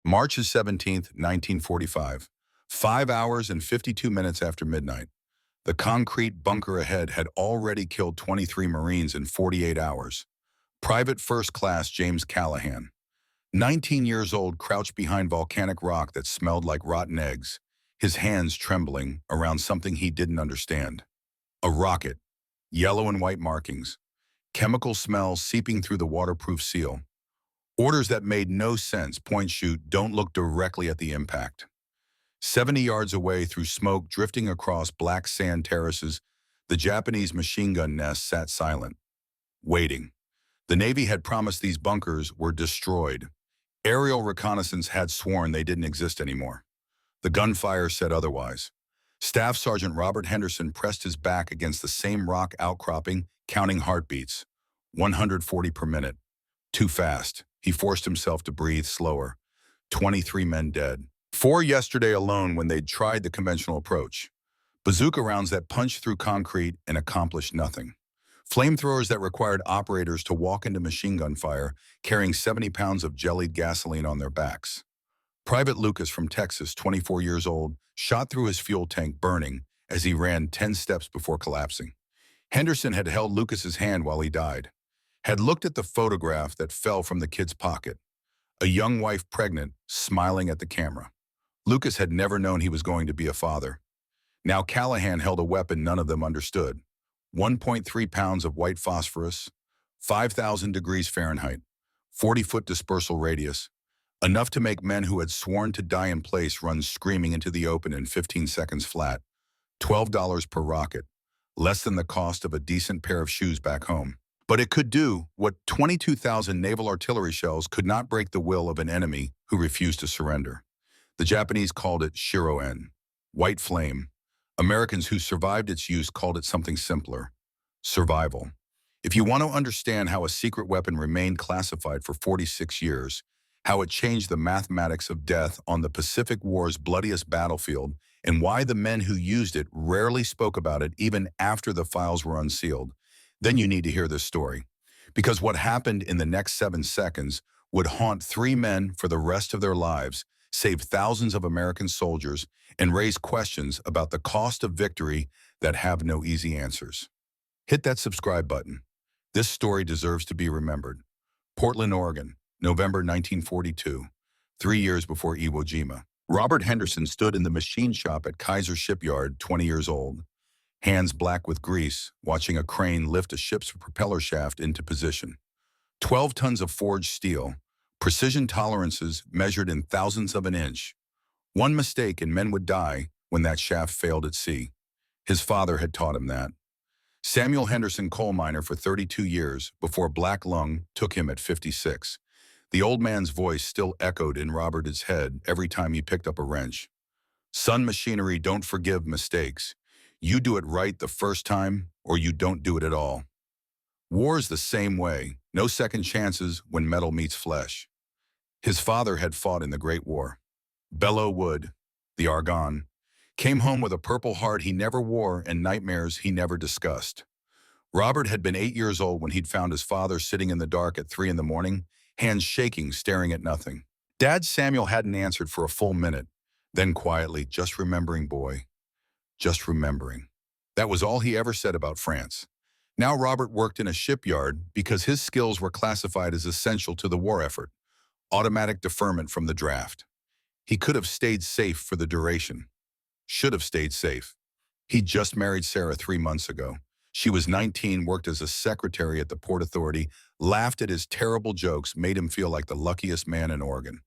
March 17th, 1945. 5 hours and 52 minutes after midnight. The concrete bunker ahead had already killed 23 Marines in 48 hours. Private First Class James Callahan, 19 years old, crouched behind volcanic rock that smelled like rotten eggs, his hands trembling around something he didn't understand. A rocket, yellow and white markings, chemical smell seeping through the waterproof seal. Orders that made no sense: point, shoot, don't look directly at the impact. 70 yards away, through smoke drifting across black sand terraces, the Japanese machine gun nest sat silent, waiting. The Navy had promised these bunkers were destroyed. Aerial reconnaissance had sworn they didn't exist anymore. The gunfire said otherwise. Staff Sergeant Robert Henderson pressed his back against the same rock outcropping, counting heartbeats. 140 per minute. Too fast. He forced himself to breathe slower. 23 men dead. 4 yesterday alone when they'd tried the conventional approach. Bazooka rounds that punched through concrete and accomplished nothing. Flamethrowers that required operators to walk into machine gun fire, carrying 70 pounds of jellied gasoline on their backs. Private Lucas from Texas, 24 years old, shot through his fuel tank, burning as he ran 10 steps before collapsing. Henderson had held Lucas's hand while he died, had looked at the photograph that fell from the kid's pocket. A young wife pregnant, smiling at the camera. Lucas had never known he was going to be a father. Now Callahan held a weapon none of them understood. 1.3 pounds of white phosphorus, 5,000 degrees Fahrenheit, 40-foot dispersal radius, enough to make men who had sworn to die in place run screaming into the open in 15 seconds flat. $12 per rocket, less than the cost of a decent pair of shoes back home. But it could do what 22,000 naval artillery shells could not break: the will of an enemy who refused to surrender. The Japanese called it Shiro-en, white flame. Americans who survived its use called it something simpler: survival. If you want to understand how a secret weapon remained classified for 46 years, how it changed the mathematics of death on the Pacific War's bloodiest battlefield, and why the men who used it rarely spoke about it even after the files were unsealed, then you need to hear this story. Because what happened in the next 7 seconds would haunt 3 men for the rest of their lives, save thousands of American soldiers, and raise questions about the cost of victory that have no easy answers. Hit that subscribe button. This story deserves to be remembered. Portland, Oregon, November 1942, 3 years before Iwo Jima. Robert Henderson stood in the machine shop at Kaiser Shipyard, 20 years old, hands black with grease, watching a crane lift a ship's propeller shaft into position. 12 tons of forged steel, precision tolerances measured in thousandths of an inch. One mistake and men would die when that shaft failed at sea. His father had taught him that. Samuel Henderson, coal miner for 32 years before black lung took him at 56. The old man's voice still echoed in Robert's head every time he picked up a wrench. Son, machinery don't forgive mistakes. You do it right the first time, or you don't do it at all. War's the same way. No second chances when metal meets flesh. His father had fought in the Great War. Belleau Wood, the Argonne, came home with a Purple Heart he never wore and nightmares he never discussed. Robert had been 8 years old when he'd found his father sitting in the dark at 3 in the morning, hands shaking, staring at nothing. Dad Samuel hadn't answered for a full minute, then quietly, "Just remembering, boy. Just remembering." That was all he ever said about France. Now Robert worked in a shipyard because his skills were classified as essential to the war effort. Automatic deferment from the draft. He could have stayed safe for the duration. Should have stayed safe. He'd just married Sarah 3 months ago. She was 19, worked as a secretary at the Port Authority, laughed at his terrible jokes, made him feel like the luckiest man in Oregon.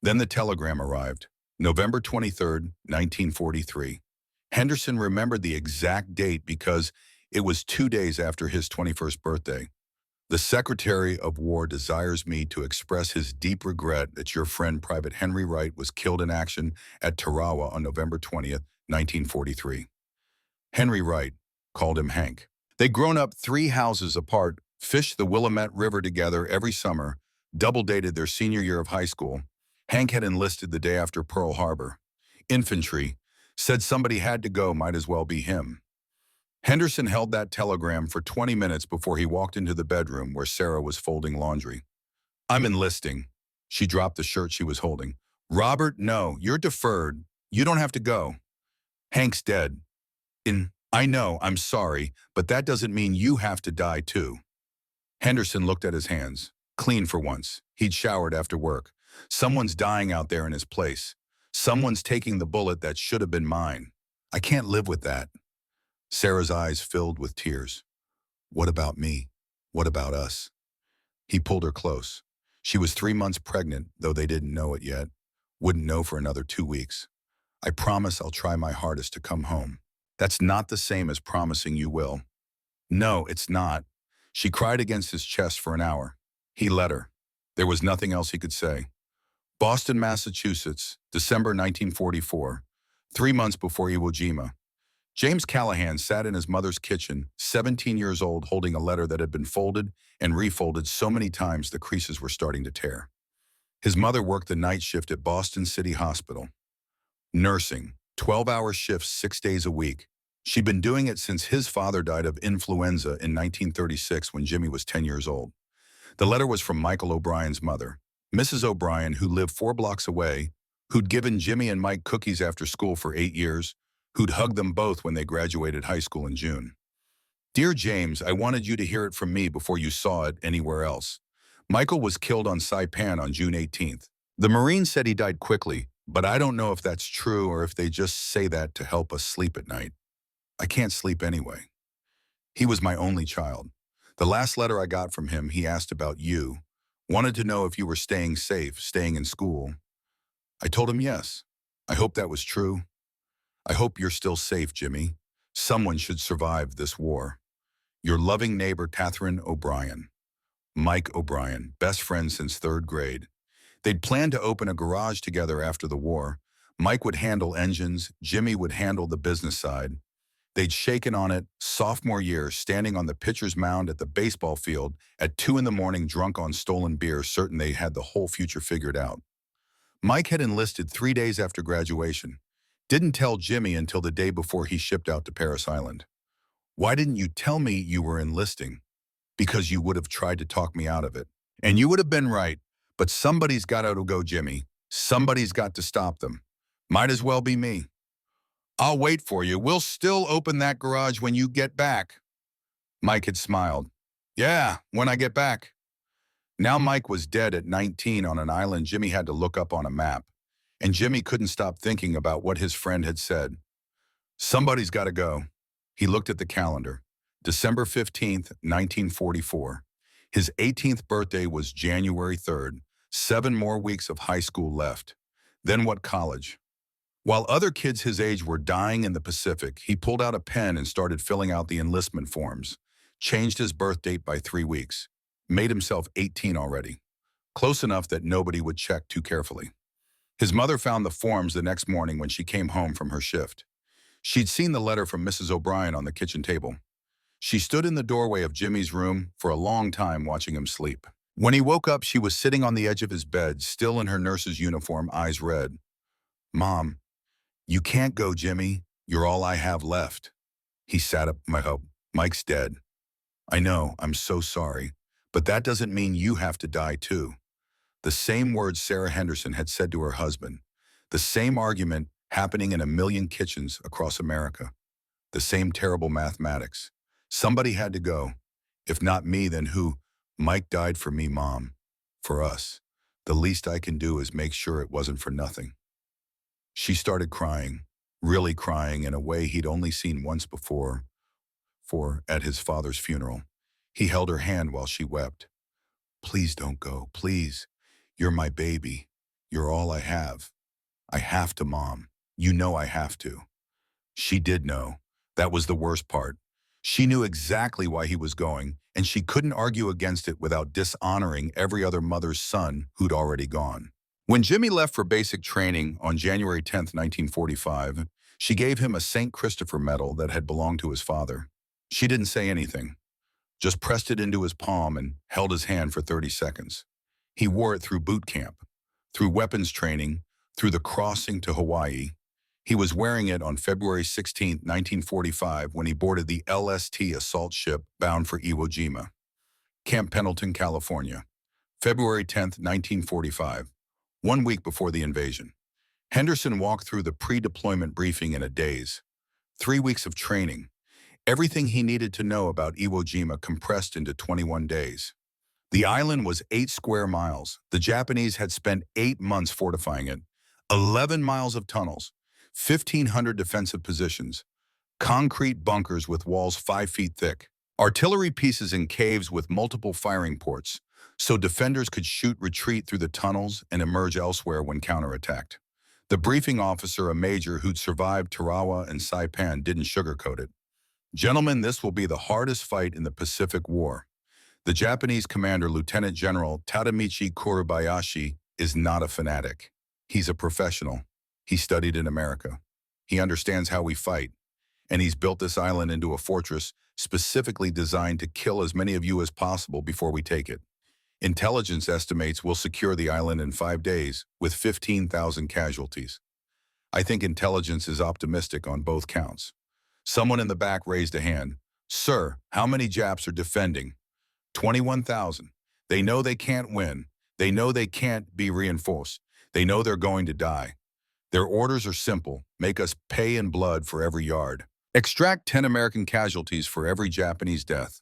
Then the telegram arrived. November 23rd, 1943. Henderson remembered the exact date because it was 2 days after his 21st birthday. "The Secretary of War desires me to express his deep regret that your friend Private Henry Wright was killed in action at Tarawa on November 20th, 1943. Henry Wright, called him Hank. They'd grown up 3 houses apart, fished the Willamette River together every summer, double-dated their senior year of high school. Hank had enlisted the day after Pearl Harbor. Infantry, said somebody had to go, might as well be him. Henderson held that telegram for 20 minutes before he walked into the bedroom where Sarah was folding laundry. "I'm enlisting." She dropped the shirt she was holding. Robert, no, you're deferred. You don't have to go. Hank's dead. I know, I'm sorry, but that doesn't mean you have to die too. Henderson looked at his hands. Clean for once. He'd showered after work. Someone's dying out there in his place. Someone's taking the bullet that should have been mine. I can't live with that. Sarah's eyes filled with tears. What about me? What about us? He pulled her close. She was 3 months pregnant, though they didn't know it yet. Wouldn't know for another 2 weeks. I promise I'll try my hardest to come home. That's not the same as promising you will. No, it's not. She cried against his chest for an hour. He let her. There was nothing else he could say. Boston, Massachusetts, December 1944, 3 months before Iwo Jima. James Callahan sat in his mother's kitchen, 17 years old, holding a letter that had been folded and refolded so many times the creases were starting to tear. His mother worked the night shift at Boston City Hospital. Nursing, 12-hour shifts 6 days a week. She'd been doing it since his father died of influenza in 1936 when Jimmy was 10 years old. The letter was from Michael O'Brien's mother, Mrs. O'Brien, who lived 4 blocks away, who'd given Jimmy and Mike cookies after school for 8 years, who'd hugged them both when they graduated high school in June. Dear James, I wanted you to hear it from me before you saw it anywhere else. Michael was killed on Saipan on June 18th. The Marine said he died quickly, but I don't know if that's true or if they just say that to help us sleep at night. I can't sleep anyway. He was my only child. The last letter I got from him, he asked about you. Wanted to know if you were staying safe, staying in school. I told him yes. I hope that was true. I hope you're still safe, Jimmy. Someone should survive this war. Your loving neighbor, Catherine O'Brien. Mike O'Brien, best friend since 3rd grade. They'd planned to open a garage together after the war. Mike would handle engines, Jimmy would handle the business side. They'd shaken on it sophomore year, standing on the pitcher's mound at the baseball field at 2 in the morning, drunk on stolen beer, certain they had the whole future figured out. Mike had enlisted 3 days after graduation. Didn't tell Jimmy until the day before he shipped out to Paris Island. Why didn't you tell me you were enlisting? Because you would have tried to talk me out of it. And you would have been right, but somebody's got to go, Jimmy. Somebody's got to stop them. Might as well be me. I'll wait for you. We'll still open that garage when you get back. Mike had smiled. Yeah, when I get back. Now Mike was dead at 19 on an island Jimmy had to look up on a map. And Jimmy couldn't stop thinking about what his friend had said. Somebody's got to go. He looked at the calendar. December 15th, 1944. His 18th birthday was January 3rd. 7 more weeks of high school left. Then what college? While other kids his age were dying in the Pacific, he pulled out a pen and started filling out the enlistment forms. Changed his birth date by 3 weeks. Made himself 18 already. Close enough that nobody would check too carefully. His mother found the forms the next morning when she came home from her shift. She'd seen the letter from Mrs. O'Brien on the kitchen table. She stood in the doorway of Jimmy's room for a long time watching him sleep. When he woke up, she was sitting on the edge of his bed, still in her nurse's uniform, eyes red. Mom, you can't go, Jimmy. You're all I have left. He sat up. Mike's dead. I know, I'm so sorry. But that doesn't mean you have to die too. The same words Sarah Henderson had said to her husband. The same argument happening in a million kitchens across America. The same terrible mathematics. Somebody had to go. If not me, then who? Mike died for me, Mom. For us. The least I can do is make sure it wasn't for nothing. She started crying, really crying in a way he'd only seen once before, at his father's funeral. He held her hand while she wept. Please don't go, please. You're my baby. You're all I have. I have to, Mom. You know I have to. She did know. That was the worst part. She knew exactly why he was going, and she couldn't argue against it without dishonoring every other mother's son who'd already gone. When Jimmy left for basic training on January 10th, 1945, she gave him a St. Christopher medal that had belonged to his father. She didn't say anything, just pressed it into his palm and held his hand for 30 seconds. He wore it through boot camp, through weapons training, through the crossing to Hawaii. He was wearing it on February 16, 1945, when he boarded the LST assault ship bound for Iwo Jima. Camp Pendleton, California. February 10, 1945. 1 week before the invasion. Henderson walked through the pre-deployment briefing in a daze. 3 weeks of training. Everything he needed to know about Iwo Jima compressed into 21 days. The island was 8 square miles. The Japanese had spent 8 months fortifying it. 11 miles of tunnels, 1,500 defensive positions, concrete bunkers with walls 5 feet thick, artillery pieces in caves with multiple firing ports, so defenders could shoot retreat through the tunnels and emerge elsewhere when counterattacked. The briefing officer, a major who'd survived Tarawa and Saipan, didn't sugarcoat it. Gentlemen, this will be the hardest fight in the Pacific War. The Japanese commander, Lieutenant General Tadamichi Kurobayashi, is not a fanatic. He's a professional. He studied in America. He understands how we fight. And he's built this island into a fortress specifically designed to kill as many of you as possible before we take it. Intelligence estimates we'll secure the island in 5 days with 15,000 casualties. I think intelligence is optimistic on both counts. Someone in the back raised a hand. Sir, how many Japs are defending? 21,000. They know they can't win. They know they can't be reinforced. They know they're going to die. Their orders are simple. Make us pay in blood for every yard. Extract 10 American casualties for every Japanese death.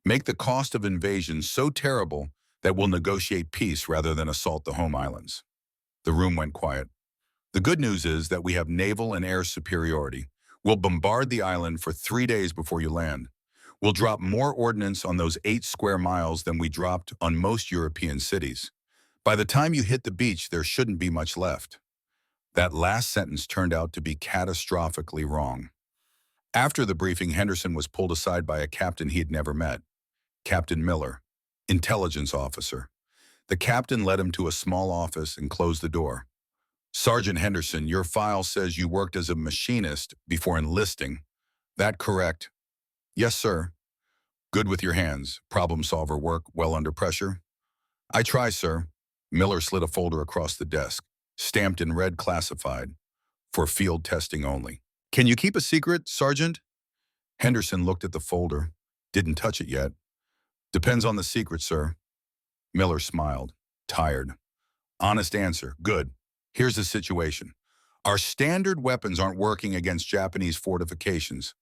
Make the cost of invasion so terrible that we'll negotiate peace rather than assault the home islands. The room went quiet. The good news is that we have naval and air superiority. We'll bombard the island for 3 days before you land. We'll drop more ordnance on those 8 square miles than we dropped on most European cities. By the time you hit the beach, there shouldn't be much left. That last sentence turned out to be catastrophically wrong. After the briefing, Henderson was pulled aside by a captain he had never met. Captain Miller, intelligence officer. The captain led him to a small office and closed the door. Sergeant Henderson, your file says you worked as a machinist before enlisting. That correct? Yes, sir. Good with your hands. Problem solver work well under pressure? I try, sir. Miller slid a folder across the desk, stamped in red classified, for field testing only. Can you keep a secret, Sergeant? Henderson looked at the folder. Didn't touch it yet. Depends on the secret, sir. Miller smiled, tired. Honest answer. Good. Here's the situation. Our standard weapons aren't working against Japanese fortifications.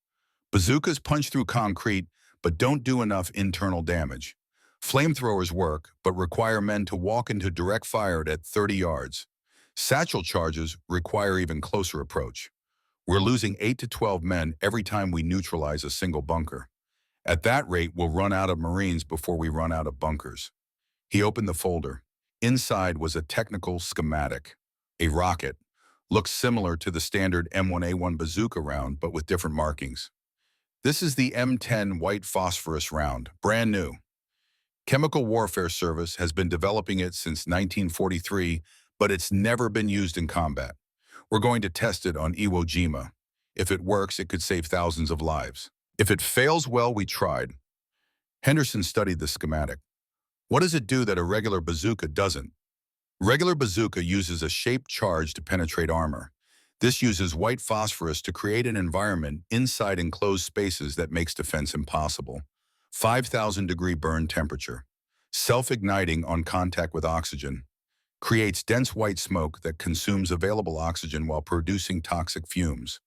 Bazookas punch through concrete, but don't do enough internal damage. Flamethrowers work, but require men to walk into direct fire at 30 yards. Satchel charges require even closer approach. We're losing 8 to 12 men every time we neutralize a single bunker. At that rate, we'll run out of Marines before we run out of bunkers. He opened the folder. Inside was a technical schematic. A rocket. Looks similar to the standard M1A1 bazooka round, but with different markings. This is the M10 white phosphorus round, brand new. Chemical Warfare Service has been developing it since 1943, but it's never been used in combat. We're going to test it on Iwo Jima. If it works, it could save thousands of lives. If it fails, well, we tried. Henderson studied the schematic. What does it do that a regular bazooka doesn't? Regular bazooka uses a shaped charge to penetrate armor. This uses white phosphorus to create an environment inside enclosed spaces that makes defense impossible. 5,000-degree burn temperature. Self-igniting on contact with oxygen. Creates dense white smoke that consumes available oxygen while producing toxic fumes.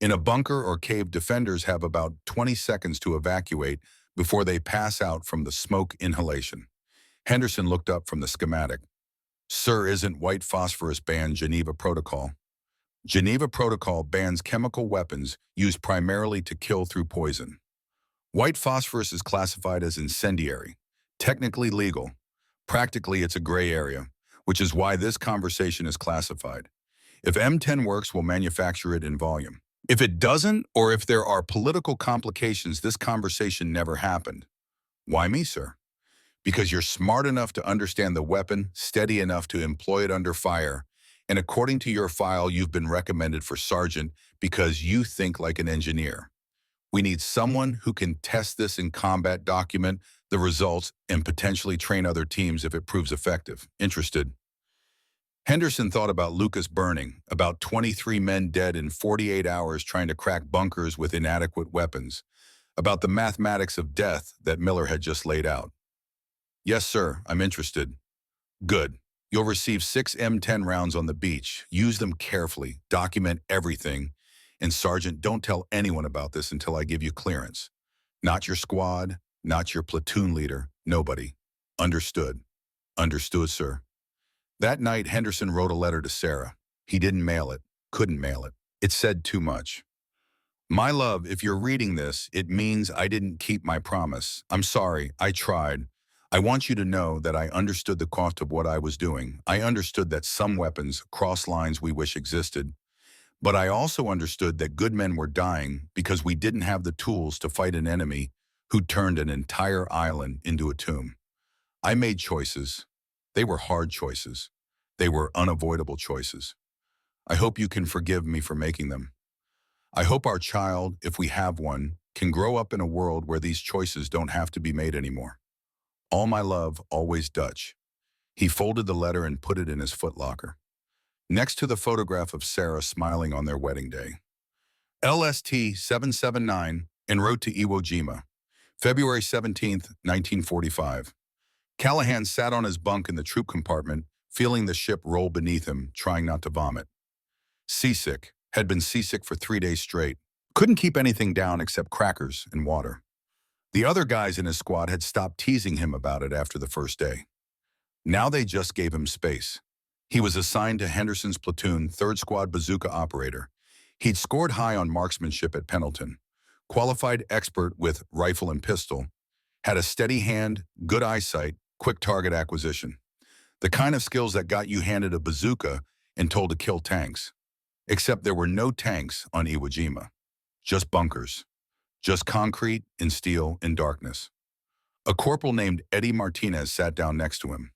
In a bunker or cave, defenders have about 20 seconds to evacuate before they pass out from the smoke inhalation. Henderson looked up from the schematic. Sir, isn't white phosphorus banned Geneva Protocol? Geneva Protocol bans chemical weapons used primarily to kill through poison. White phosphorus is classified as incendiary, technically legal. Practically, it's a gray area, which is why this conversation is classified. If M10 works, we'll manufacture it in volume. If it doesn't, or if there are political complications, this conversation never happened. Why me, sir? Because you're smart enough to understand the weapon, steady enough to employ it under fire, and according to your file, you've been recommended for sergeant because you think like an engineer. We need someone who can test this in combat, document the results, and potentially train other teams if it proves effective. Interested? Henderson thought about Lucas burning, about 23 men dead in 48 hours trying to crack bunkers with inadequate weapons, about the mathematics of death that Miller had just laid out. Yes, sir, I'm interested. Good. You'll receive 6 M10 rounds on the beach. Use them carefully. Document everything. And Sergeant, don't tell anyone about this until I give you clearance. Not your squad, not your platoon leader, nobody. Understood. Understood, sir. That night, Henderson wrote a letter to Sarah. He didn't mail it. Couldn't mail it. It said too much. My love, if you're reading this, it means I didn't keep my promise. I'm sorry, I tried. I want you to know that I understood the cost of what I was doing. I understood that some weapons cross lines we wish existed. But I also understood that good men were dying because we didn't have the tools to fight an enemy who turned an entire island into a tomb. I made choices. They were hard choices. They were unavoidable choices. I hope you can forgive me for making them. I hope our child, if we have one, can grow up in a world where these choices don't have to be made anymore. All my love, always Dutch. He folded the letter and put it in his footlocker, next to the photograph of Sarah smiling on their wedding day. LST 779, en route to Iwo Jima, February 17th, 1945. Callahan sat on his bunk in the troop compartment, feeling the ship roll beneath him, trying not to vomit. Seasick, had been seasick for 3 days straight. Couldn't keep anything down except crackers and water. The other guys in his squad had stopped teasing him about it after the first day. Now they just gave him space. He was assigned to Henderson's platoon, 3rd Squad Bazooka operator. He'd scored high on marksmanship at Pendleton, qualified expert with rifle and pistol, had a steady hand, good eyesight, quick target acquisition. The kind of skills that got you handed a bazooka and told to kill tanks. Except there were no tanks on Iwo Jima. Just bunkers. Just concrete and steel and darkness. A corporal named Eddie Martinez sat down next to him.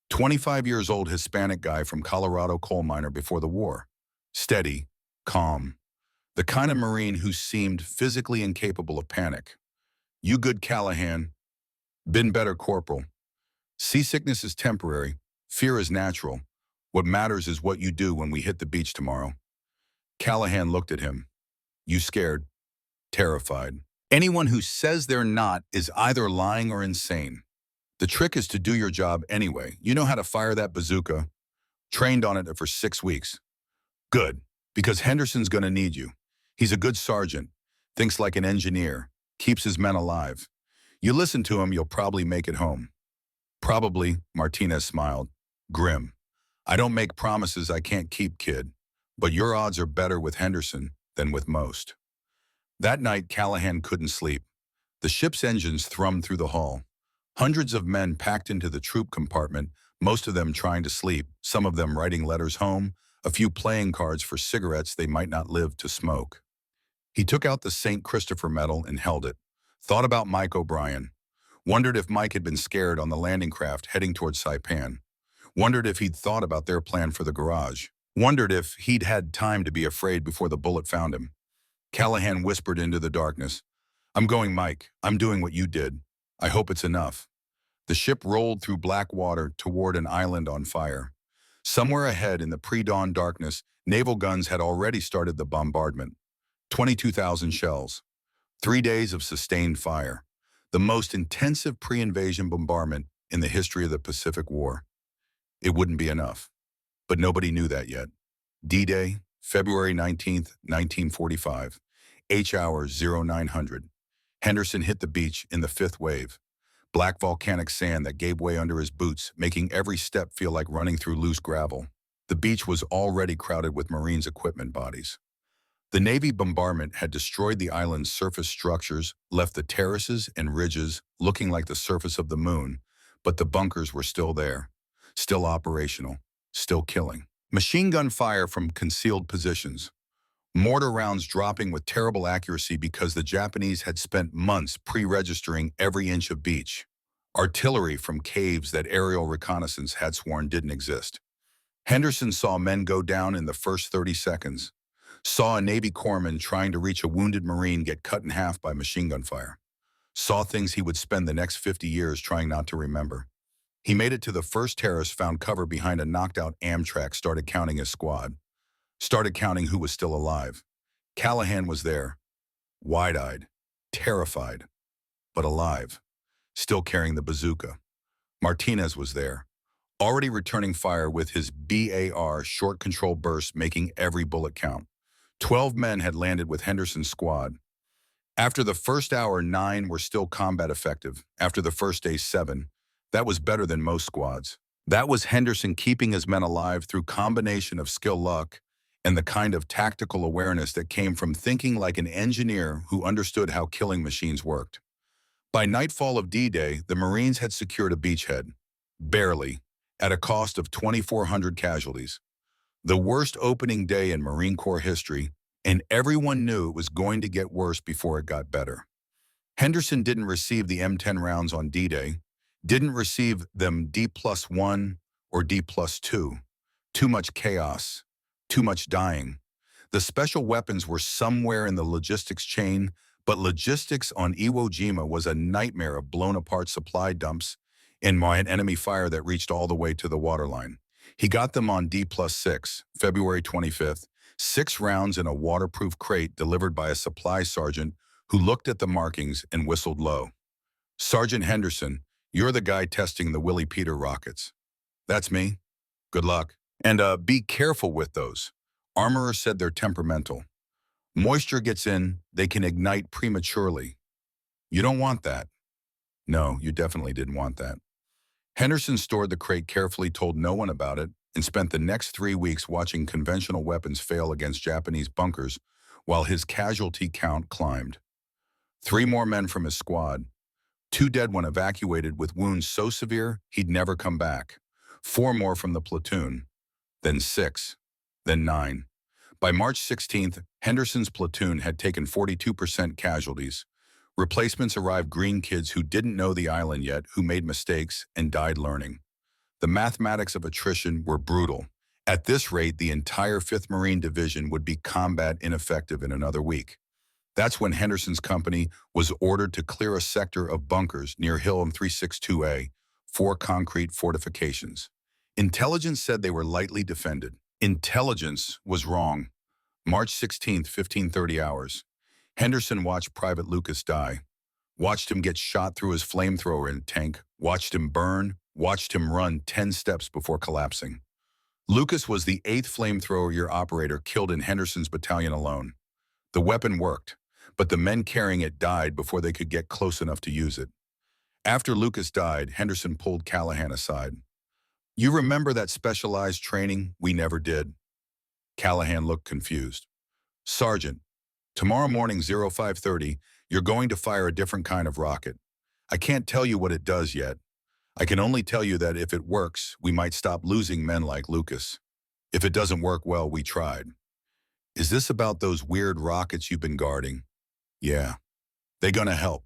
25 years old Hispanic guy from Colorado coal miner before the war. Steady, calm. The kind of Marine who seemed physically incapable of panic. You good, Callahan. Been better, Corporal. Seasickness is temporary. Fear is natural. What matters is what you do when we hit the beach tomorrow. Callahan looked at him. You scared? Terrified. Anyone who says they're not is either lying or insane. The trick is to do your job anyway. You know how to fire that bazooka. Trained on it for 6 weeks. Good, because Henderson's gonna need you. He's a good sergeant, thinks like an engineer, keeps his men alive. You listen to him, you'll probably make it home. Probably, Martinez smiled. Grim. I don't make promises I can't keep, kid, but your odds are better with Henderson than with most. That night, Callahan couldn't sleep. The ship's engines thrummed through the hull. Hundreds of men packed into the troop compartment, most of them trying to sleep, some of them writing letters home, a few playing cards for cigarettes they might not live to smoke. He took out the St. Christopher medal and held it. Thought about Mike O'Brien. Wondered if Mike had been scared on the landing craft heading towards Saipan. Wondered if he'd thought about their plan for the garage. Wondered if he'd had time to be afraid before the bullet found him. Callahan whispered into the darkness. I'm going, Mike. I'm doing what you did. I hope it's enough. The ship rolled through black water toward an island on fire. Somewhere ahead in the pre-dawn darkness, naval guns had already started the bombardment. 22,000 shells. 3 days of sustained fire. The most intensive pre-invasion bombardment in the history of the Pacific War. It wouldn't be enough. But nobody knew that yet. D-Day, February 19th, 1945. H-hours 0900. Henderson hit the beach in the 5th wave. Black volcanic sand that gave way under his boots, making every step feel like running through loose gravel. The beach was already crowded with Marines' equipment bodies. The Navy bombardment had destroyed the island's surface structures, left the terraces and ridges looking like the surface of the moon, but the bunkers were still there, still operational, still killing. Machine gun fire from concealed positions. Mortar rounds dropping with terrible accuracy because the Japanese had spent months pre-registering every inch of beach. Artillery from caves that aerial reconnaissance had sworn didn't exist. Henderson saw men go down in the first 30 seconds. Saw a Navy corpsman trying to reach a wounded Marine get cut in half by machine gun fire. Saw things he would spend the next 50 years trying not to remember. He made it to the first terrace, found cover behind a knocked-out Amtrak, started counting his squad. Started counting who was still alive. Callahan was there, wide-eyed, terrified, but alive, still carrying the bazooka. Martinez was there, already returning fire with his BAR short control burst making every bullet count. 12 men had landed with Henderson's squad. After the first hour, 9 were still combat effective. After the first day, 7. That was better than most squads. That was Henderson keeping his men alive through combination of skill luck and the kind of tactical awareness that came from thinking like an engineer who understood how killing machines worked. By nightfall of D-Day, the Marines had secured a beachhead. Barely, at a cost of 2,400 casualties. The worst opening day in Marine Corps history, and everyone knew it was going to get worse before it got better. Henderson didn't receive the M10 rounds on D-Day, didn't receive them D+1 or D+2. Too much chaos, too much dying. The special weapons were somewhere in the logistics chain, but logistics on Iwo Jima was a nightmare of blown-apart supply dumps and enemy fire that reached all the way to the waterline. He got them on D+6, February 25th, 6 rounds in a waterproof crate delivered by a supply sergeant who looked at the markings and whistled low. "Sergeant Henderson, you're the guy testing the Willie Peter rockets." "That's me. Good luck. And be careful with those." Armorer said they're temperamental. "Moisture gets in, they can ignite prematurely." "You don't want that." No, you definitely didn't want that. Henderson stored the crate carefully, told no one about it, and spent the next 3 weeks watching conventional weapons fail against Japanese bunkers while his casualty count climbed. 3 more men from his squad. 2 dead when evacuated with wounds so severe he'd never come back. 4 more from the platoon. Then 6. Then 9. By March 16th, Henderson's platoon had taken 42% casualties. Replacements arrived, green kids who didn't know the island yet, who made mistakes and died learning. The mathematics of attrition were brutal. At this rate, the entire 5th Marine Division would be combat ineffective in another week. That's when Henderson's company was ordered to clear a sector of bunkers near Hill and 362A, 4 concrete fortifications. Intelligence said they were lightly defended. Intelligence was wrong. March 16th, 15:30 hours. Henderson watched Private Lucas die. Watched him get shot through his flamethrower in tank. Watched him burn. Watched him run 10 steps before collapsing. Lucas was the 8th flamethrower year operator killed in Henderson's battalion alone. The weapon worked, but the men carrying it died before they could get close enough to use it. After Lucas died, Henderson pulled Callahan aside. "You remember that specialized training we never did?" Callahan looked confused. "Sergeant, tomorrow morning 0530, you're going to fire a different kind of rocket. I can't tell you what it does yet. I can only tell you that if it works, we might stop losing men like Lucas. If it doesn't work well, we tried." "Is this about those weird rockets you've been guarding?" "Yeah." "They gonna help?"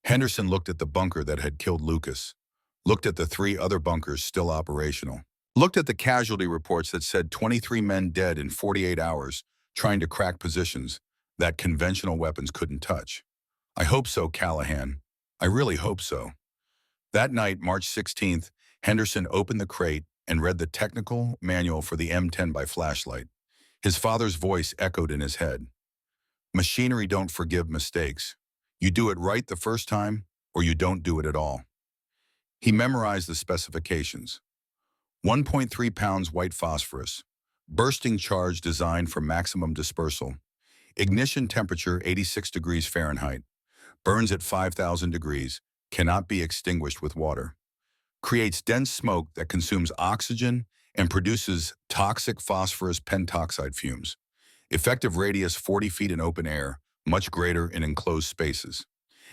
Henderson looked at the bunker that had killed Lucas, looked at the 3 other bunkers still operational, looked at the casualty reports that said 23 men dead in 48 hours trying to crack positions that conventional weapons couldn't touch. "I hope so, Callahan. I really hope so." That night, March 16th, Henderson opened the crate and read the technical manual for the M10 by flashlight. His father's voice echoed in his head. "Machinery don't forgive mistakes. You do it right the first time, or you don't do it at all." He memorized the specifications. 1.3 pounds white phosphorus, bursting charge designed for maximum dispersal, ignition temperature 86 degrees Fahrenheit, burns at 5,000 degrees, cannot be extinguished with water, creates dense smoke that consumes oxygen and produces toxic phosphorus pentoxide fumes. Effective radius 40 feet in open air, much greater in enclosed spaces.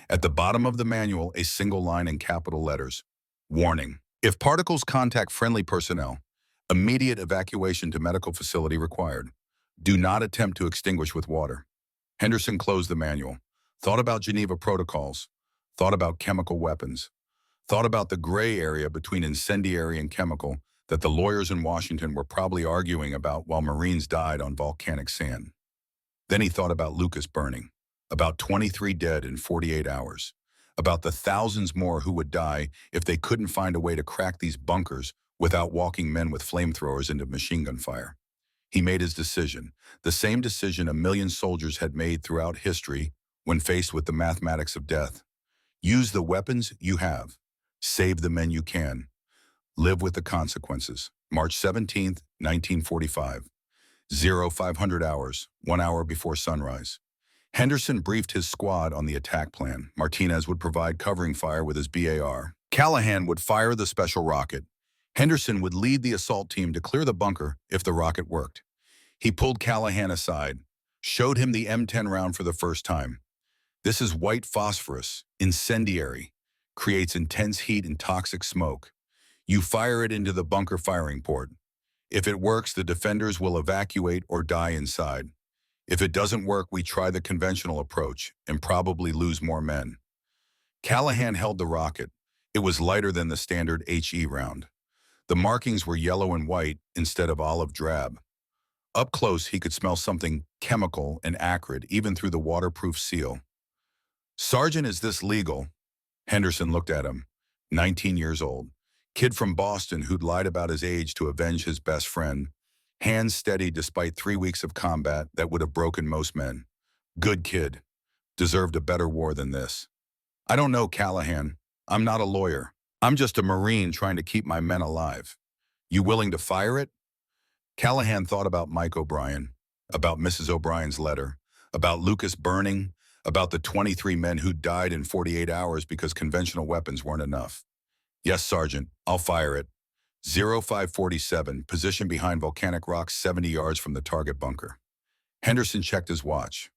At the bottom of the manual, a single line in capital letters. Warning: if particles contact friendly personnel, immediate evacuation to medical facility required. Do not attempt to extinguish with water. Henderson closed the manual, thought about Geneva protocols, thought about chemical weapons, thought about the gray area between incendiary and chemical that the lawyers in Washington were probably arguing about while Marines died on volcanic sand. Then he thought about Lucas burning, about 23 dead in 48 hours, about the thousands more who would die if they couldn't find a way to crack these bunkers without walking men with flamethrowers into machine gun fire. He made his decision, the same decision a million soldiers had made throughout history when faced with the mathematics of death. Use the weapons you have. Save the men you can. Live with the consequences. March 17th, 1945. 0500 hours, 1 hour before sunrise. Henderson briefed his squad on the attack plan. Martinez would provide covering fire with his BAR. Callahan would fire the special rocket. Henderson would lead the assault team to clear the bunker if the rocket worked. He pulled Callahan aside, showed him the M10 round for the first time. This is white phosphorus, incendiary, creates intense heat and toxic smoke. You fire it into the bunker firing port. If it works, the defenders will evacuate or die inside. If it doesn't work, we try the conventional approach and probably lose more men. Callahan held the rocket. It was lighter than the standard HE round. The markings were yellow and white instead of olive drab. Up close, he could smell something chemical and acrid, even through the waterproof seal. "Sergeant, is this legal?" Henderson looked at him. 19 years old. Kid from Boston who'd lied about his age to avenge his best friend. Hands steady despite 3 weeks of combat that would have broken most men. Good kid. Deserved a better war than this. "I don't know, Callahan. I'm not a lawyer. I'm just a Marine trying to keep my men alive. You willing to fire it?" Callahan thought about Mike O'Brien, about Mrs. O'Brien's letter, about Lucas burning, about the 23 men who died in 48 hours because conventional weapons weren't enough. "Yes, Sergeant, I'll fire it." 0547, position behind volcanic rocks 70 yards from the target bunker. Henderson checked his watch,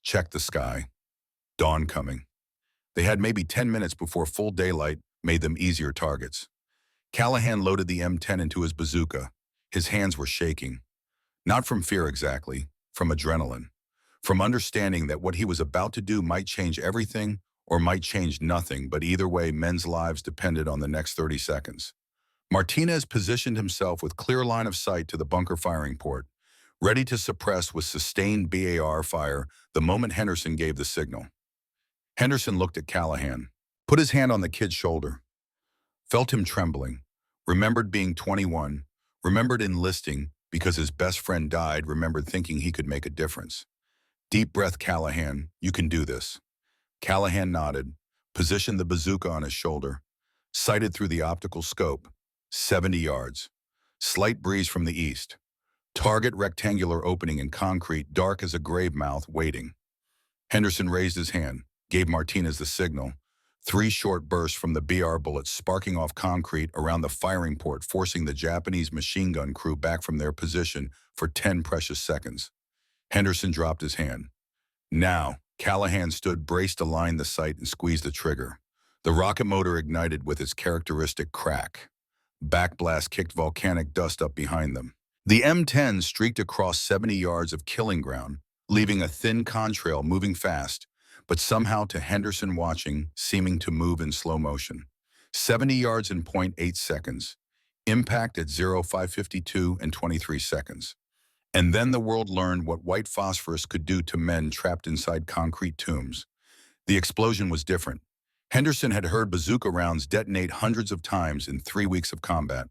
checked the sky. Dawn coming. They had maybe 10 minutes before full daylight made them easier targets. Callahan loaded the M10 into his bazooka. His hands were shaking. Not from fear exactly, from adrenaline. From understanding that what he was about to do might change everything or might change nothing, but either way, men's lives depended on the next 30 seconds. Martinez positioned himself with clear line of sight to the bunker firing port, ready to suppress with sustained BAR fire the moment Henderson gave the signal. Henderson looked at Callahan, put his hand on the kid's shoulder, felt him trembling, remembered being 21, remembered enlisting because his best friend died, remembered thinking he could make a difference. "Deep breath, Callahan. You can do this." Callahan nodded, positioned the bazooka on his shoulder, sighted through the optical scope. 70 yards. Slight breeze from the east. Target rectangular opening in concrete, dark as a grave mouth, waiting. Henderson raised his hand, gave Martinez the signal. 3 short bursts from the BR bullets sparking off concrete around the firing port, forcing the Japanese machine gun crew back from their position for 10 precious seconds. Henderson dropped his hand. Now, Callahan stood braced to line the sight and squeezed the trigger. The rocket motor ignited with its characteristic crack. Backblast kicked volcanic dust up behind them. The M10 streaked across 70 yards of killing ground, leaving a thin contrail moving fast, but somehow to Henderson watching, seeming to move in slow motion. 70 yards in 0.8 seconds. Impact at 0552 and 23 seconds. And then the world learned what white phosphorus could do to men trapped inside concrete tombs. The explosion was different. Henderson had heard bazooka rounds detonate hundreds of times in 3 weeks of combat.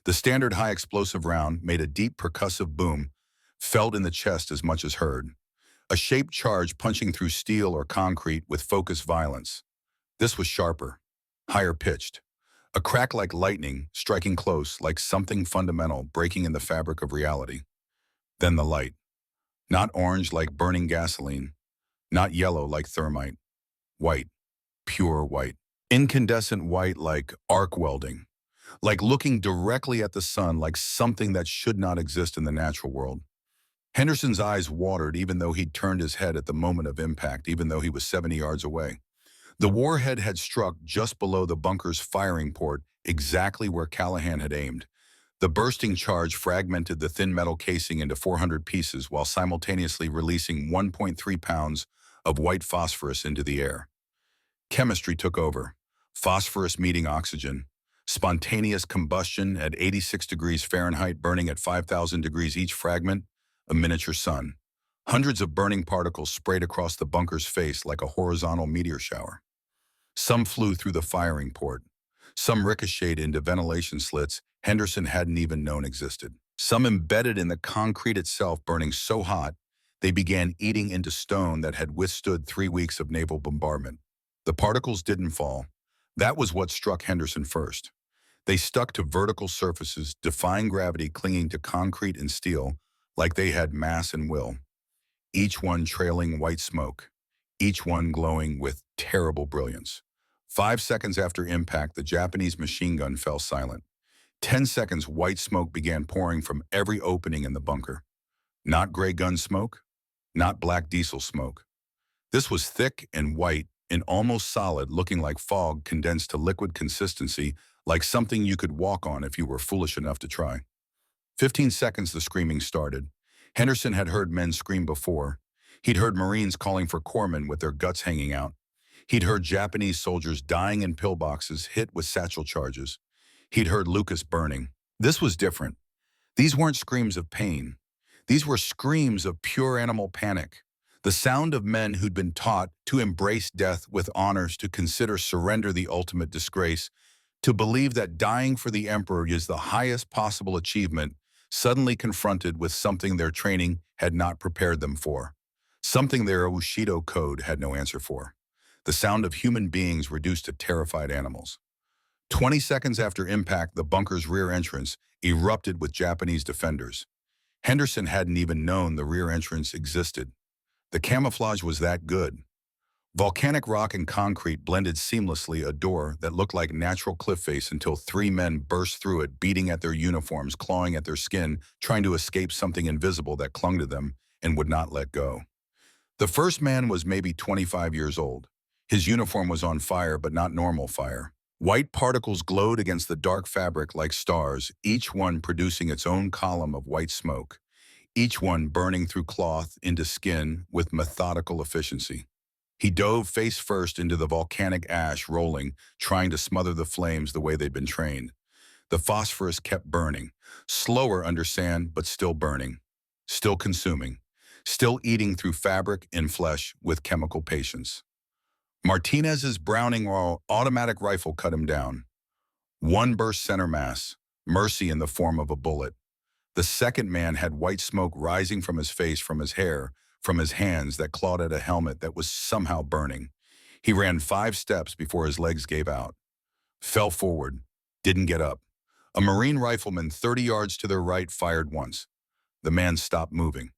The standard high explosive round made a deep percussive boom, felt in the chest as much as heard. A shaped charge punching through steel or concrete with focused violence. This was sharper, higher pitched. A crack like lightning, striking close, like something fundamental breaking in the fabric of reality. Then the light. Not orange like burning gasoline, not yellow like thermite. White, pure white. Incandescent white like arc welding. Like looking directly at the sun, like something that should not exist in the natural world. Henderson's eyes watered even though he'd turned his head at the moment of impact, even though he was 70 yards away. The warhead had struck just below the bunker's firing port, exactly where Callahan had aimed. The bursting charge fragmented the thin metal casing into 400 pieces while simultaneously releasing 1.3 pounds of white phosphorus into the air. Chemistry took over. Phosphorus meeting oxygen. Spontaneous combustion at 86 degrees Fahrenheit, burning at 5,000 degrees each fragment, a miniature sun. Hundreds of burning particles sprayed across the bunker's face like a horizontal meteor shower. Some flew through the firing port. Some ricocheted into ventilation slits Henderson hadn't even known existed. Some embedded in the concrete itself, burning so hot, they began eating into stone that had withstood 3 weeks of naval bombardment. The particles didn't fall. That was what struck Henderson first. They stuck to vertical surfaces, defying gravity, clinging to concrete and steel like they had mass and will, each one trailing white smoke, each one glowing with terrible brilliance. 5 seconds after impact, the Japanese machine gun fell silent. 10 seconds, white smoke began pouring from every opening in the bunker. Not gray gun smoke, not black diesel smoke. This was thick and white and almost solid, looking like fog condensed to liquid consistency, like something you could walk on if you were foolish enough to try. 15 seconds, the screaming started. Henderson had heard men scream before. He'd heard Marines calling for corpsmen with their guts hanging out. He'd heard Japanese soldiers dying in pillboxes hit with satchel charges. He'd heard Lucas burning. This was different. These weren't screams of pain. These were screams of pure animal panic. The sound of men who'd been taught to embrace death with honors, to consider surrender the ultimate disgrace, to believe that dying for the emperor is the highest possible achievement, suddenly confronted with something their training had not prepared them for, something their Bushido code had no answer for. The sound of human beings reduced to terrified animals. 20 seconds after impact, the bunker's rear entrance erupted with Japanese defenders. Henderson hadn't even known the rear entrance existed. The camouflage was that good. Volcanic rock and concrete blended seamlessly, a door that looked like natural cliff face, until three men burst through it, beating at their uniforms, clawing at their skin, trying to escape something invisible that clung to them and would not let go. The first man was maybe 25 years old. His uniform was on fire, but not normal fire. White particles glowed against the dark fabric like stars, each one producing its own column of white smoke, each one burning through cloth into skin with methodical efficiency. He dove face first into the volcanic ash, rolling, trying to smother the flames the way they'd been trained. The phosphorus kept burning, slower under sand, but still burning, still consuming, still eating through fabric and flesh with chemical patience. Martinez's Browning automatic rifle cut him down. One burst center mass, mercy in the form of a bullet. The second man had white smoke rising from his face, from his hair, from his hands that clawed at a helmet that was somehow burning. He ran 5 steps before his legs gave out. Fell forward, didn't get up. A Marine rifleman 30 yards to their right fired once. The man stopped moving.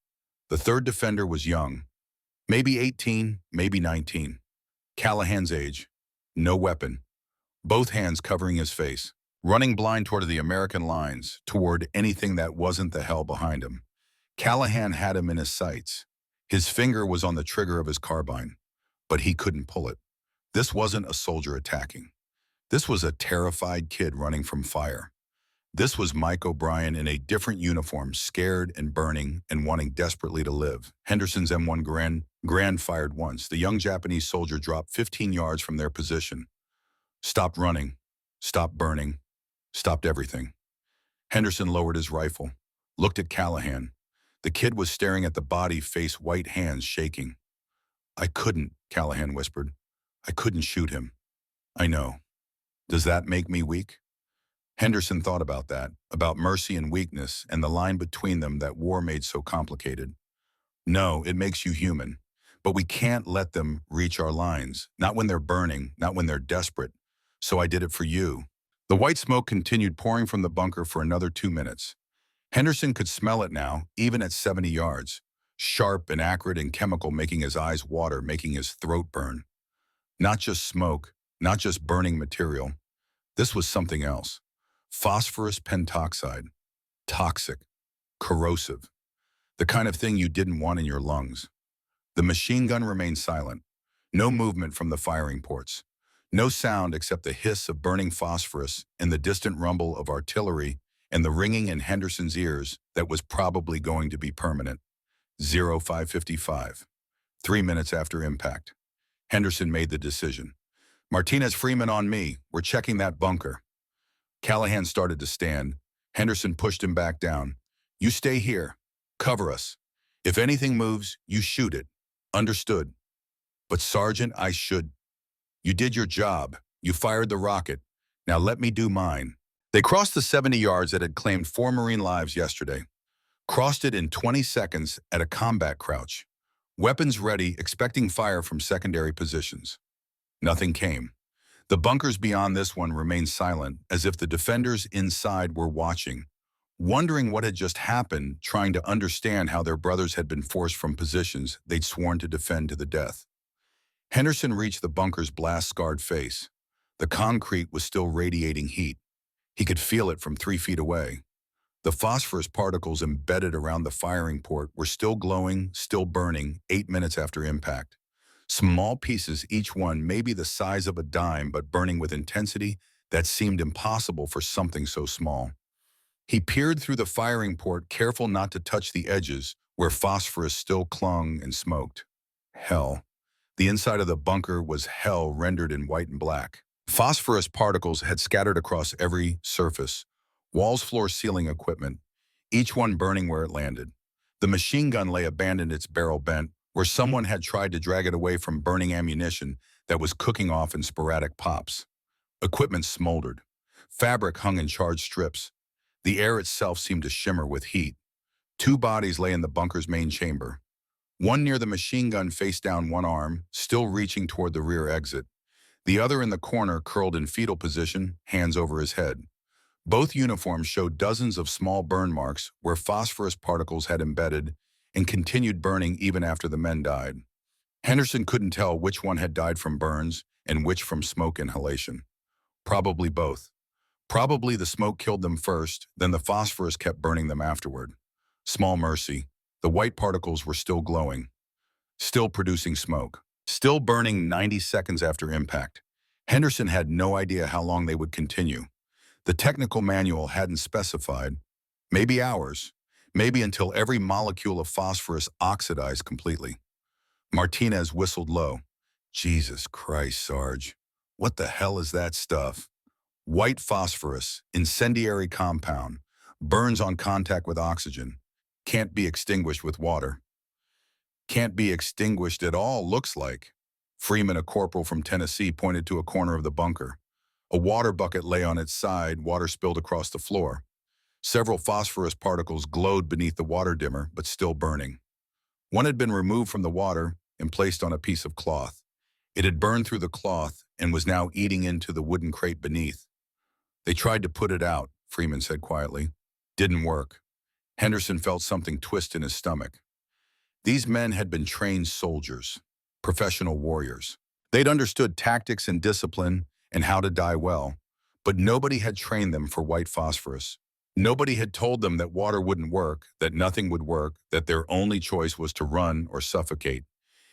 The third defender was young, maybe 18, maybe 19. Callahan's age, no weapon, both hands covering his face, running blind toward the American lines, toward anything that wasn't the hell behind him. Callahan had him in his sights. His finger was on the trigger of his carbine, but he couldn't pull it. This wasn't a soldier attacking. This was a terrified kid running from fire. This was Mike O'Brien in a different uniform, scared and burning and wanting desperately to live. Henderson's M1 Grand fired once. The young Japanese soldier dropped 15 yards from their position. Stopped running, stopped burning, stopped everything. Henderson lowered his rifle, looked at Callahan. The kid was staring at the body, face white, hands shaking. "I couldn't," Callahan whispered. "I couldn't shoot him." "I know. Does that make me weak?" Henderson thought about that, about mercy and weakness, and the line between them that war made so complicated. "No, it makes you human. But we can't let them reach our lines, not when they're burning, not when they're desperate. So I did it for you." The white smoke continued pouring from the bunker for another 2 minutes. Henderson could smell it now, even at 70 yards, sharp and acrid and chemical, making his eyes water, making his throat burn. Not just smoke, not just burning material. This was something else. Phosphorus pentoxide. Toxic. Corrosive. The kind of thing you didn't want in your lungs. The machine gun remained silent. No movement from the firing ports. No sound except the hiss of burning phosphorus and the distant rumble of artillery and the ringing in Henderson's ears that was probably going to be permanent. 0555. 3 minutes after impact. Henderson made the decision. "Martinez, Freeman on me. We're checking that bunker." Callahan started to stand. Henderson pushed him back down. "You stay here. Cover us. If anything moves, you shoot it. Understood?" "But Sergeant, I should." "You did your job. You fired the rocket. Now let me do mine." They crossed the 70 yards that had claimed 4 Marine lives yesterday. Crossed it in 20 seconds at a combat crouch. Weapons ready, expecting fire from secondary positions. Nothing came. The bunkers beyond this one remained silent, as if the defenders inside were watching, wondering what had just happened, trying to understand how their brothers had been forced from positions they'd sworn to defend to the death. Henderson reached the bunker's blast-scarred face. The concrete was still radiating heat. He could feel it from 3 feet away. The phosphorus particles embedded around the firing port were still glowing, still burning, 8 minutes after impact. Small pieces, each one maybe the size of a dime, but burning with intensity that seemed impossible for something so small. He peered through the firing port, careful not to touch the edges where phosphorus still clung and smoked. Hell. The inside of the bunker was hell rendered in white and black. Phosphorus particles had scattered across every surface, walls, floor, ceiling, equipment, each one burning where it landed. The machine gun lay abandoned, its barrel bent, where someone had tried to drag it away from burning ammunition that was cooking off in sporadic pops. Equipment smoldered. Fabric hung in charred strips. The air itself seemed to shimmer with heat. 2 bodies lay in the bunker's main chamber. One near the machine gun, face down, one arm, still reaching toward the rear exit. The other in the corner, curled in fetal position, hands over his head. Both uniforms showed dozens of small burn marks where phosphorus particles had embedded and continued burning even after the men died. Henderson couldn't tell which one had died from burns and which from smoke inhalation. Probably both. Probably the smoke killed them first, then the phosphorus kept burning them afterward. Small mercy. The white particles were still glowing, still producing smoke, still burning 90 seconds after impact. Henderson had no idea how long they would continue. The technical manual hadn't specified. Maybe hours, maybe until every molecule of phosphorus oxidized completely. Martinez whistled low. Jesus Christ, Sarge. What the hell is that stuff? White phosphorus, incendiary compound, burns on contact with oxygen. Can't be extinguished with water. Can't be extinguished at all, looks like. Freeman, a corporal from Tennessee, pointed to a corner of the bunker. A water bucket lay on its side, water spilled across the floor. Several phosphorus particles glowed beneath the water dimmer, but still burning. One had been removed from the water and placed on a piece of cloth. It had burned through the cloth and was now eating into the wooden crate beneath. They tried to put it out, Freeman said quietly. Didn't work. Henderson felt something twist in his stomach. These men had been trained soldiers, professional warriors. They'd understood tactics and discipline and how to die well, but nobody had trained them for white phosphorus. Nobody had told them that water wouldn't work, that nothing would work, that their only choice was to run or suffocate.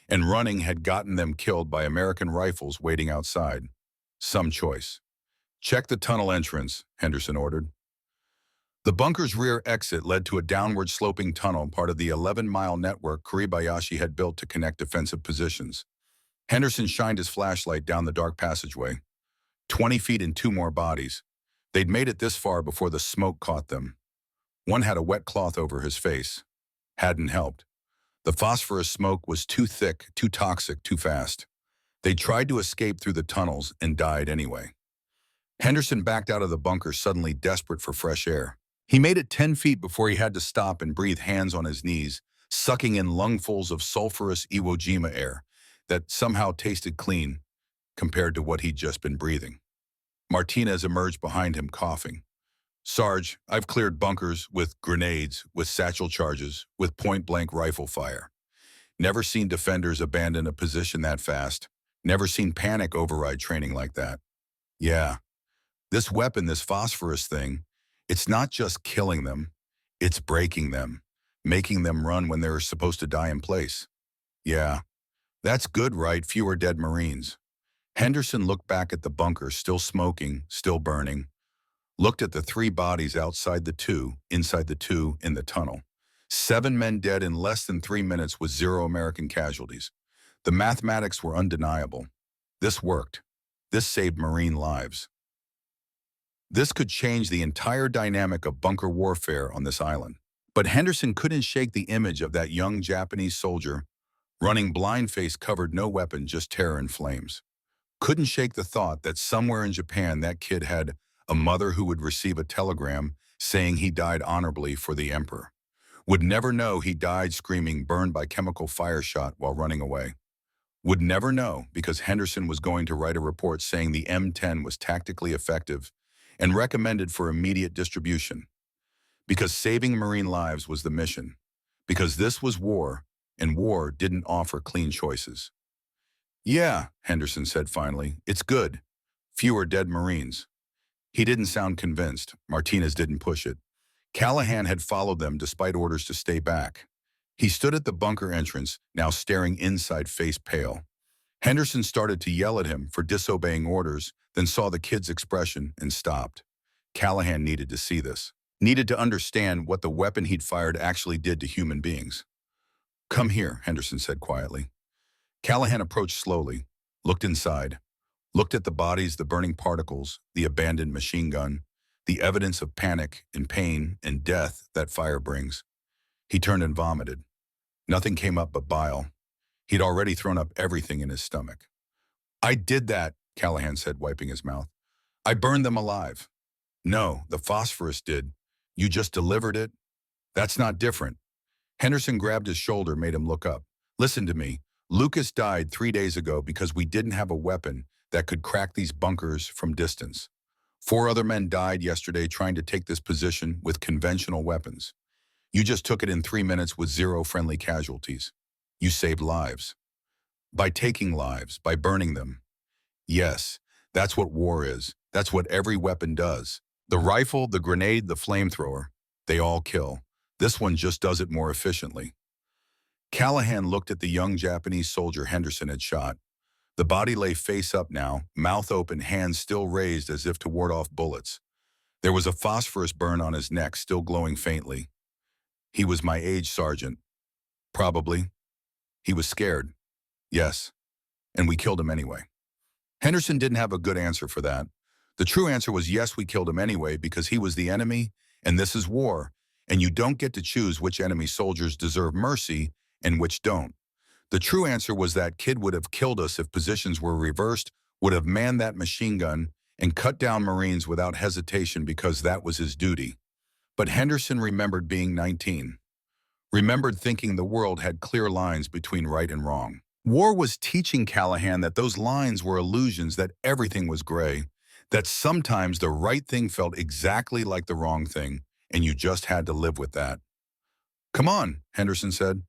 And running had gotten them killed by American rifles waiting outside. Some choice. Check the tunnel entrance, Henderson ordered. The bunker's rear exit led to a downward-sloping tunnel, part of the 11-mile network Kuribayashi had built to connect defensive positions. Henderson shined his flashlight down the dark passageway. 20 feet and 2 more bodies. They'd made it this far before the smoke caught them. One had a wet cloth over his face. Hadn't helped. The phosphorus smoke was too thick, too toxic, too fast. They tried to escape through the tunnels and died anyway. Henderson backed out of the bunker, suddenly desperate for fresh air. He made it 10 feet before he had to stop and breathe, hands on his knees, sucking in lungfuls of sulfurous Iwo Jima air that somehow tasted clean compared to what he'd just been breathing. Martinez emerged behind him, coughing. Sarge, I've cleared bunkers with grenades, with satchel charges, with point-blank rifle fire. Never seen defenders abandon a position that fast. Never seen panic override training like that. Yeah, this weapon, this phosphorus thing, it's not just killing them, it's breaking them, making them run when they're supposed to die in place. Yeah, that's good, right? Fewer dead Marines. Henderson looked back at the bunker, still smoking, still burning. Looked at the 3 bodies outside the 2, inside the 2, in the tunnel. 7 men dead in less than 3 minutes with 0 American casualties. The mathematics were undeniable. This worked. This saved Marine lives. This could change the entire dynamic of bunker warfare on this island. But Henderson couldn't shake the image of that young Japanese soldier running blind-faced, covered, no weapon, just terror and flames. Couldn't shake the thought that somewhere in Japan that kid had a mother who would receive a telegram saying he died honorably for the emperor. Would never know he died screaming, burned by chemical fire shot while running away. Would never know because Henderson was going to write a report saying the M10 was tactically effective and recommended for immediate distribution. Because saving Marine lives was the mission. Because this was war, and war didn't offer clean choices. Yeah, Henderson said finally, it's good. Fewer dead Marines. He didn't sound convinced. Martinez didn't push it. Callahan had followed them despite orders to stay back. He stood at the bunker entrance, now staring inside, face pale. Henderson started to yell at him for disobeying orders, then saw the kid's expression and stopped. Callahan needed to see this. Needed to understand what the weapon he'd fired actually did to human beings. Come here, Henderson said quietly. Callahan approached slowly, looked inside, looked at the bodies, the burning particles, the abandoned machine gun, the evidence of panic and pain and death that fire brings. He turned and vomited. Nothing came up but bile. He'd already thrown up everything in his stomach. I did that, Callahan said, wiping his mouth. I burned them alive. No, the phosphorus did. You just delivered it? That's not different. Henderson grabbed his shoulder, made him look up. Listen to me. Lucas died 3 days ago because we didn't have a weapon that could crack these bunkers from distance. 4 other men died yesterday trying to take this position with conventional weapons. You just took it in 3 minutes with 0 friendly casualties. You saved lives. By taking lives, by burning them. Yes, that's what war is. That's what every weapon does. The rifle, the grenade, the flamethrower, they all kill. This one just does it more efficiently. Callahan looked at the young Japanese soldier Henderson had shot. The body lay face up now, mouth open, hands still raised as if to ward off bullets. There was a phosphorus burn on his neck, still glowing faintly. He was my age, Sergeant. Probably. He was scared. Yes. And we killed him anyway. Henderson didn't have a good answer for that. The true answer was yes, we killed him anyway because he was the enemy, and this is war, and you don't get to choose which enemy soldiers deserve mercy and which don't. The true answer was that kid would have killed us if positions were reversed, would have manned that machine gun, and cut down Marines without hesitation because that was his duty. But Henderson remembered being 19. Remembered thinking the world had clear lines between right and wrong. War was teaching Callahan that those lines were illusions, that everything was gray, that sometimes the right thing felt exactly like the wrong thing, and you just had to live with that. Come on, Henderson said.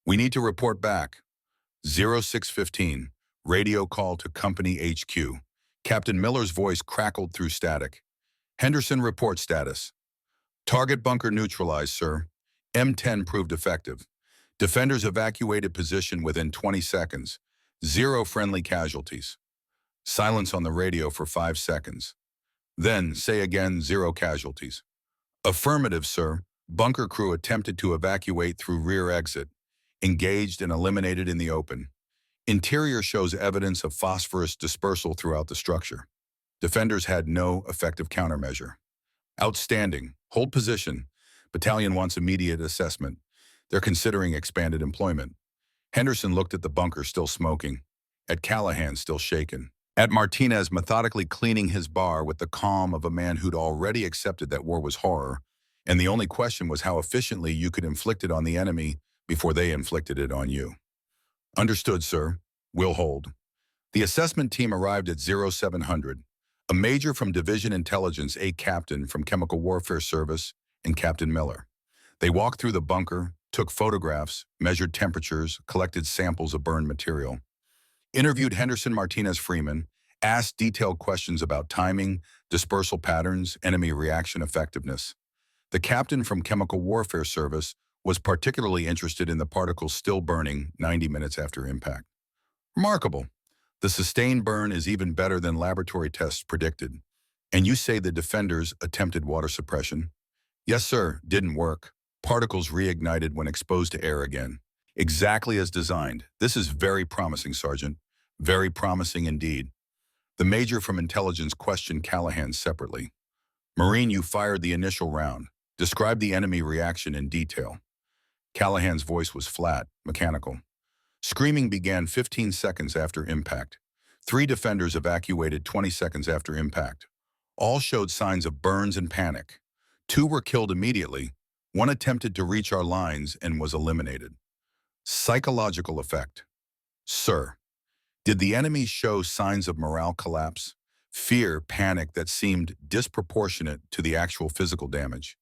We need to report back. 0615, radio call to Company HQ. Captain Miller's voice crackled through static. Henderson, report status. Target bunker neutralized, sir. M10 proved effective. Defenders evacuated position within 20 seconds. 0 friendly casualties. Silence on the radio for 5 seconds. Then, say again, 0 casualties. Affirmative, sir. Bunker crew attempted to evacuate through rear exit. Engaged and eliminated in the open. Interior shows evidence of phosphorus dispersal throughout the structure. Defenders had no effective countermeasure. Outstanding. Hold position. Battalion wants immediate assessment. They're considering expanded employment. Henderson looked at the bunker still smoking. At Callahan still shaken. At Martinez methodically cleaning his bar with the calm of a man who'd already accepted that war was horror, and the only question was how efficiently you could inflict it on the enemy before they inflicted it on you. Understood, sir. We'll hold. The assessment team arrived at 0700. A major from Division Intelligence, a captain from Chemical Warfare Service, and Captain Miller. They walked through the bunker, took photographs, measured temperatures, collected samples of burned material. Interviewed Henderson, Martinez, Freeman, asked detailed questions about timing, dispersal patterns, enemy reaction effectiveness. The captain from Chemical Warfare Service was particularly interested in the particles still burning 90 minutes after impact. Remarkable. The sustained burn is even better than laboratory tests predicted. And you say the defenders attempted water suppression? Yes, sir. Didn't work. Particles reignited when exposed to air again. Exactly as designed. This is very promising, Sergeant. Very promising indeed. The major from intelligence questioned Callahan separately. Marine, you fired the initial round. Describe the enemy reaction in detail. Callahan's voice was flat, mechanical. Screaming began 15 seconds after impact. 3 defenders evacuated 20 seconds after impact. All showed signs of burns and panic. 2 were killed immediately. 1 attempted to reach our lines and was eliminated. Psychological effect. Sir, Did the enemy show signs of morale collapse? Fear, panic that seemed disproportionate to the actual physical damage?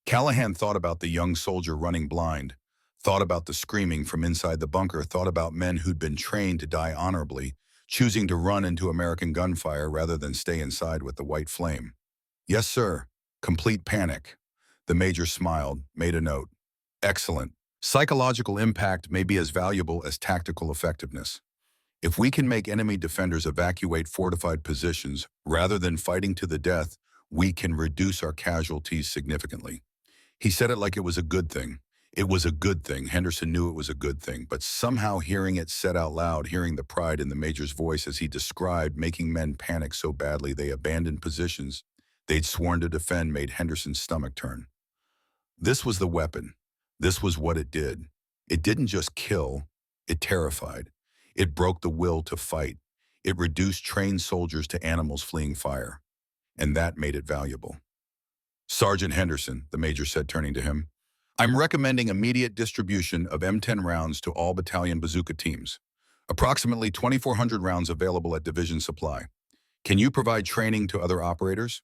Callahan thought about the young soldier running blind, thought about the screaming from inside the bunker, thought about men who'd been trained to die honorably, choosing to run into American gunfire rather than stay inside with the white flame. Yes, sir. Complete panic. The major smiled, made a note. Excellent. Psychological impact may be as valuable as tactical effectiveness. If we can make enemy defenders evacuate fortified positions rather than fighting to the death, we can reduce our casualties significantly. He said it like it was a good thing. It was a good thing. Henderson knew it was a good thing, but somehow hearing it said out loud, hearing the pride in the major's voice as he described making men panic so badly they abandoned positions they'd sworn to defend made Henderson's stomach turn. This was the weapon. This was what it did. It didn't just kill, it terrified. It broke the will to fight. It reduced trained soldiers to animals fleeing fire. And that made it valuable. Sergeant Henderson, the major said, turning to him, I'm recommending immediate distribution of M10 rounds to all battalion bazooka teams. Approximately 2,400 rounds available at division supply. Can you provide training to other operators?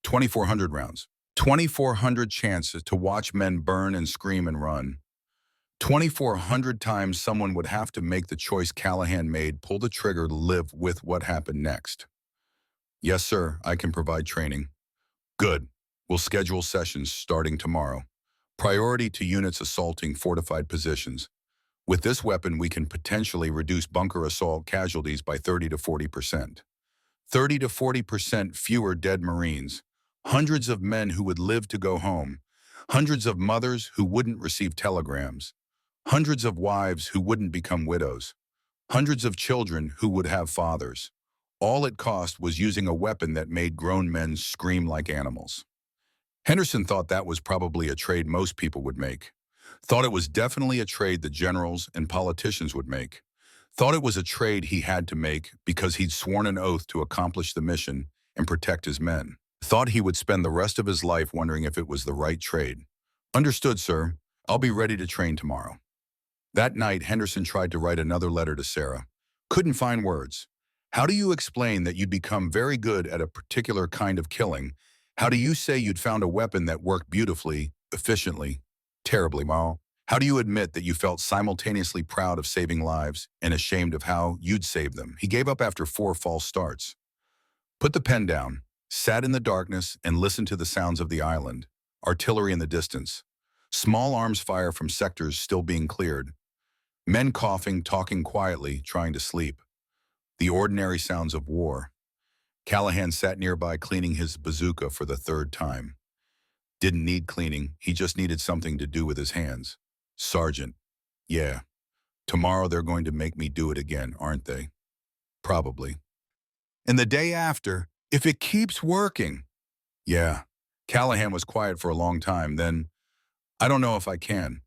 2,400 rounds. 2,400 chances to watch men burn and scream and run. 2,400 times someone would have to make the choice Callahan made, pull the trigger to live with what happened next. Yes, sir, I can provide training. Good. We'll schedule sessions starting tomorrow. Priority to units assaulting fortified positions. With this weapon, we can potentially reduce bunker assault casualties by 30 to 40%. 30 to 40% fewer dead Marines. Hundreds of men who would live to go home. Hundreds of mothers who wouldn't receive telegrams. Hundreds of wives who wouldn't become widows. Hundreds of children who would have fathers. All it cost was using a weapon that made grown men scream like animals. Henderson thought that was probably a trade most people would make. Thought it was definitely a trade that generals and politicians would make. Thought it was a trade he had to make because he'd sworn an oath to accomplish the mission and protect his men. Thought he would spend the rest of his life wondering if it was the right trade. Understood, sir. I'll be ready to train tomorrow. That night, Henderson tried to write another letter to Sarah. Couldn't find words. How do you explain that you'd become very good at a particular kind of killing? How do you say you'd found a weapon that worked beautifully, efficiently, terribly well? How do you admit that you felt simultaneously proud of saving lives and ashamed of how you'd saved them? He gave up after 4 false starts. Put the pen down, sat in the darkness, and listened to the sounds of the island. Artillery in the distance. Small arms fire from sectors still being cleared. Men coughing, talking quietly, trying to sleep. The ordinary sounds of war. Callahan sat nearby cleaning his bazooka for the 3rd time. Didn't need cleaning, he just needed something to do with his hands. Sergeant. Yeah. Tomorrow they're going to make me do it again, aren't they? Probably. And the day after, if it keeps working. Yeah. Callahan was quiet for a long time, then, I don't know if I can.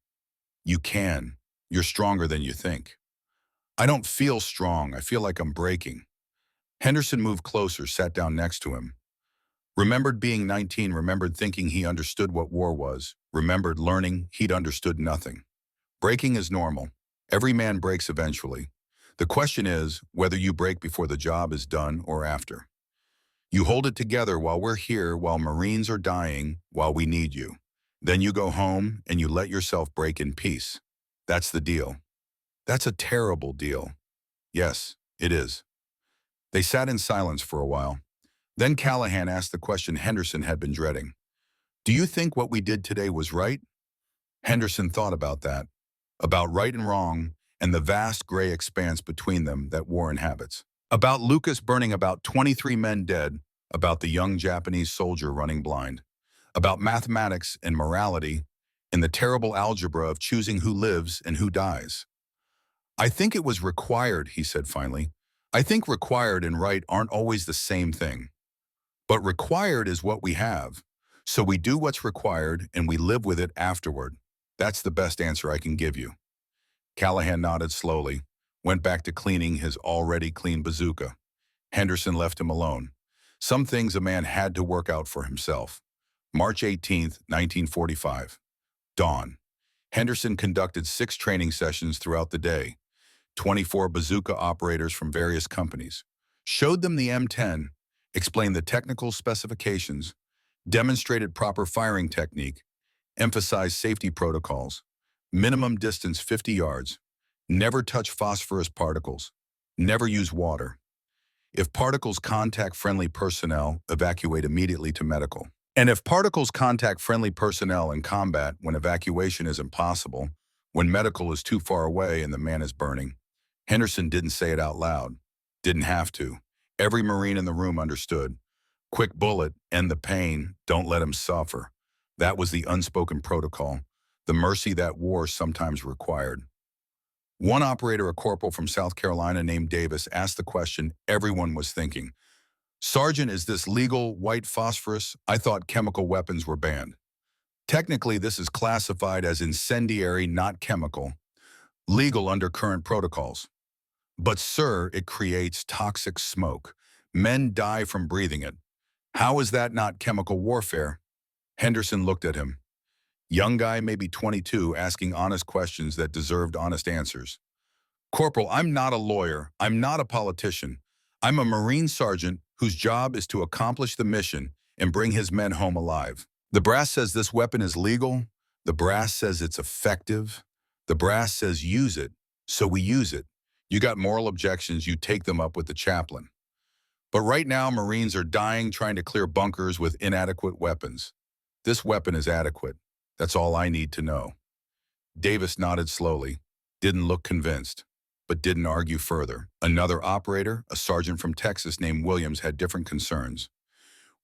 You can. You're stronger than you think. I don't feel strong. I feel like I'm breaking. Henderson moved closer, sat down next to him. Remembered being 19, remembered thinking he understood what war was, remembered learning he'd understood nothing. Breaking is normal. Every man breaks eventually. The question is whether you break before the job is done or after. You hold it together while we're here, while Marines are dying, while we need you. Then you go home and you let yourself break in peace. That's the deal. That's a terrible deal. Yes, it is. They sat in silence for a while. Then Callahan asked the question Henderson had been dreading. Do you think what we did today was right? Henderson thought about that, about right and wrong, and the vast gray expanse between them that war inhabits. About Lucas burning about 23 men dead, about the young Japanese soldier running blind, about mathematics and morality, and the terrible algebra of choosing who lives and who dies. I think it was required, he said finally. I think required and right aren't always the same thing. But required is what we have. So we do what's required and we live with it afterward. That's the best answer I can give you. Callahan nodded slowly, went back to cleaning his already clean bazooka. Henderson left him alone. Some things a man had to work out for himself. March 18th, 1945. Dawn. Henderson conducted 6 training sessions throughout the day. 24 Bazooka operators from various companies, showed them the M10, explained the technical specifications, demonstrated proper firing technique, emphasized safety protocols, minimum distance 50 yards, never touch phosphorus particles, never use water. If particles contact friendly personnel, evacuate immediately to medical. And if particles contact friendly personnel in combat when evacuation is impossible, when medical is too far away and the man is burning. Henderson didn't say it out loud. Didn't have to. Every Marine in the room understood. Quick bullet, end the pain, don't let him suffer. That was the unspoken protocol, the mercy that war sometimes required. One operator, a corporal from South Carolina named Davis, asked the question everyone was thinking. Sergeant, is this legal, white phosphorus? I thought chemical weapons were banned. Technically, this is classified as incendiary, not chemical, legal under current protocols. But sir, it creates toxic smoke. Men die from breathing it. How is that not chemical warfare? Henderson looked at him. Young guy, maybe 22, asking honest questions that deserved honest answers. Corporal, I'm not a lawyer. I'm not a politician. I'm a Marine sergeant whose job is to accomplish the mission and bring his men home alive. The brass says this weapon is legal. The brass says it's effective. The brass says use it, so we use it. You got moral objections, you take them up with the chaplain. But right now, Marines are dying trying to clear bunkers with inadequate weapons. This weapon is adequate. That's all I need to know. Davis nodded slowly, didn't look convinced, but didn't argue further. Another operator, a sergeant from Texas named Williams, had different concerns.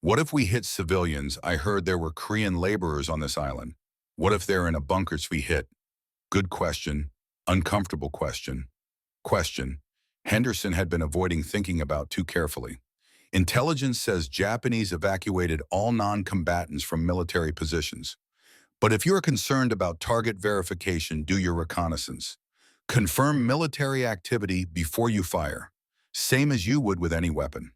What if we hit civilians? I heard there were Korean laborers on this island. What if they're in a bunkers we hit? Good question. Uncomfortable question. Question. Henderson had been avoiding thinking about too carefully. Intelligence says Japanese evacuated all non-combatants from military positions. But if you're concerned about target verification, do your reconnaissance. Confirm military activity before you fire, same as you would with any weapon.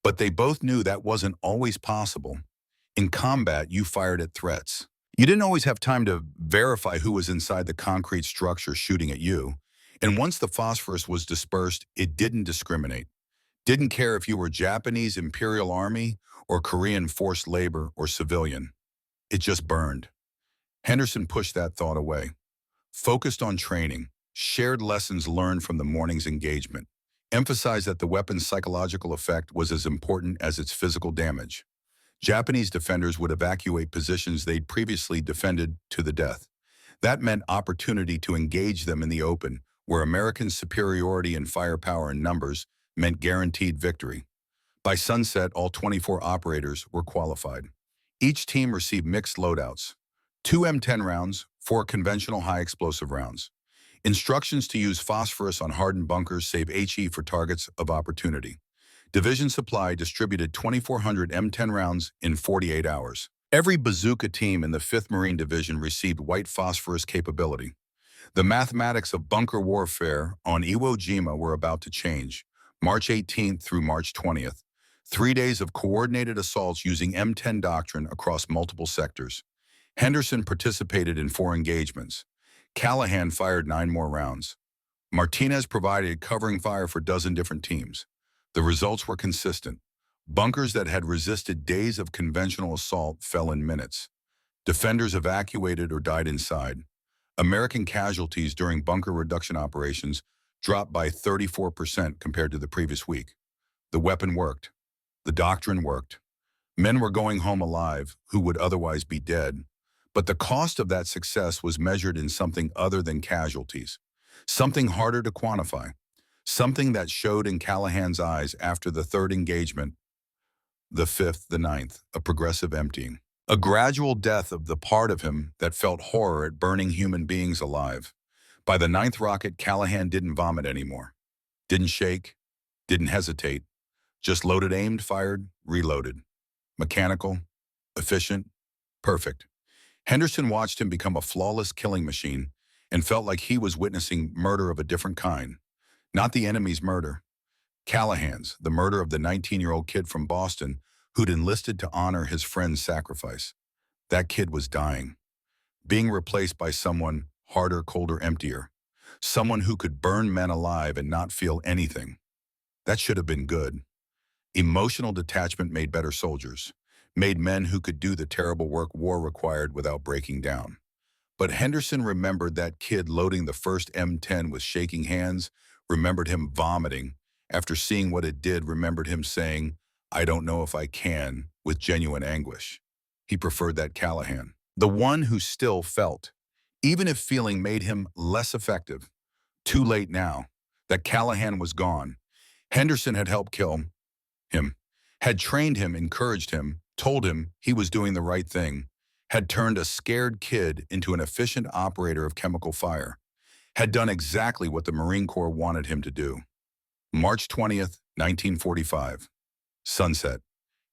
But they both knew that wasn't always possible. In combat, you fired at threats. You didn't always have time to verify who was inside the concrete structure shooting at you. And once the phosphorus was dispersed, it didn't discriminate. Didn't care if you were Japanese Imperial Army or Korean forced labor or civilian. It just burned. Henderson pushed that thought away. Focused on training, shared lessons learned from the morning's engagement, emphasized that the weapon's psychological effect was as important as its physical damage. Japanese defenders would evacuate positions they'd previously defended to the death. That meant opportunity to engage them in the open, where American superiority in firepower and numbers meant guaranteed victory. By sunset, all 24 operators were qualified. Each team received mixed loadouts. 2 M10 rounds, 4 conventional high-explosive rounds. Instructions to use phosphorus on hardened bunkers save HE for targets of opportunity. Division Supply distributed 2,400 M10 rounds in 48 hours. Every Bazooka team in the 5th Marine Division received white phosphorus capability. The mathematics of bunker warfare on Iwo Jima were about to change. March 18th through March 20th. 3 days of coordinated assaults using M10 doctrine across multiple sectors. Henderson participated in 4 engagements. Callahan fired 9 more rounds. Martinez provided covering fire for 12 different teams. The results were consistent. Bunkers that had resisted days of conventional assault fell in minutes. Defenders evacuated or died inside. American casualties during bunker reduction operations dropped by 34% compared to the previous week. The weapon worked. The doctrine worked. Men were going home alive who would otherwise be dead. But the cost of that success was measured in something other than casualties, something harder to quantify, something that showed in Callahan's eyes after the 3rd engagement, the 5th, the 9th, a progressive emptying. A gradual death of the part of him that felt horror at burning human beings alive. By the 9th rocket, Callahan didn't vomit anymore. Didn't shake, didn't hesitate. Just loaded, aimed, fired, reloaded. Mechanical, efficient, perfect. Henderson watched him become a flawless killing machine and felt like he was witnessing murder of a different kind. Not the enemy's murder. Callahan's, the murder of the 19-year-old kid from Boston who'd enlisted to honor his friend's sacrifice. That kid was dying, being replaced by someone harder, colder, emptier. Someone who could burn men alive and not feel anything. That should have been good. Emotional detachment made better soldiers, made men who could do the terrible work war required without breaking down. But Henderson remembered that kid loading the first M10 with shaking hands, remembered him vomiting. After seeing what it did, remembered him saying, "I don't know if I can," with genuine anguish. He preferred that Callahan, the one who still felt, even if feeling made him less effective. Too late now. That Callahan was gone. Henderson had helped kill him, had trained him, encouraged him, told him he was doing the right thing, had turned a scared kid into an efficient operator of chemical fire, had done exactly what the Marine Corps wanted him to do. March 20th, 1945. Sunset.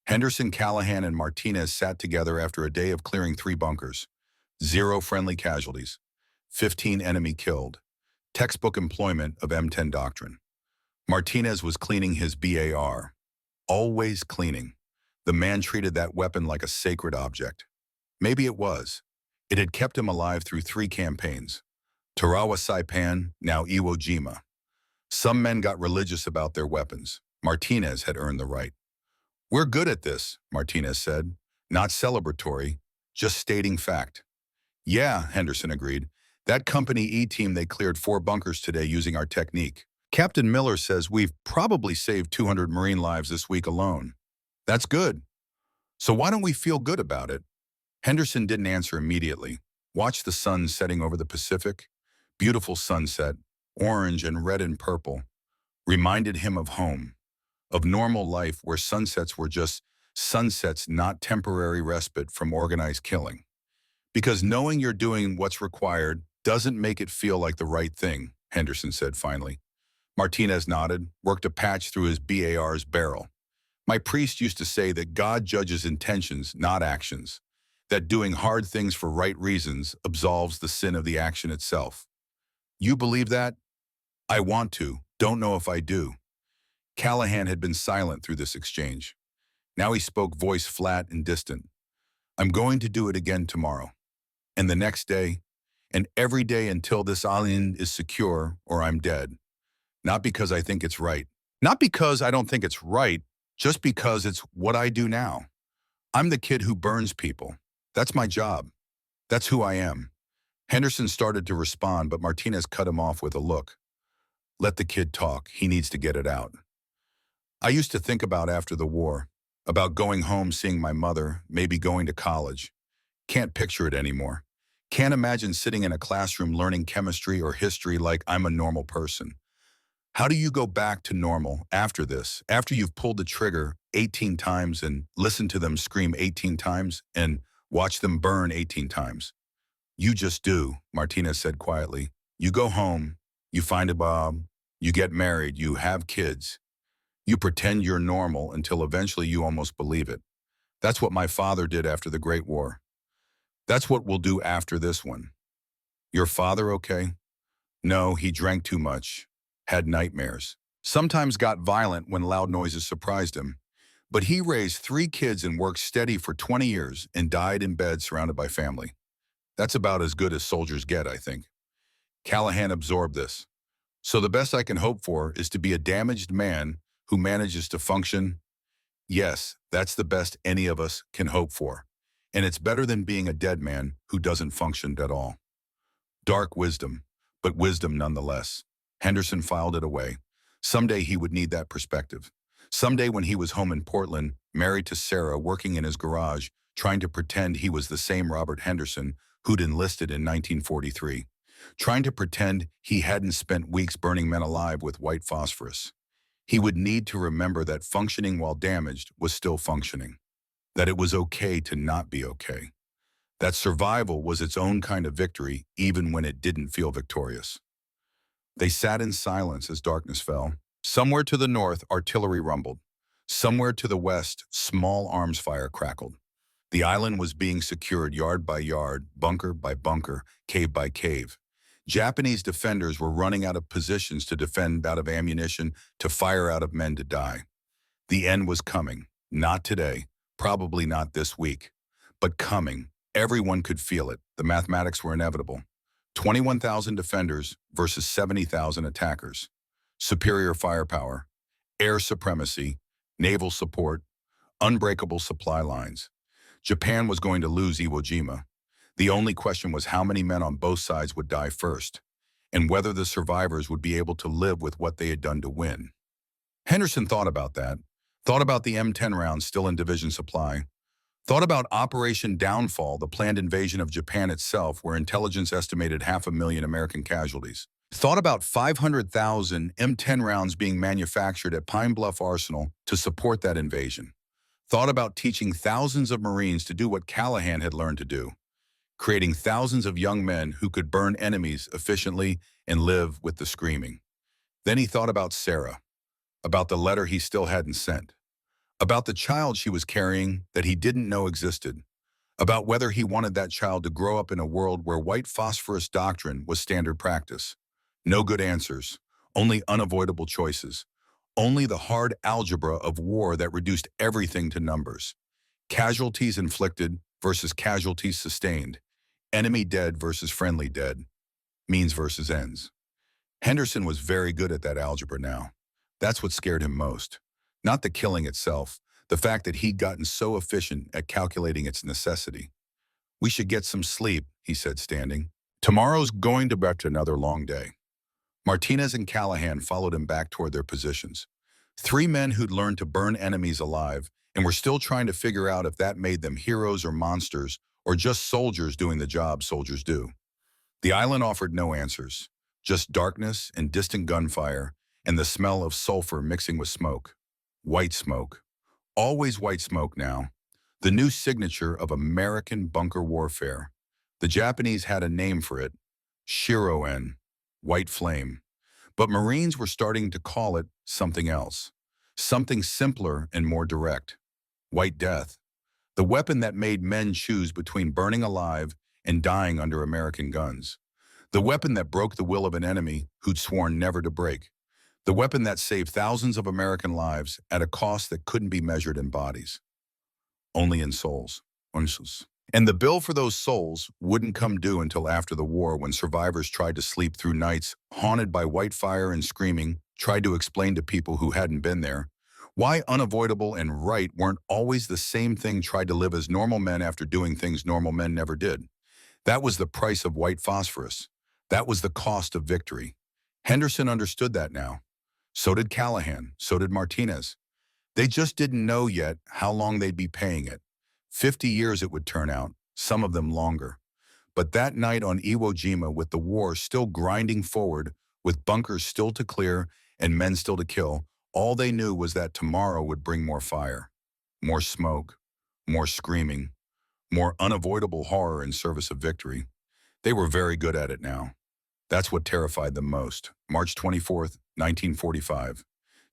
Henderson, Callahan, and Martinez sat together after a day of clearing 3 bunkers. 0 friendly casualties. 15 enemy killed. Textbook employment of M10 doctrine. Martinez was cleaning his BAR. Always cleaning. The man treated that weapon like a sacred object. Maybe it was. It had kept him alive through 3 campaigns. Tarawa Saipan, now Iwo Jima. Some men got religious about their weapons. Martinez had earned the right. "We're good at this," Martinez said. "Not celebratory, just stating fact." "Yeah," Henderson agreed. "That Company E team, they cleared 4 bunkers today using our technique. Captain Miller says we've probably saved 200 Marine lives this week alone." "That's good. So why don't we feel good about it?" Henderson didn't answer immediately. Watched the sun setting over the Pacific. Beautiful sunset, orange and red and purple. Reminded him of home, of normal life where sunsets were just sunsets, not temporary respite from organized killing. "Because knowing you're doing what's required doesn't make it feel like the right thing," Henderson said finally. Martinez nodded, worked a patch through his BAR's barrel. "My priest used to say that God judges intentions, not actions. That doing hard things for right reasons absolves the sin of the action itself." "You believe that?" "I want to. Don't know if I do." Callahan had been silent through this exchange. Now he spoke, voice flat and distant. "I'm going to do it again tomorrow. And the next day. And every day until this island is secure or I'm dead. Not because I think it's right. Not because I don't think it's right, just because it's what I do now. I'm the kid who burns people. That's my job. That's who I am." Henderson started to respond, but Martinez cut him off with a look. "Let the kid talk. He needs to get it out." "I used to think about after the war, about going home, seeing my mother, maybe going to college. Can't picture it anymore. Can't imagine sitting in a classroom learning chemistry or history like I'm a normal person. How do you go back to normal after this, after you've pulled the trigger 18 times and listened to them scream 18 times and watch them burn 18 times? "You just do," Martinez said quietly. "You go home, you find a job, you get married, you have kids. You pretend you're normal until eventually you almost believe it. That's what my father did after the Great War. That's what we'll do after this one." "Your father okay?" "No, he drank too much. Had nightmares. Sometimes got violent when loud noises surprised him. But he raised 3 kids and worked steady for 20 years and died in bed surrounded by family. That's about as good as soldiers get, I think." Callahan absorbed this. "So the best I can hope for is to be a damaged man who manages to function?" "Yes, that's the best any of us can hope for. And it's better than being a dead man who doesn't function at all." Dark wisdom, but wisdom nonetheless. Henderson filed it away. Someday he would need that perspective. Someday when he was home in Portland, married to Sarah, working in his garage, trying to pretend he was the same Robert Henderson who'd enlisted in 1943. Trying to pretend he hadn't spent weeks burning men alive with white phosphorus. He would need to remember that functioning while damaged was still functioning. That it was okay to not be okay. That survival was its own kind of victory even when it didn't feel victorious. They sat in silence as darkness fell. Somewhere to the north, artillery rumbled. Somewhere to the west, small arms fire crackled. The island was being secured yard by yard, bunker by bunker, cave by cave. Japanese defenders were running out of positions to defend, out of ammunition, to fire, out of men to die. The end was coming. Not today, probably not this week, but coming. Everyone could feel it. The mathematics were inevitable. 21,000 defenders versus 70,000 attackers. Superior firepower, air supremacy, naval support, unbreakable supply lines. Japan was going to lose Iwo Jima. The only question was how many men on both sides would die first, and whether the survivors would be able to live with what they had done to win. Henderson thought about that, thought about the M10 rounds still in division supply, thought about Operation Downfall, the planned invasion of Japan itself, where intelligence estimated 500,000 American casualties. Thought about 500,000 M10 rounds being manufactured at Pine Bluff Arsenal to support that invasion. Thought about teaching thousands of Marines to do what Callahan had learned to do, creating thousands of young men who could burn enemies efficiently and live with the screaming. Then he thought about Sarah, about the letter he still hadn't sent, about the child she was carrying that he didn't know existed, about whether he wanted that child to grow up in a world where white phosphorus doctrine was standard practice. No good answers, only unavoidable choices, only the hard algebra of war that reduced everything to numbers. Casualties inflicted versus casualties sustained, enemy dead versus friendly dead, means versus ends. Henderson was very good at that algebra now. That's what scared him most. Not the killing itself, the fact that he'd gotten so efficient at calculating its necessity. "We should get some sleep," he said, standing. "Tomorrow's going to be another long day." Martinez and Callahan followed him back toward their positions. Three men who'd learned to burn enemies alive and were still trying to figure out if that made them heroes or monsters or just soldiers doing the job soldiers do. The island offered no answers, just darkness and distant gunfire and the smell of sulfur mixing with smoke. White smoke. Always white smoke now. The new signature of American bunker warfare. The Japanese had a name for it, Shiroen, white flame. But Marines were starting to call it something else, something simpler and more direct. White death. The weapon that made men choose between burning alive and dying under American guns. The weapon that broke the will of an enemy who'd sworn never to break. The weapon that saved thousands of American lives at a cost that couldn't be measured in bodies, only in souls. And the bill for those souls wouldn't come due until after the war, when survivors tried to sleep through nights haunted by white fire and screaming, tried to explain to people who hadn't been there why unavoidable and right weren't always the same thing, tried to live as normal men after doing things normal men never did. That was the price of white phosphorus. That was the cost of victory. Henderson understood that now. So did Callahan, so did Martinez. They just didn't know yet how long they'd be paying it. 50 years it would turn out, some of them longer. But that night on Iwo Jima, with the war still grinding forward, with bunkers still to clear and men still to kill, all they knew was that tomorrow would bring more fire, more smoke, more screaming, more unavoidable horror in service of victory. They were very good at it now. That's what terrified them most. March 24th, 1945,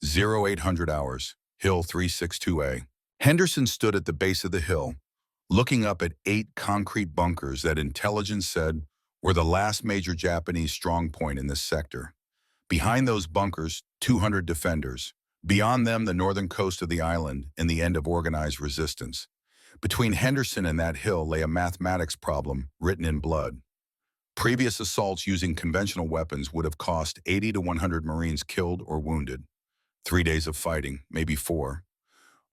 0800 hours, Hill 362A. Henderson stood at the base of the hill, looking up at 8 concrete bunkers that intelligence said were the last major Japanese strong point in this sector. Behind those bunkers, 200 defenders. Beyond them, the northern coast of the island and the end of organized resistance. Between Henderson and that hill lay a mathematics problem written in blood. Previous assaults using conventional weapons would have cost 80 to 100 Marines killed or wounded. 3 days of fighting, maybe 4.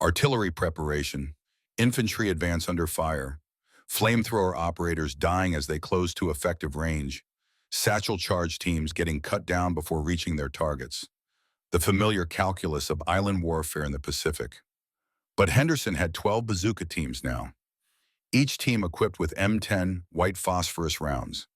Artillery preparation, infantry advance under fire, flamethrower operators dying as they closed to effective range, satchel charge teams getting cut down before reaching their targets. The familiar calculus of island warfare in the Pacific. But Henderson had 12 bazooka teams now, each team equipped with M10 white phosphorus rounds.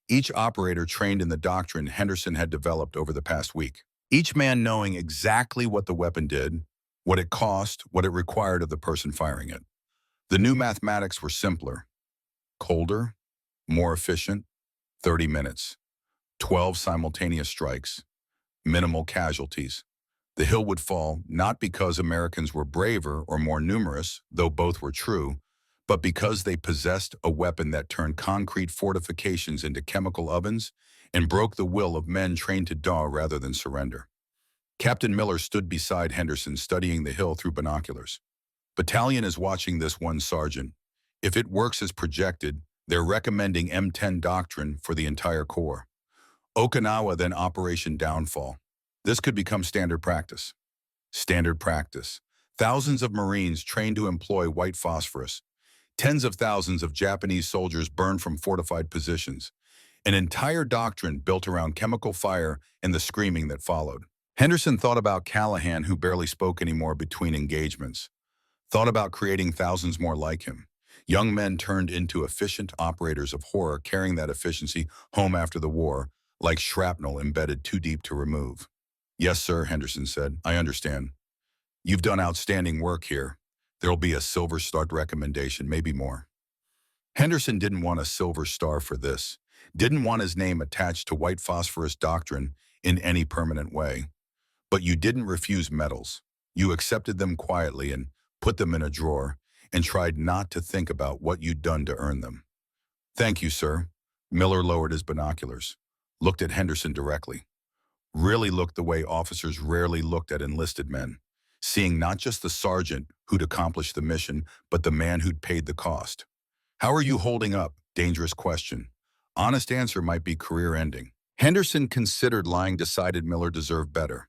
Each operator trained in the doctrine Henderson had developed over the past week. Each man knowing exactly what the weapon did, what it cost, what it required of the person firing it. The new mathematics were simpler, colder, more efficient, 30 minutes, 12 simultaneous strikes, minimal casualties. The hill would fall not because Americans were braver or more numerous, though both were true, but because they possessed a weapon that turned concrete fortifications into chemical ovens and broke the will of men trained to die rather than surrender. Captain Miller stood beside Henderson, studying the hill through binoculars. "Battalion is watching this one, Sergeant. If it works as projected, They're recommending M10 doctrine for the entire Corps. Okinawa, then Operation Downfall. This could become standard practice. Standard practice. Thousands of Marines trained to employ white phosphorus. Tens of thousands of Japanese soldiers burned from fortified positions. An entire doctrine built around chemical fire and the screaming that followed. Henderson thought about Callahan, who barely spoke anymore between engagements. Thought about creating thousands more like him. Young men turned into efficient operators of horror, carrying that efficiency home after the war, like shrapnel embedded too deep to remove. Yes, sir, Henderson said. I understand. You've done outstanding work here. There'll be a Silver Star recommendation, maybe more. Henderson didn't want a Silver Star for this. Didn't want his name attached to white phosphorus doctrine in any permanent way. But you didn't refuse medals. You accepted them quietly and put them in a drawer and tried not to think about what you'd done to earn them. Thank you, sir. Miller lowered his binoculars, looked at Henderson directly. Really looked the way officers rarely looked at enlisted men, seeing not just the sergeant who'd accomplished the mission, but the man who'd paid the cost. How are you holding up? Dangerous question. Honest answer might be career-ending. Henderson considered lying, decided Miller deserved better.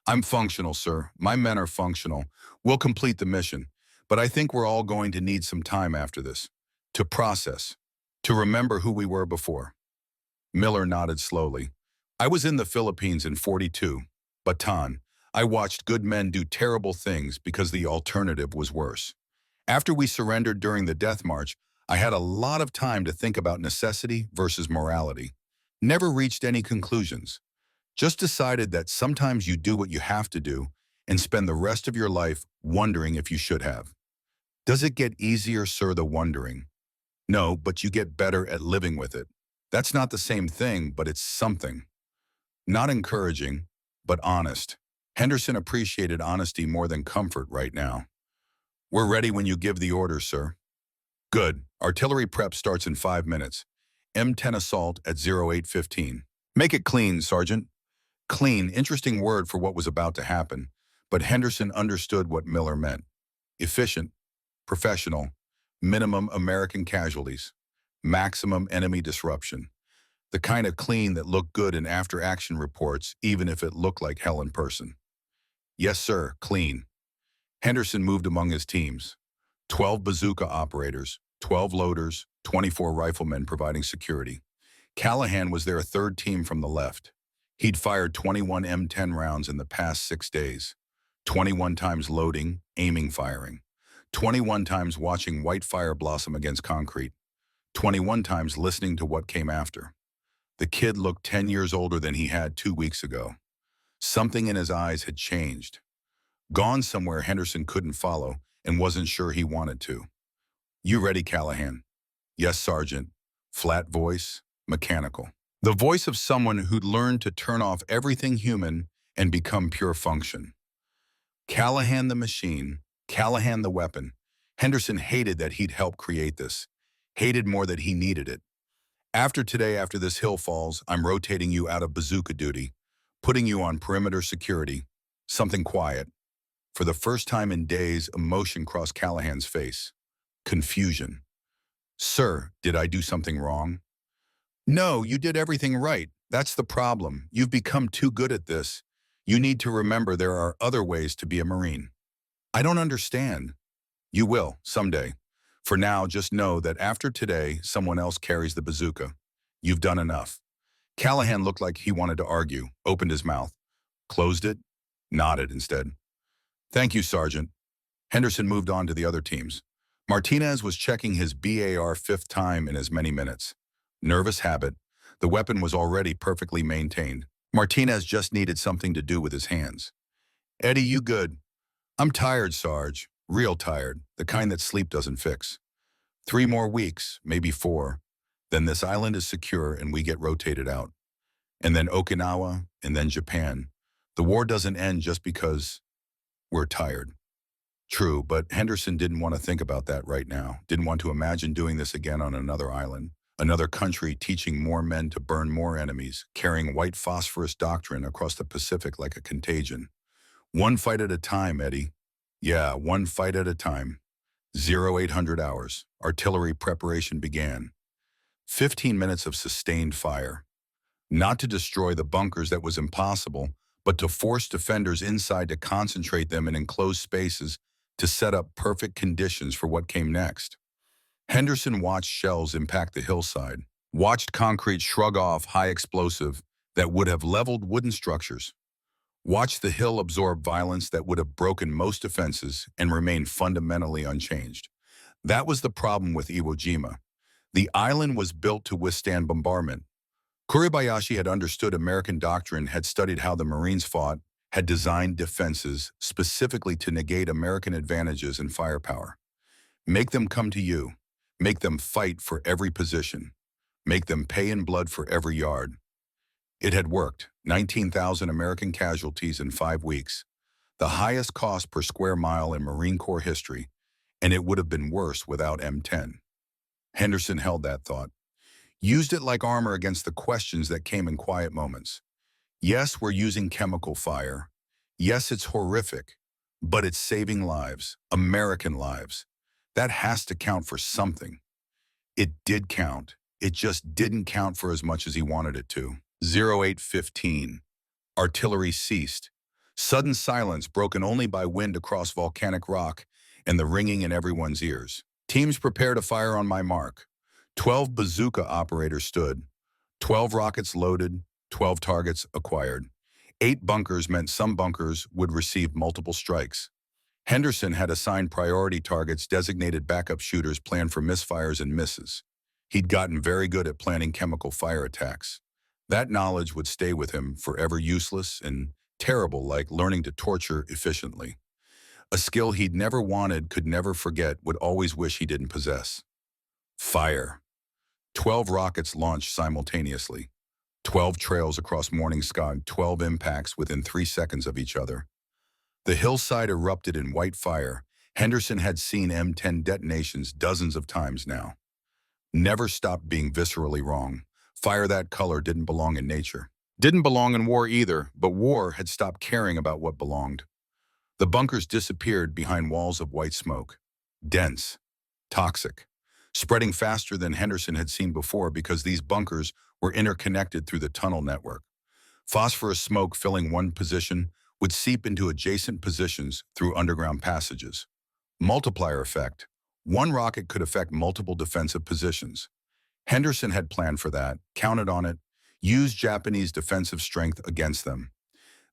I'm functional, sir. My men are functional. We'll complete the mission. But I think we're all going to need some time after this. To process. To remember who we were before. Miller nodded slowly. I was in the Philippines in '42. Bataan. I watched good men do terrible things because the alternative was worse. After we surrendered during the Death March, I had a lot of time to think about necessity versus morality. Never reached any conclusions. Just decided that sometimes you do what you have to do and spend the rest of your life wondering if you should have. Does it get easier, sir, the wondering? No, but you get better at living with it. That's not the same thing, but it's something. Not encouraging, but honest. Henderson appreciated honesty more than comfort right now. We're ready when you give the order, sir. Good. Artillery prep starts in 5 minutes. M10 assault at 08:15. Make it clean, Sergeant. Clean, interesting word for what was about to happen, but Henderson understood what Miller meant. Efficient, professional, minimum American casualties, maximum enemy disruption. The kind of clean that looked good in after-action reports, even if it looked like hell in person. Yes, sir, clean. Henderson moved among his teams. 12 bazooka operators, 12 loaders, 24 riflemen providing security. Callahan was their third team from the left. He'd fired 21 M10 rounds in the past 6 days. 21 times loading, aiming, firing. 21 times watching white fire blossom against concrete. 21 times listening to what came after. The kid looked 10 years older than he had 2 weeks ago. Something in his eyes had changed. Gone somewhere Henderson couldn't follow and wasn't sure he wanted to. You ready, Callahan? Yes, Sergeant. Flat voice, mechanical. The voice of someone who'd learned to turn off everything human and become pure function. Callahan the machine, Callahan the weapon. Henderson hated that he'd helped create this. Hated more that he needed it. After today, after this hill falls, I'm rotating you out of bazooka duty, putting you on perimeter security, something quiet. For the first time in days, emotion crossed Callahan's face. Confusion. Sir, did I do something wrong? No, you did everything right. That's the problem. You've become too good at this. You need to remember there are other ways to be a Marine. I don't understand. You will, someday. For now, just know that after today, someone else carries the bazooka. You've done enough. Callahan looked like he wanted to argue, opened his mouth, closed it, nodded instead. Thank you, Sergeant. Henderson moved on to the other teams. Martinez was checking his BAR 5th time in as many minutes. Nervous habit. The weapon was already perfectly maintained. Martinez just needed something to do with his hands. Eddie, you good? I'm tired, Sarge. Real tired. The kind that sleep doesn't fix. 3 more weeks, maybe 4. Then this island is secure and we get rotated out. And then Okinawa, and then Japan. The war doesn't end just because we're tired. True, but Henderson didn't want to think about that right now. Didn't want to imagine doing this again on another island. Another country teaching more men to burn more enemies, carrying white phosphorus doctrine across the Pacific like a contagion. One fight at a time, Eddie. Yeah, one fight at a time. 0800 hours. Artillery preparation began. 15 minutes of sustained fire. Not to destroy the bunkers, that was impossible, but to force defenders inside to concentrate them in enclosed spaces to set up perfect conditions for what came next. Henderson watched shells impact the hillside, watched concrete shrug off high explosive that would have leveled wooden structures, watched the hill absorb violence that would have broken most defenses and remain fundamentally unchanged. That was the problem with Iwo Jima. The island was built to withstand bombardment. Kuribayashi had understood American doctrine, had studied how the Marines fought, had designed defenses specifically to negate American advantages and firepower. Make them come to you. Make them fight for every position. Make them pay in blood for every yard. It had worked. 19,000 American casualties in 5 weeks. The highest cost per square mile in Marine Corps history, and it would have been worse without M10. Henderson held that thought. Used it like armor against the questions that came in quiet moments. Yes, we're using chemical fire. Yes, it's horrific, but it's saving lives, American lives. That has to count for something. It did count. It just didn't count for as much as he wanted it to. 08:15. Artillery ceased. Sudden silence broken only by wind across volcanic rock and the ringing in everyone's ears. Teams prepare to fire on my mark. 12 bazooka operators stood. 12 rockets loaded, 12 targets acquired. 8 bunkers meant some bunkers would receive multiple strikes. Henderson had assigned priority targets, designated backup shooters planned for misfires and misses. He'd gotten very good at planning chemical fire attacks. That knowledge would stay with him forever, useless and terrible, like learning to torture efficiently. A skill he'd never wanted, could never forget, would always wish he didn't possess. Fire. 12 rockets launched simultaneously. 12 trails across morning sky, 12 impacts within 3 seconds of each other. The hillside erupted in white fire. Henderson had seen M10 detonations dozens of times now. Never stopped being viscerally wrong. Fire that color didn't belong in nature. Didn't belong in war either, but war had stopped caring about what belonged. The bunkers disappeared behind walls of white smoke. Dense. Toxic. Spreading faster than Henderson had seen before because these bunkers were interconnected through the tunnel network. Phosphorus smoke filling one position would seep into adjacent positions through underground passages. Multiplier effect. One rocket could affect multiple defensive positions. Henderson had planned for that, counted on it, used Japanese defensive strength against them.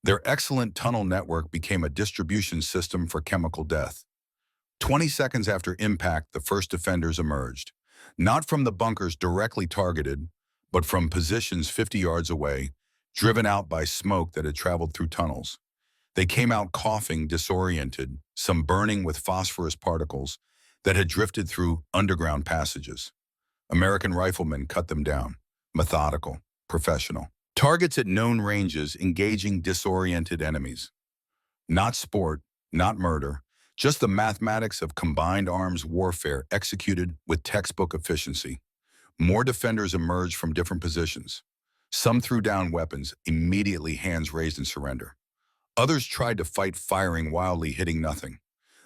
Their excellent tunnel network became a distribution system for chemical death. 20 seconds after impact, the first defenders emerged. Not from the bunkers directly targeted, but from positions 50 yards away, driven out by smoke that had traveled through tunnels. They came out coughing, disoriented, some burning with phosphorus particles that had drifted through underground passages. American riflemen cut them down, methodical, professional. Targets at known ranges, engaging disoriented enemies. Not sport, not murder, just the mathematics of combined arms warfare executed with textbook efficiency. More defenders emerged from different positions. Some threw down weapons, immediately hands raised in surrender. Others tried to fight, firing wildly, hitting nothing.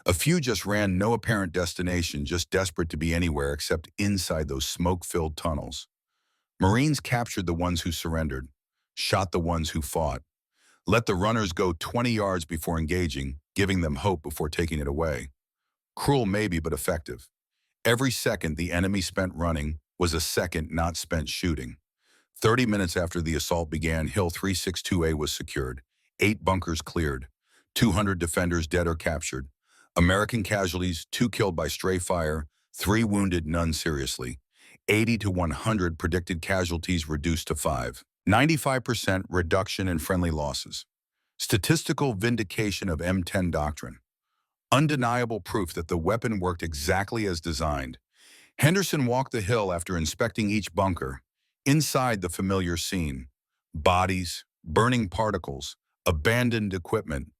A few just ran, no apparent destination, just desperate to be anywhere except inside those smoke-filled tunnels. Marines captured the ones who surrendered, shot the ones who fought, let the runners go 20 yards before engaging, giving them hope before taking it away. Cruel maybe, but effective. Every second the enemy spent running was a second not spent shooting. 30 minutes after the assault began, Hill 362A was secured. 8 bunkers cleared. 200 defenders dead or captured. American casualties, 2 killed by stray fire, 3 wounded, none seriously. 80 to 100 predicted casualties reduced to 5. 95% reduction in friendly losses. Statistical vindication of M10 doctrine. Undeniable proof that the weapon worked exactly as designed. Henderson walked the hill after inspecting each bunker. Inside, the familiar scene. Bodies, burning particles, abandoned equipment,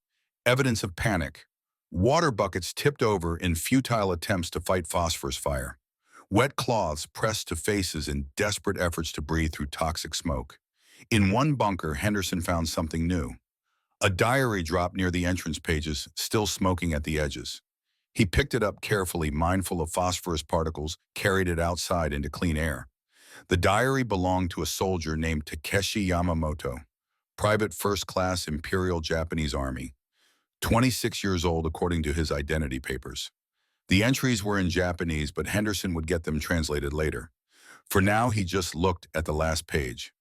evidence of panic. Water buckets tipped over in futile attempts to fight phosphorus fire. Wet cloths pressed to faces in desperate efforts to breathe through toxic smoke. In one bunker, Henderson found something new. A diary dropped near the entrance pages, still smoking at the edges. He picked it up carefully, mindful of phosphorus particles, carried it outside into clean air. The diary belonged to a soldier named Takeshi Yamamoto, Private First Class Imperial Japanese Army, 26 years old according to his identity papers. The entries were in Japanese, but Henderson would get them translated later. For now, he just looked at the last page.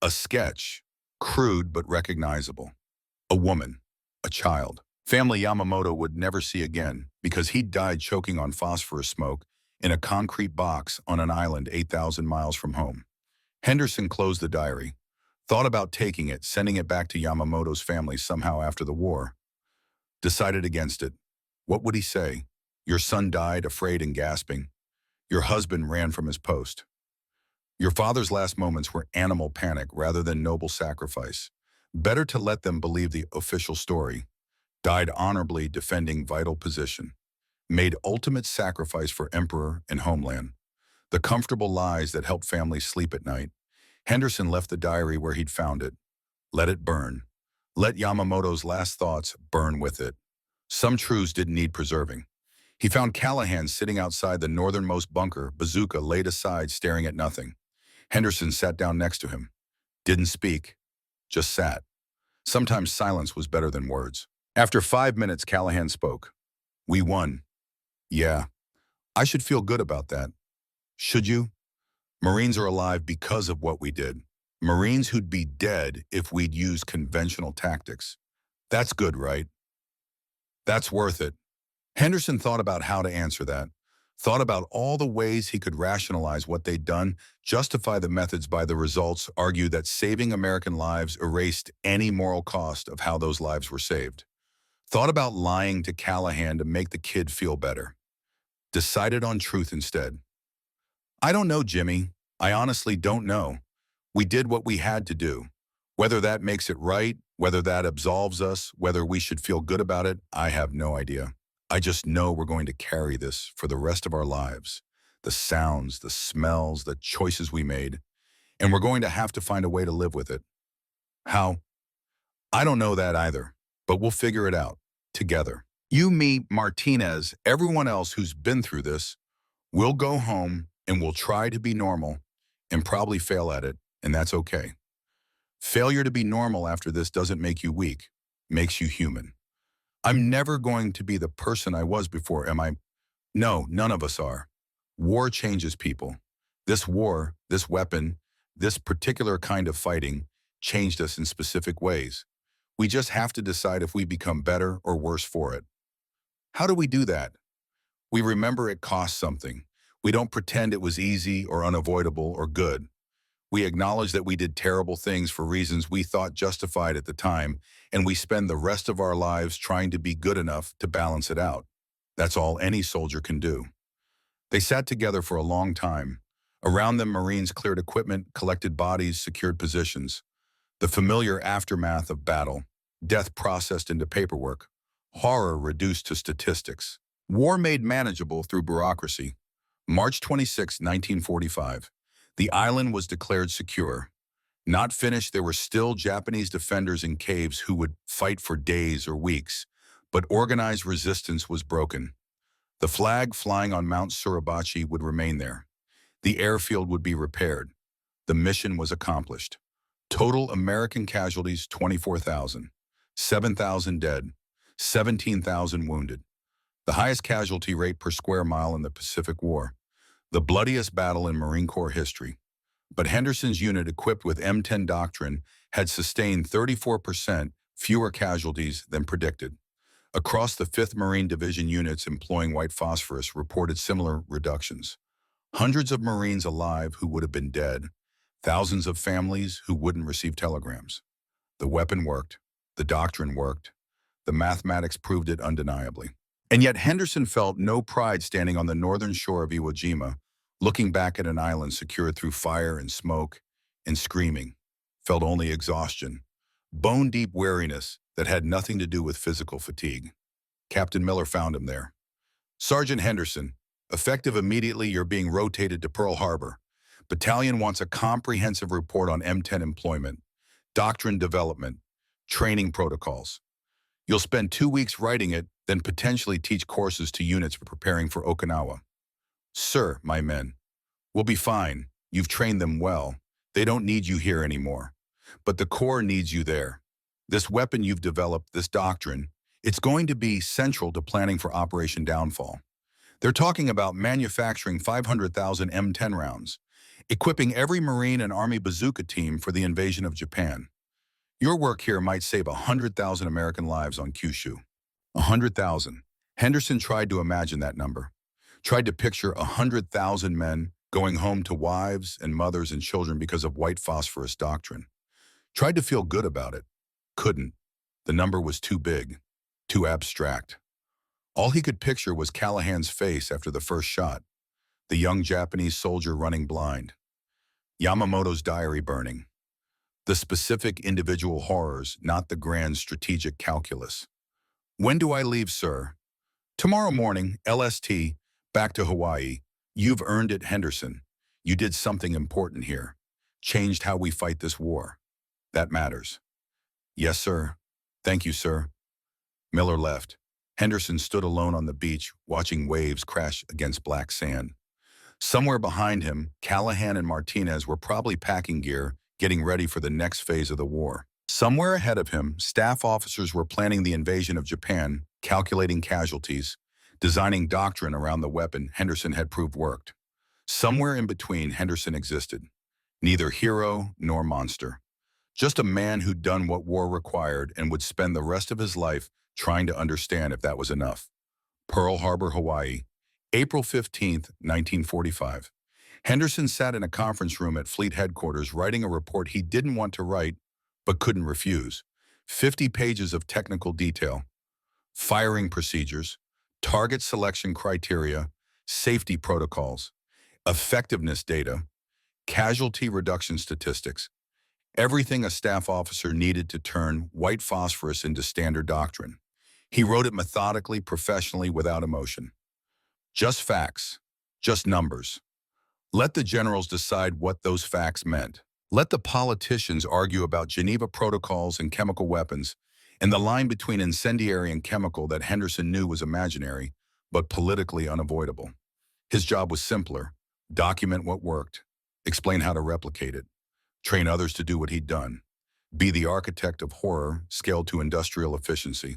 A sketch, crude but recognizable. A woman, a child. Family Yamamoto would never see again because he died choking on phosphorus smoke in a concrete box on an island 8,000 miles from home. Henderson closed the diary, thought about taking it, sending it back to Yamamoto's family somehow after the war. Decided against it. What would he say? Your son died, afraid and gasping. Your husband ran from his post. Your father's last moments were animal panic rather than noble sacrifice. Better to let them believe the official story. Died honorably defending vital position. Made ultimate sacrifice for emperor and homeland. The comfortable lies that help families sleep at night. Henderson left the diary where he'd found it. Let it burn. Let Yamamoto's last thoughts burn with it. Some truths didn't need preserving. He found Callahan sitting outside the northernmost bunker, Bazooka laid aside, staring at nothing. Henderson sat down next to him. Didn't speak, just sat. Sometimes silence was better than words. After 5 minutes, Callahan spoke. We won. Yeah, I should feel good about that. Should you? Marines are alive because of what we did. Marines who'd be dead if we'd used conventional tactics. That's good, right? That's worth it. Henderson thought about how to answer that, thought about all the ways he could rationalize what they'd done, justify the methods by the results, argue that saving American lives erased any moral cost of how those lives were saved. Thought about lying to Callahan to make the kid feel better. Decided on truth instead. I don't know, Jimmy. I honestly don't know. We did what we had to do. Whether that makes it right, whether that absolves us, whether we should feel good about it, I have no idea. I just know we're going to carry this for the rest of our lives. The sounds, the smells, the choices we made. And we're going to have to find a way to live with it. How? I don't know that either, but we'll figure it out together. You, me, Martinez, everyone else who's been through this, we'll go home and we'll try to be normal and probably fail at it, and that's okay. Failure to be normal after this doesn't make you weak, makes you human. I'm never going to be the person I was before, am I? No, none of us are. War changes people. This war, this weapon, this particular kind of fighting changed us in specific ways. We just have to decide if we become better or worse for it. How do we do that? We remember it cost something. We don't pretend it was easy or unavoidable or good. We acknowledge that we did terrible things for reasons we thought justified at the time, and we spend the rest of our lives trying to be good enough to balance it out. That's all any soldier can do. They sat together for a long time. Around them, Marines cleared equipment, collected bodies, secured positions. The familiar aftermath of battle, death processed into paperwork, horror reduced to statistics. War made manageable through bureaucracy. March 26, 1945. The island was declared secure. Not finished, there were still Japanese defenders in caves who would fight for days or weeks, but organized resistance was broken. The flag flying on Mount Suribachi would remain there. The airfield would be repaired. The mission was accomplished. Total American casualties, 24,000. 7,000 dead. 17,000 wounded. The highest casualty rate per square mile in the Pacific War. The bloodiest battle in Marine Corps history. But Henderson's unit, equipped with M10 doctrine, had sustained 34% fewer casualties than predicted. Across the 5th Marine Division, units employing white phosphorus reported similar reductions. Hundreds of Marines alive who would have been dead. Thousands of families who wouldn't receive telegrams. The weapon worked. The doctrine worked. The mathematics proved it undeniably. And yet Henderson felt no pride standing on the northern shore of Iwo Jima, looking back at an island secured through fire and smoke and screaming. Felt only exhaustion, bone-deep weariness that had nothing to do with physical fatigue. Captain Miller found him there. Sergeant Henderson, effective immediately, you're being rotated to Pearl Harbor. Battalion wants a comprehensive report on M10 employment, doctrine development, training protocols. You'll spend 2 weeks writing it, then potentially teach courses to units preparing for Okinawa. Sir, my men, we'll be fine. You've trained them well. They don't need you here anymore. But the Corps needs you there. This weapon you've developed, this doctrine, it's going to be central to planning for Operation Downfall. They're talking about manufacturing 500,000 M10 rounds, equipping every Marine and Army Bazooka team for the invasion of Japan. Your work here might save 100,000 American lives on Kyushu. 100,000. Henderson tried to imagine that number. Tried to picture 100,000 men going home to wives and mothers and children because of white phosphorus doctrine. Tried to feel good about it. Couldn't. The number was too big, too abstract. All he could picture was Callahan's face after the first shot, the young Japanese soldier running blind, Yamamoto's diary burning. The specific individual horrors, not the grand strategic calculus. When do I leave, sir? Tomorrow morning, LST, back to Hawaii. You've earned it, Henderson. You did something important here. Changed how we fight this war. That matters. Yes, sir. Thank you, sir. Miller left. Henderson stood alone on the beach, watching waves crash against black sand. Somewhere behind him, Callahan and Martinez were probably packing gear, getting ready for the next phase of the war. Somewhere ahead of him, staff officers were planning the invasion of Japan, calculating casualties, designing doctrine around the weapon Henderson had proved worked. Somewhere in between, Henderson existed. Neither hero nor monster. Just a man who'd done what war required and would spend the rest of his life trying to understand if that was enough. Pearl Harbor, Hawaii, April 15th, 1945. Henderson sat in a conference room at Fleet Headquarters writing a report he didn't want to write, but couldn't refuse. 50 pages of technical detail, firing procedures, target selection criteria, safety protocols, effectiveness data, casualty reduction statistics, everything a staff officer needed to turn white phosphorus into standard doctrine. He wrote it methodically, professionally, without emotion. Just facts, just numbers. Let the generals decide what those facts meant. Let the politicians argue about Geneva protocols and chemical weapons, and the line between incendiary and chemical that Henderson knew was imaginary, but politically unavoidable. His job was simpler: document what worked, explain how to replicate it, train others to do what he'd done, be the architect of horror scaled to industrial efficiency.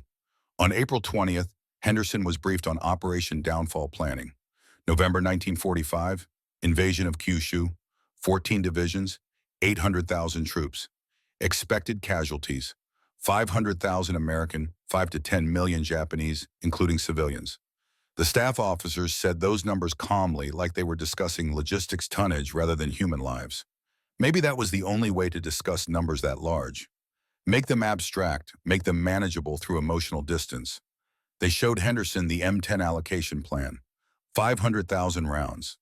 On April 20th, Henderson was briefed on Operation Downfall planning. November 1945, invasion of Kyushu, 14 divisions, 800,000 troops. Expected casualties: 500,000 American, 5 to 10 million Japanese, including civilians. The staff officers said those numbers calmly, like they were discussing logistics tonnage rather than human lives. Maybe that was the only way to discuss numbers that large. Make them abstract, make them manageable through emotional distance. They showed Henderson the M10 allocation plan. 500,000 rounds.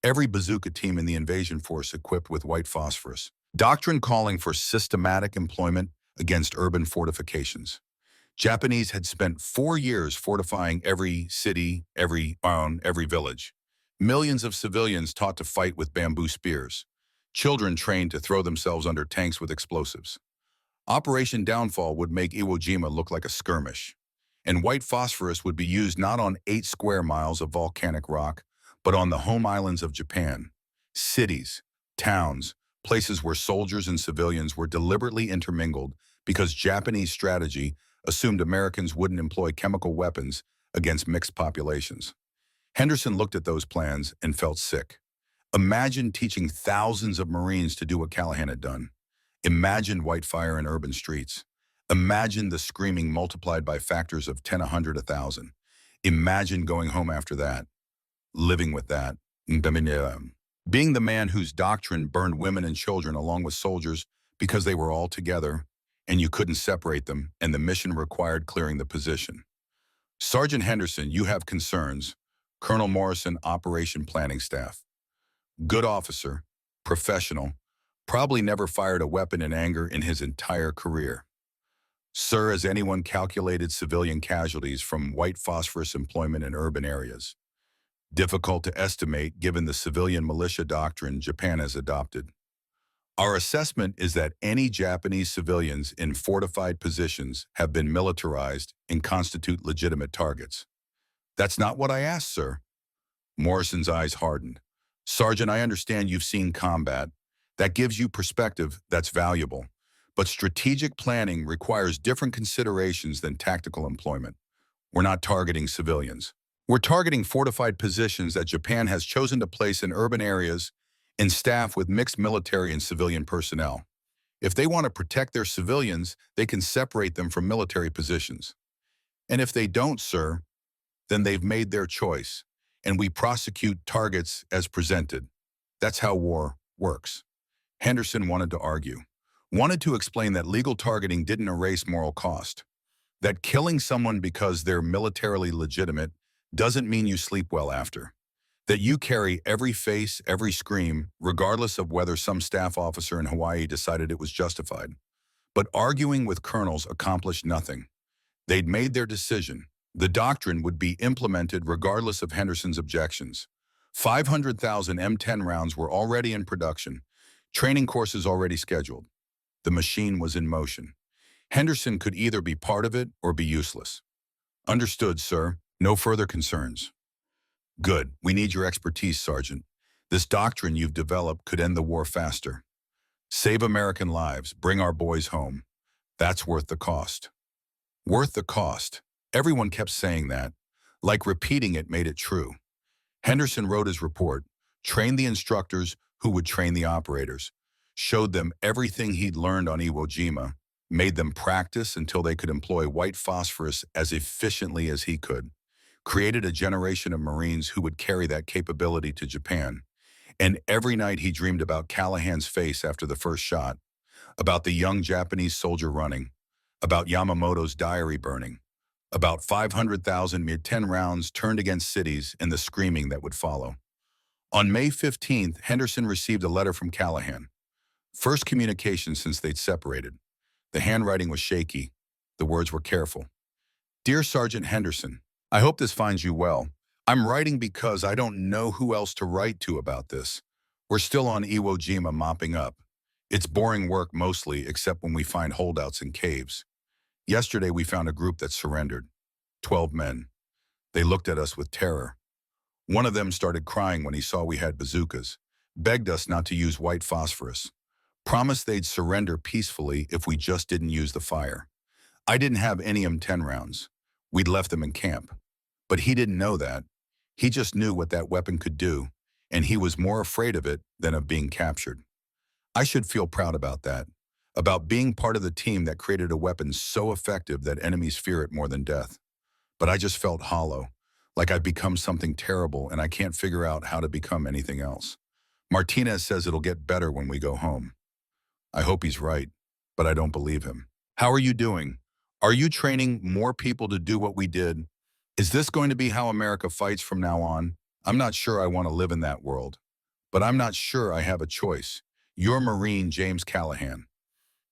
Every bazooka team in the invasion force equipped with white phosphorus. Doctrine calling for systematic employment against urban fortifications. Japanese had spent 4 years fortifying every city, every town, every village. Millions of civilians taught to fight with bamboo spears. Children trained to throw themselves under tanks with explosives. Operation Downfall would make Iwo Jima look like a skirmish. And white phosphorus would be used not on 8 square miles of volcanic rock, but on the home islands of Japan. Cities, towns, places where soldiers and civilians were deliberately intermingled because Japanese strategy assumed Americans wouldn't employ chemical weapons against mixed populations. Henderson looked at those plans and felt sick. Imagine teaching thousands of Marines to do what Callahan had done. Imagine white fire in urban streets. Imagine the screaming multiplied by factors of 10, 100, 1,000. Imagine going home after that, living with that. Being the man whose doctrine burned women and children along with soldiers because they were all together and you couldn't separate them, and the mission required clearing the position. Sergeant Henderson, you have concerns. Colonel Morrison, Operation Planning Staff. Good officer, professional, probably never fired a weapon in anger in his entire career. Sir, has anyone calculated civilian casualties from white phosphorus employment in urban areas? Difficult to estimate given the civilian militia doctrine Japan has adopted. Our assessment is that any Japanese civilians in fortified positions have been militarized and constitute legitimate targets. That's not what I asked, sir. Morrison's eyes hardened. Sergeant, I understand you've seen combat. That gives you perspective that's valuable. But strategic planning requires different considerations than tactical employment. We're not targeting civilians. We're targeting fortified positions that Japan has chosen to place in urban areas and staff with mixed military and civilian personnel. If they want to protect their civilians, they can separate them from military positions. And if they don't, sir, then they've made their choice, and we prosecute targets as presented. That's how war works. Henderson wanted to argue, wanted to explain that legal targeting didn't erase moral cost, that killing someone because they're militarily legitimate doesn't mean you sleep well after, that you carry every face, every scream, regardless of whether some staff officer in Hawaii decided it was justified. But arguing with colonels accomplished nothing. They'd made their decision. The doctrine would be implemented regardless of Henderson's objections. 500,000 M10 rounds were already in production, training courses already scheduled. The machine was in motion. Henderson could either be part of it or be useless. Understood, sir. No further concerns. Good. We need your expertise, Sergeant. This doctrine you've developed could end the war faster. Save American lives. Bring our boys home. That's worth the cost. Worth the cost. Everyone kept saying that, like repeating it made it true. Henderson wrote his report, trained the instructors who would train the operators, showed them everything he'd learned on Iwo Jima, made them practice until they could employ white phosphorus as efficiently as he could, created a generation of Marines who would carry that capability to Japan. And every night he dreamed about Callahan's face after the first shot, about the young Japanese soldier running, about Yamamoto's diary burning, about 500,000 mid-10 rounds turned against cities and the screaming that would follow. On May 15th, Henderson received a letter from Callahan. First communication since they'd separated. The handwriting was shaky. The words were careful. Dear Sergeant Henderson, I hope this finds you well. I'm writing because I don't know who else to write to about this. We're still on Iwo Jima mopping up. It's boring work mostly, except when we find holdouts in caves. Yesterday we found a group that surrendered. 12 men. They looked at us with terror. One of them started crying when he saw we had bazookas, begged us not to use white phosphorus, promised they'd surrender peacefully if we just didn't use the fire. I didn't have any M10 rounds. We'd left them in camp. But he didn't know that. He just knew what that weapon could do, and he was more afraid of it than of being captured. I should feel proud about that, about being part of the team that created a weapon so effective that enemies fear it more than death. But I just felt hollow, like I've become something terrible and I can't figure out how to become anything else. Martinez says it'll get better when we go home. I hope he's right, but I don't believe him. How are you doing? Are you training more people to do what we did? Is this going to be how America fights from now on? I'm not sure I want to live in that world, but I'm not sure I have a choice. Your Marine, James Callahan.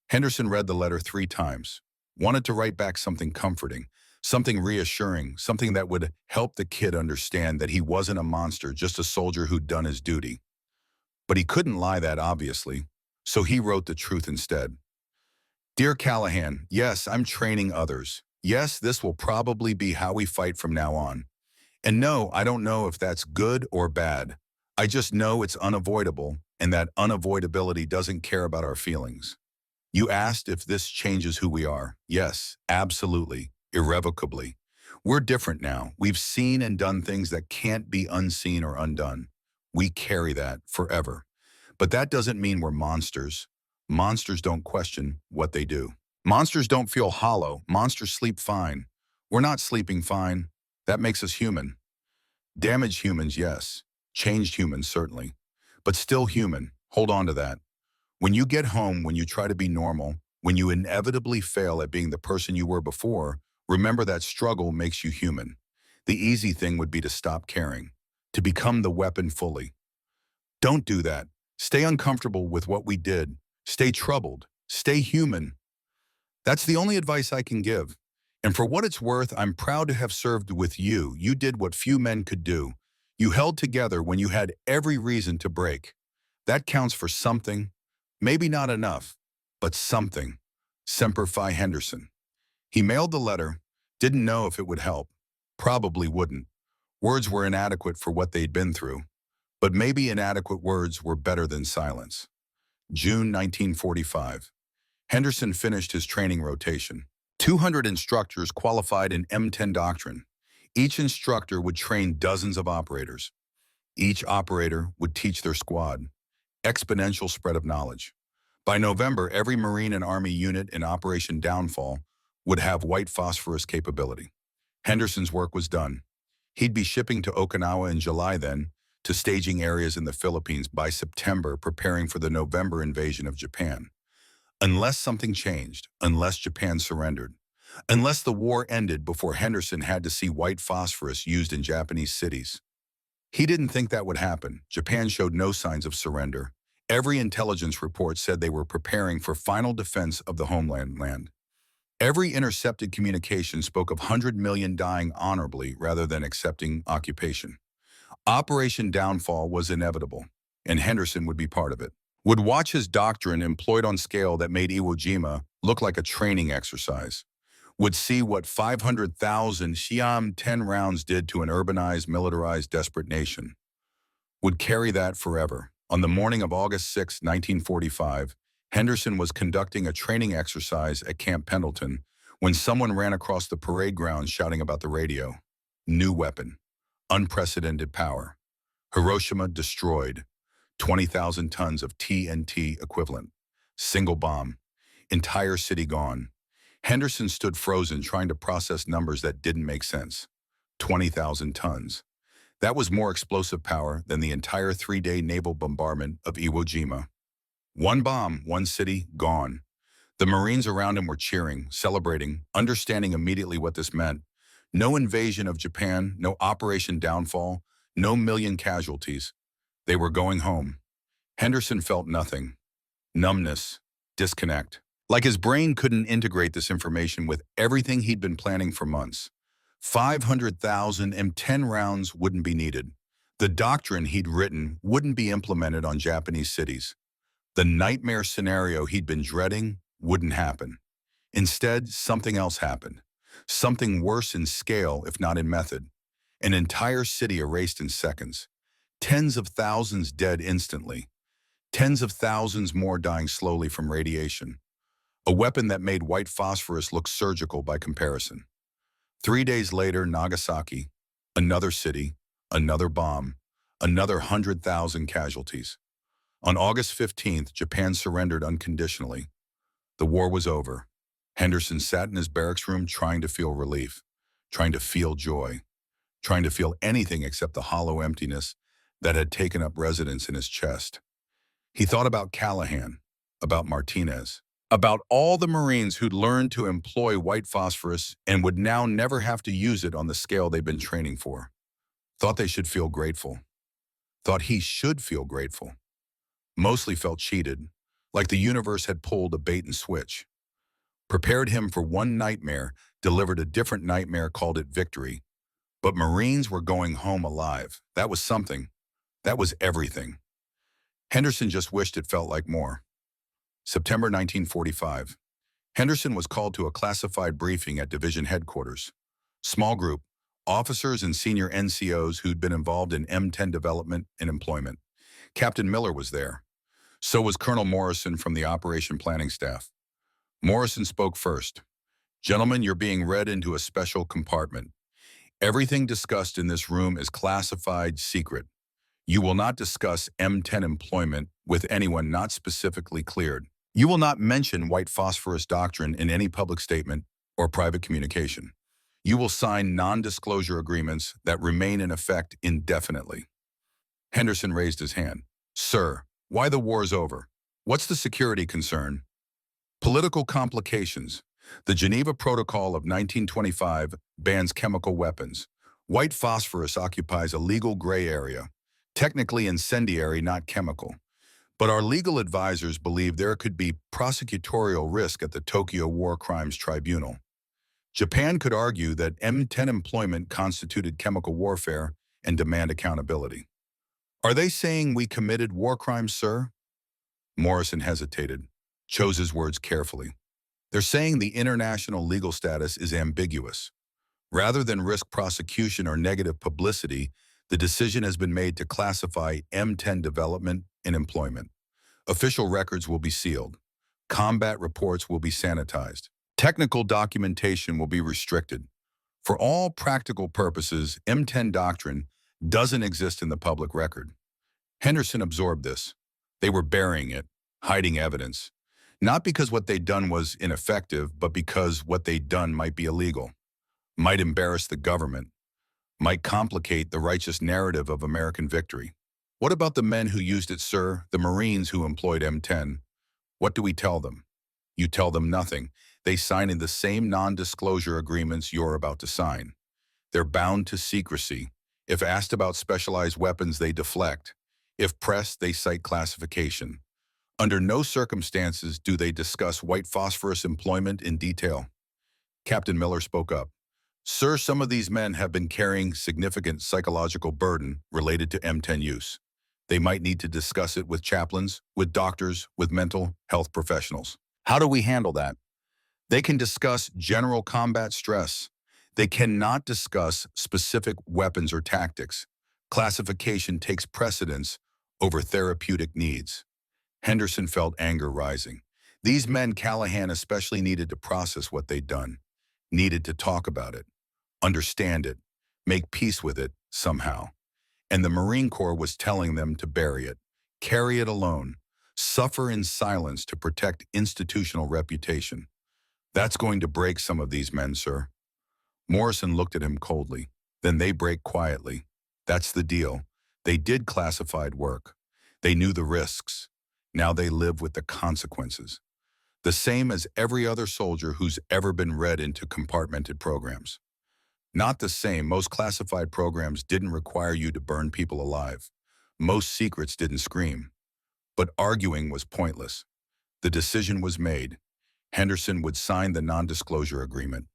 Henderson read the letter 3 times, wanted to write back something comforting, something reassuring, something that would help the kid understand that he wasn't a monster, just a soldier who'd done his duty. But he couldn't lie that obviously, so he wrote the truth instead. Dear Callahan, yes, I'm training others. Yes, this will probably be how we fight from now on. And no, I don't know if that's good or bad. I just know it's unavoidable, and that unavoidability doesn't care about our feelings. You asked if this changes who we are. Yes, absolutely, irrevocably. We're different now. We've seen and done things that can't be unseen or undone. We carry that forever. But that doesn't mean we're monsters. Monsters don't question what they do. Monsters don't feel hollow. Monsters sleep fine. We're not sleeping fine. That makes us human. Damaged humans, yes. Changed humans, certainly. But still human. Hold on to that. When you get home, when you try to be normal, when you inevitably fail at being the person you were before, remember that struggle makes you human. The easy thing would be to stop caring, to become the weapon fully. Don't do that. Stay uncomfortable with what we did. Stay troubled. Stay human. That's the only advice I can give. And for what it's worth, I'm proud to have served with you. You did what few men could do. You held together when you had every reason to break. That counts for something. Maybe not enough, but something. Semper Fi Henderson. He mailed the letter, didn't know if it would help. Probably wouldn't. Words were inadequate for what they'd been through. But maybe inadequate words were better than silence. June 1945. Henderson finished his training rotation. 200 instructors qualified in M10 doctrine. Each instructor would train dozens of operators. Each operator would teach their squad. Exponential spread of knowledge. By November, every Marine and Army unit in Operation Downfall would have white phosphorus capability. Henderson's work was done. He'd be shipping to Okinawa in July then, to staging areas in the Philippines by September, preparing for the November invasion of Japan. Unless something changed, unless Japan surrendered, unless the war ended before Henderson had to see white phosphorus used in Japanese cities. He didn't think that would happen. Japan showed no signs of surrender. Every intelligence report said they were preparing for final defense of the homeland. Every intercepted communication spoke of 100 million dying honorably rather than accepting occupation. Operation Downfall was inevitable, and Henderson would be part of it. Would watch his doctrine employed on scale that made Iwo Jima look like a training exercise. Would see what 500,000 Xiam-10 rounds did to an urbanized, militarized, desperate nation. Would carry that forever. On the morning of August 6, 1945, Henderson was conducting a training exercise at Camp Pendleton when someone ran across the parade ground shouting about the radio. New weapon. Unprecedented power. Hiroshima destroyed. 20,000 tons of TNT equivalent. Single bomb. Entire city gone. Henderson stood frozen trying to process numbers that didn't make sense. 20,000 tons. That was more explosive power than the entire 3-day naval bombardment of Iwo Jima. One bomb, one city, gone. The Marines around him were cheering, celebrating, understanding immediately what this meant. No invasion of Japan, no Operation Downfall, no million casualties. They were going home. Henderson felt nothing. Numbness, disconnect. Like his brain couldn't integrate this information with everything he'd been planning for months. 500,000 M10 rounds wouldn't be needed. The doctrine he'd written wouldn't be implemented on Japanese cities. The nightmare scenario he'd been dreading wouldn't happen. Instead, something else happened. Something worse in scale, if not in method. An entire city erased in seconds. Tens of thousands dead instantly. Tens of thousands more dying slowly from radiation. A weapon that made white phosphorus look surgical by comparison. 3 days later, Nagasaki, another city, another bomb, another 100,000 casualties. On August 15th, Japan surrendered unconditionally. The war was over. Henderson sat in his barracks room trying to feel relief, trying to feel joy, trying to feel anything except the hollow emptiness that had taken up residence in his chest. He thought about Callahan, about Martinez, about all the Marines who'd learned to employ white phosphorus and would now never have to use it on the scale they'd been training for. Thought they should feel grateful. Thought he should feel grateful. Mostly felt cheated, like the universe had pulled a bait and switch. Prepared him for one nightmare, delivered a different nightmare, called it victory. But Marines were going home alive. That was something. That was everything. Henderson just wished it felt like more. September 1945. Henderson was called to a classified briefing at division headquarters. Small group, officers and senior NCOs who'd been involved in M10 development and employment. Captain Miller was there. So was Colonel Morrison from the operation planning staff. Morrison spoke first. "Gentlemen, you're being read into a special compartment. Everything discussed in this room is classified secret. You will not discuss M10 employment with anyone not specifically cleared. You will not mention white phosphorus doctrine in any public statement or private communication. You will sign non-disclosure agreements that remain in effect indefinitely." Henderson raised his hand. "Sir, why the war's over? What's the security concern?" "Political complications. The Geneva Protocol of 1925 bans chemical weapons. White phosphorus occupies a legal gray area, technically incendiary, not chemical. But our legal advisors believe there could be prosecutorial risk at the Tokyo War Crimes Tribunal. Japan could argue that M10 employment constituted chemical warfare and demand accountability." "Are they saying we committed war crimes, sir?" Morrison hesitated, chose his words carefully. "They're saying the international legal status is ambiguous. Rather than risk prosecution or negative publicity, The decision has been made to classify M10 development and employment. Official records will be sealed. Combat reports will be sanitized. Technical documentation will be restricted. For all practical purposes, M10 doctrine doesn't exist in the public record. Henderson absorbed this. They were burying it, hiding evidence. Not because what they'd done was ineffective, but because what they'd done might be illegal, might embarrass the government, might complicate the righteous narrative of American victory. What about the men who used it, sir? The Marines who employed M10? What do we tell them? You tell them nothing. They sign in the same non-disclosure agreements you're about to sign. They're bound to secrecy. If asked about specialized weapons, they deflect. If pressed, they cite classification. Under no circumstances do they discuss white phosphorus employment in detail. Captain Miller spoke up. Sir, some of these men have been carrying significant psychological burden related to M10 use. They might need to discuss it with chaplains, with doctors, with mental health professionals. How do we handle that? They can discuss general combat stress. They cannot discuss specific weapons or tactics. Classification takes precedence over therapeutic needs. Henderson felt anger rising. These men, Callahan especially, needed to process what they'd done, needed to talk about it, understand it, make peace with it somehow. And the Marine Corps was telling them to bury it, carry it alone, suffer in silence to protect institutional reputation. That's going to break some of these men, sir. Morrison looked at him coldly. Then they break quietly. That's the deal. They did classified work. They knew the risks. Now they live with the consequences. The same as every other soldier who's ever been read into compartmented programs. Not the same. Most classified programs didn't require you to burn people alive. Most secrets didn't scream. But arguing was pointless. The decision was made. Henderson would sign the non-disclosure agreement,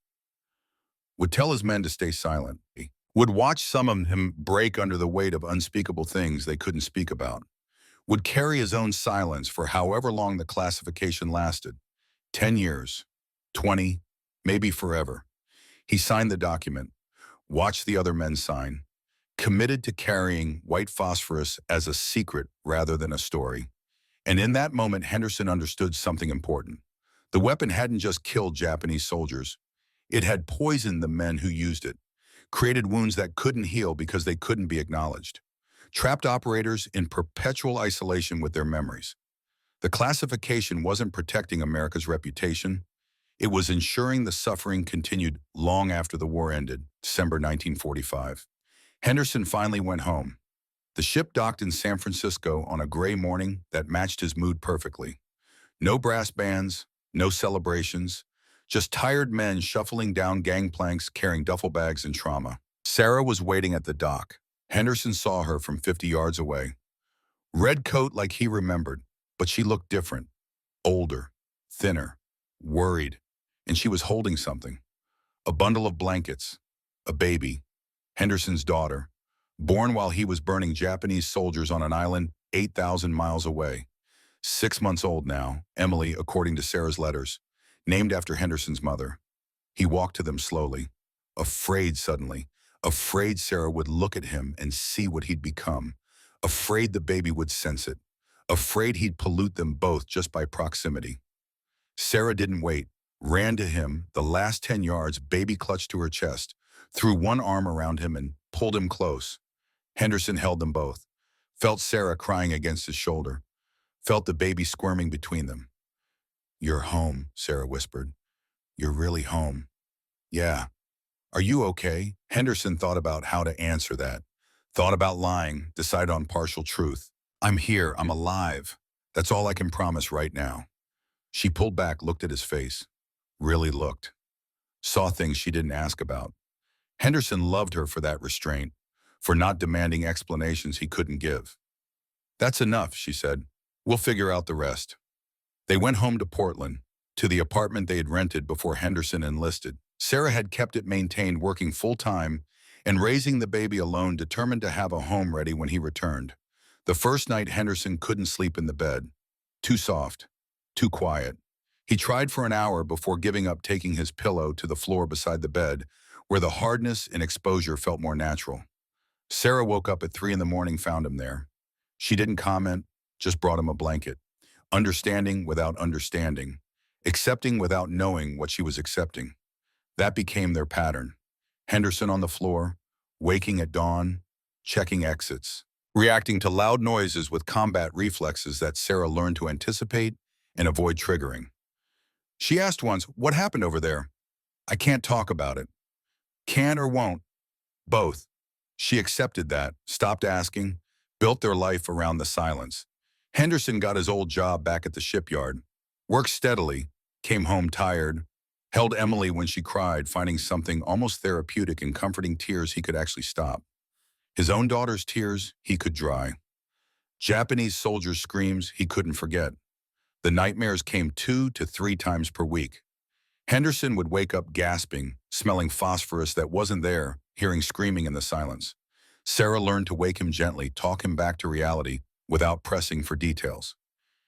would tell his men to stay silent, would watch some of them break under the weight of unspeakable things they couldn't speak about, would carry his own silence for however long the classification lasted, 10 years, 20, maybe forever. He signed the document, watched the other men sign, committed to carrying white phosphorus as a secret rather than a story. And in that moment, Henderson understood something important. The weapon hadn't just killed Japanese soldiers. It had poisoned the men who used it, created wounds that couldn't heal because they couldn't be acknowledged, trapped operators in perpetual isolation with their memories. The classification wasn't protecting America's reputation. It was ensuring the suffering continued long after the war ended, December 1945. Henderson finally went home. The ship docked in San Francisco on a gray morning that matched his mood perfectly. No brass bands, no celebrations, just tired men shuffling down gangplanks carrying duffel bags and trauma. Sarah was waiting at the dock. Henderson saw her from 50 yards away. Red coat like he remembered, but she looked different, older, thinner, worried, and she was holding something. A bundle of blankets, a baby, Henderson's daughter, born while he was burning Japanese soldiers on an island 8,000 miles away. 6 months old now, Emily, according to Sarah's letters, named after Henderson's mother. He walked to them slowly, afraid suddenly, afraid Sarah would look at him and see what he'd become, afraid the baby would sense it, afraid he'd pollute them both just by proximity. Sarah didn't wait, ran to him, the last 10 yards, baby clutched to her chest, threw one arm around him and pulled him close. Henderson held them both, felt Sarah crying against his shoulder, felt the baby squirming between them. "You're home," Sarah whispered. "You're really home." "Yeah. Are you okay?" Henderson thought about how to answer that, thought about lying, decided on partial truth. "I'm here. I'm alive. That's all I can promise right now." She pulled back, looked at his face. Really looked. Saw things she didn't ask about. Henderson loved her for that restraint, for not demanding explanations he couldn't give. "That's enough," she said. "We'll figure out the rest." They went home to Portland, to the apartment they had rented before Henderson enlisted. Sarah had kept it maintained, working full-time and raising the baby alone, determined to have a home ready when he returned. The first night, Henderson couldn't sleep in the bed. Too soft, too quiet. He tried for an hour before giving up, taking his pillow to the floor beside the bed, where the hardness and exposure felt more natural. Sarah woke up at 3 in the morning, found him there. She didn't comment, just brought him a blanket. Understanding without understanding. Accepting without knowing what she was accepting. That became their pattern. Henderson on the floor, waking at dawn, checking exits, reacting to loud noises with combat reflexes that Sarah learned to anticipate and avoid triggering. She asked once, "What happened over there?" "I can't talk about it." "Can't or won't?" "Both." She accepted that, stopped asking, built their life around the silence. Henderson got his old job back at the shipyard, worked steadily, came home tired, held Emily when she cried, finding something almost therapeutic in comforting tears he could actually stop. His own daughter's tears he could dry. Japanese soldiers' screams he couldn't forget. The nightmares came 2 to 3 times per week. Henderson would wake up gasping, smelling phosphorus that wasn't there, hearing screaming in the silence. Sarah learned to wake him gently, talk him back to reality without pressing for details.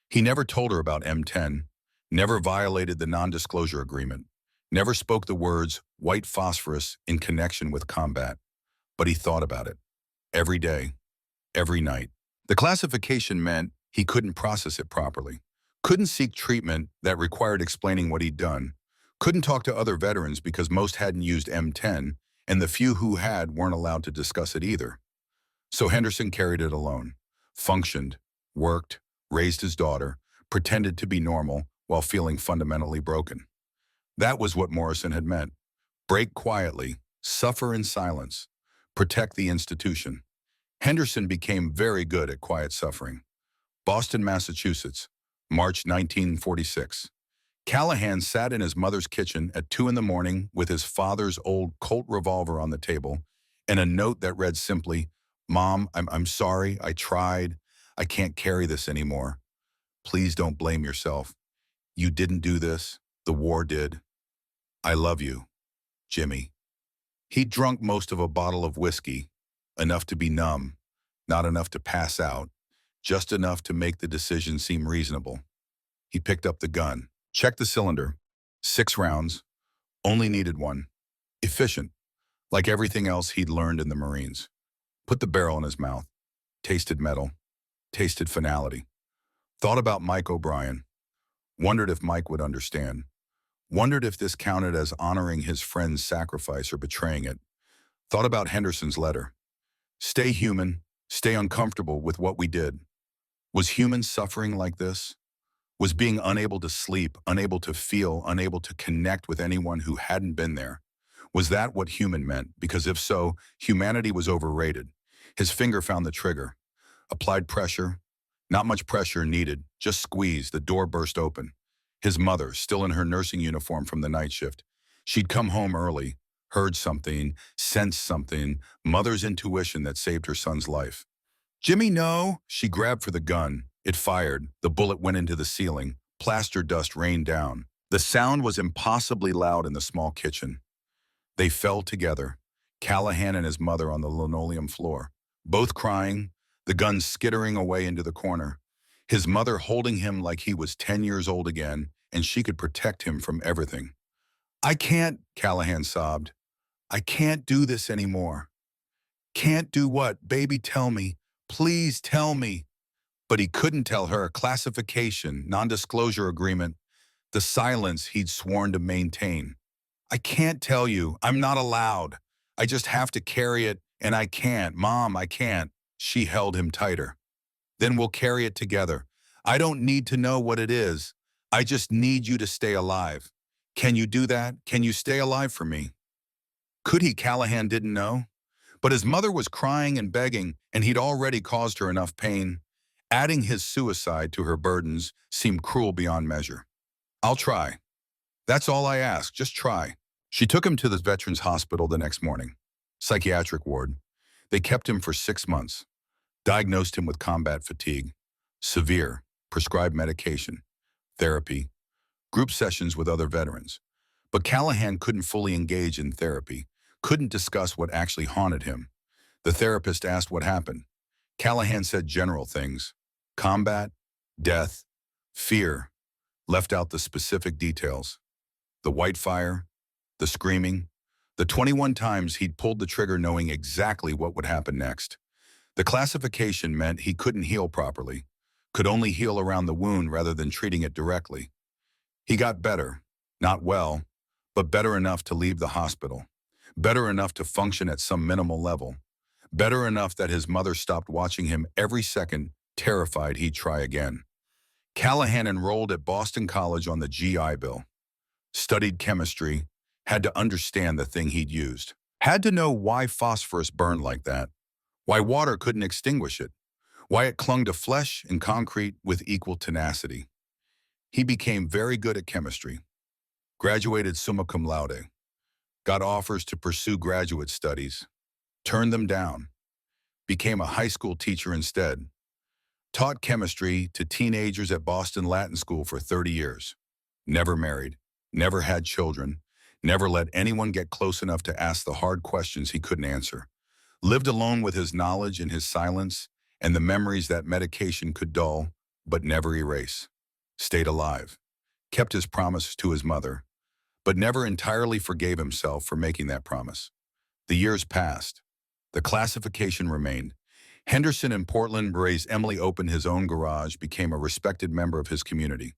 He never told her about M10, never violated the non-disclosure agreement, never spoke the words white phosphorus in connection with combat, but he thought about it every day, every night. The classification meant he couldn't process it properly, couldn't seek treatment that required explaining what he'd done, couldn't talk to other veterans because most hadn't used M10, and the few who had weren't allowed to discuss it either. So Henderson carried it alone, functioned, worked, raised his daughter, pretended to be normal while feeling fundamentally broken. That was what Morrison had meant. Break quietly, suffer in silence, protect the institution. Henderson became very good at quiet suffering. Boston, Massachusetts, March 1946. Callahan sat in his mother's kitchen at 2 in the morning with his father's old Colt revolver on the table and a note that read simply, "Mom, I'm sorry, I tried. I can't carry this anymore. Please don't blame yourself. You didn't do this. The war did. I love you, Jimmy." He'd drunk most of a bottle of whiskey, enough to be numb, not enough to pass out, just enough to make the decision seem reasonable. He picked up the gun, checked the cylinder. 6 rounds, only needed one. Efficient, like everything else he'd learned in the Marines. Put the barrel in his mouth, tasted metal, tasted finality. Thought about Mike O'Brien, wondered if Mike would understand. Wondered if this counted as honoring his friend's sacrifice or betraying it. Thought about Henderson's letter. Stay human, stay uncomfortable with what we did. Was human suffering like this? Was being unable to sleep, unable to feel, unable to connect with anyone who hadn't been there? Was that what human meant? Because if so, humanity was overrated. His finger found the trigger. Applied pressure. Not much pressure needed. Just squeeze. The door burst open. His mother, still in her nursing uniform from the night shift. She'd come home early, heard something, sensed something, mother's intuition that saved her son's life. "Jimmy, no!" She grabbed for the gun. It fired. The bullet went into the ceiling. Plaster dust rained down. The sound was impossibly loud in the small kitchen. They fell together, Callahan and his mother on the linoleum floor, both crying, the gun skittering away into the corner. His mother holding him like he was 10 years old again, and she could protect him from everything. "I can't," Callahan sobbed. "I can't do this anymore." "Can't do what? Baby, tell me. Please tell me." But he couldn't tell her. Classification, non-disclosure agreement, the silence he'd sworn to maintain. "I can't tell you. I'm not allowed. I just have to carry it, and I can't. Mom, I can't." She held him tighter. "Then we'll carry it together. I don't need to know what it is. I just need you to stay alive. Can you do that? Can you stay alive for me?" Could he? Callahan didn't know. But his mother was crying and begging, and he'd already caused her enough pain. Adding his suicide to her burdens seemed cruel beyond measure. "I'll try. That's all I ask. Just try." She took him to the Veterans Hospital the next morning. Psychiatric ward. They kept him for 6 months. Diagnosed him with combat fatigue. Severe. Prescribed medication. Therapy. Group sessions with other veterans. But Callahan couldn't fully engage in therapy. Couldn't discuss what actually haunted him. The therapist asked what happened. Callahan said general things. Combat, death, fear. Left out the specific details. The white fire, the screaming, The 21 times he'd pulled the trigger knowing exactly what would happen next. The classification meant he couldn't heal properly, could only heal around the wound rather than treating it directly. He got better, not well, but better enough to leave the hospital, better enough to function at some minimal level, better enough that his mother stopped watching him every second, terrified he'd try again. Callahan enrolled at Boston College on the GI Bill, studied chemistry, had to understand the thing he'd used, had to know why phosphorus burned like that, why water couldn't extinguish it, why it clung to flesh and concrete with equal tenacity. He became very good at chemistry, graduated summa cum laude, got offers to pursue graduate studies, turned them down, became a high school teacher instead, taught chemistry to teenagers at Boston Latin School for 30 years, never married, never had children, never let anyone get close enough to ask the hard questions he couldn't answer, lived alone with his knowledge and his silence and the memories that medication could dull but never erase, stayed alive, kept his promise to his mother, but never entirely forgave himself for making that promise. The years passed. The classification remained. Henderson in Portland raised Emily opened his own garage, became a respected member of his community.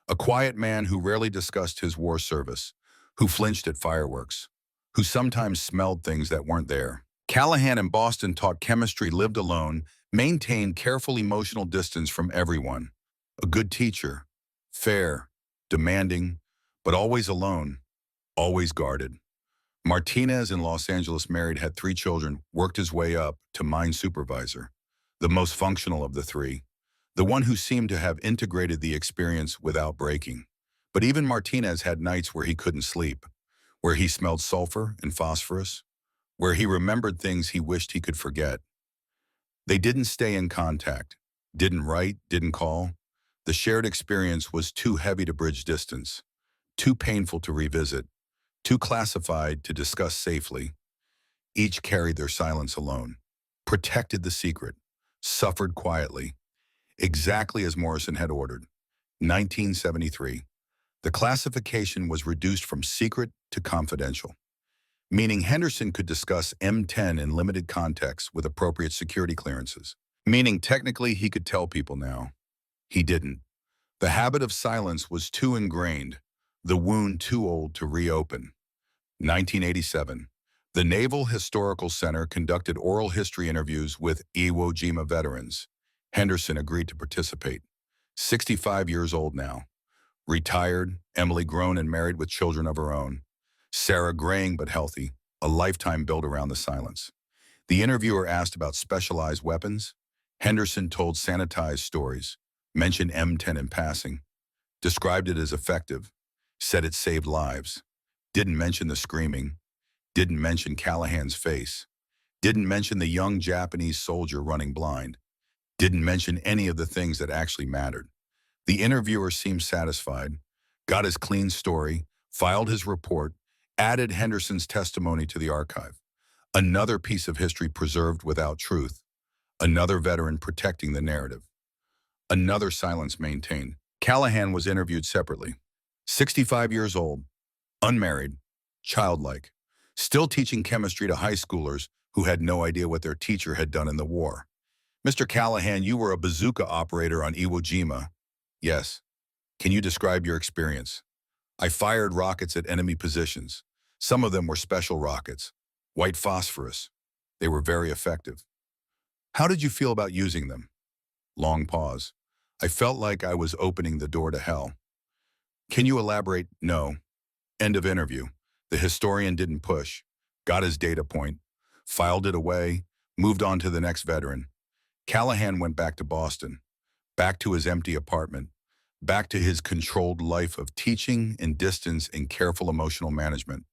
A quiet man who rarely discussed his war service, who flinched at fireworks, who sometimes smelled things that weren't there. Callahan in Boston taught chemistry, lived alone, maintained careful emotional distance from everyone. A good teacher, fair, demanding, but always alone, always guarded. Martinez in Los Angeles married, had 3 children, worked his way up to mine supervisor, the most functional of the 3, the one who seemed to have integrated the experience without breaking. But even Martinez had nights where he couldn't sleep, where he smelled sulfur and phosphorus, where he remembered things he wished he could forget. They didn't stay in contact, didn't write, didn't call. The shared experience was too heavy to bridge distance, too painful to revisit, too classified to discuss safely. Each carried their silence alone, protected the secret, suffered quietly, exactly as Morrison had ordered. 1973. The classification was reduced from secret to confidential, meaning Henderson could discuss M10 in limited contexts with appropriate security clearances, meaning technically he could tell people now. He didn't. The habit of silence was too ingrained, the wound too old to reopen. 1987. The Naval Historical Center conducted oral history interviews with Iwo Jima veterans. Henderson agreed to participate. 65 years old now. Retired, Emily grown and married with children of her own. Sarah graying but healthy, a lifetime built around the silence. The interviewer asked about specialized weapons. Henderson told sanitized stories, mentioned M10 in passing, described it as effective, said it saved lives, didn't mention the screaming, didn't mention Callahan's face, didn't mention the young Japanese soldier running blind, didn't mention any of the things that actually mattered. The interviewer seemed satisfied, got his clean story, filed his report, added Henderson's testimony to the archive. Another piece of history preserved without truth. Another veteran protecting the narrative. Another silence maintained. Callahan was interviewed separately. 65 years old, unmarried, childlike, still teaching chemistry to high schoolers who had no idea what their teacher had done in the war. Mr. Callahan, you were a bazooka operator on Iwo Jima. Yes. Can you describe your experience? I fired rockets at enemy positions. Some of them were special rockets, white phosphorus. They were very effective. How did you feel about using them? Long pause. I felt like I was opening the door to hell. Can you elaborate? No. End of interview. The historian didn't push, got his data point, filed it away, moved on to the next veteran. Callahan went back to Boston, back to his empty apartment, back to his controlled life of teaching and distance and careful emotional management.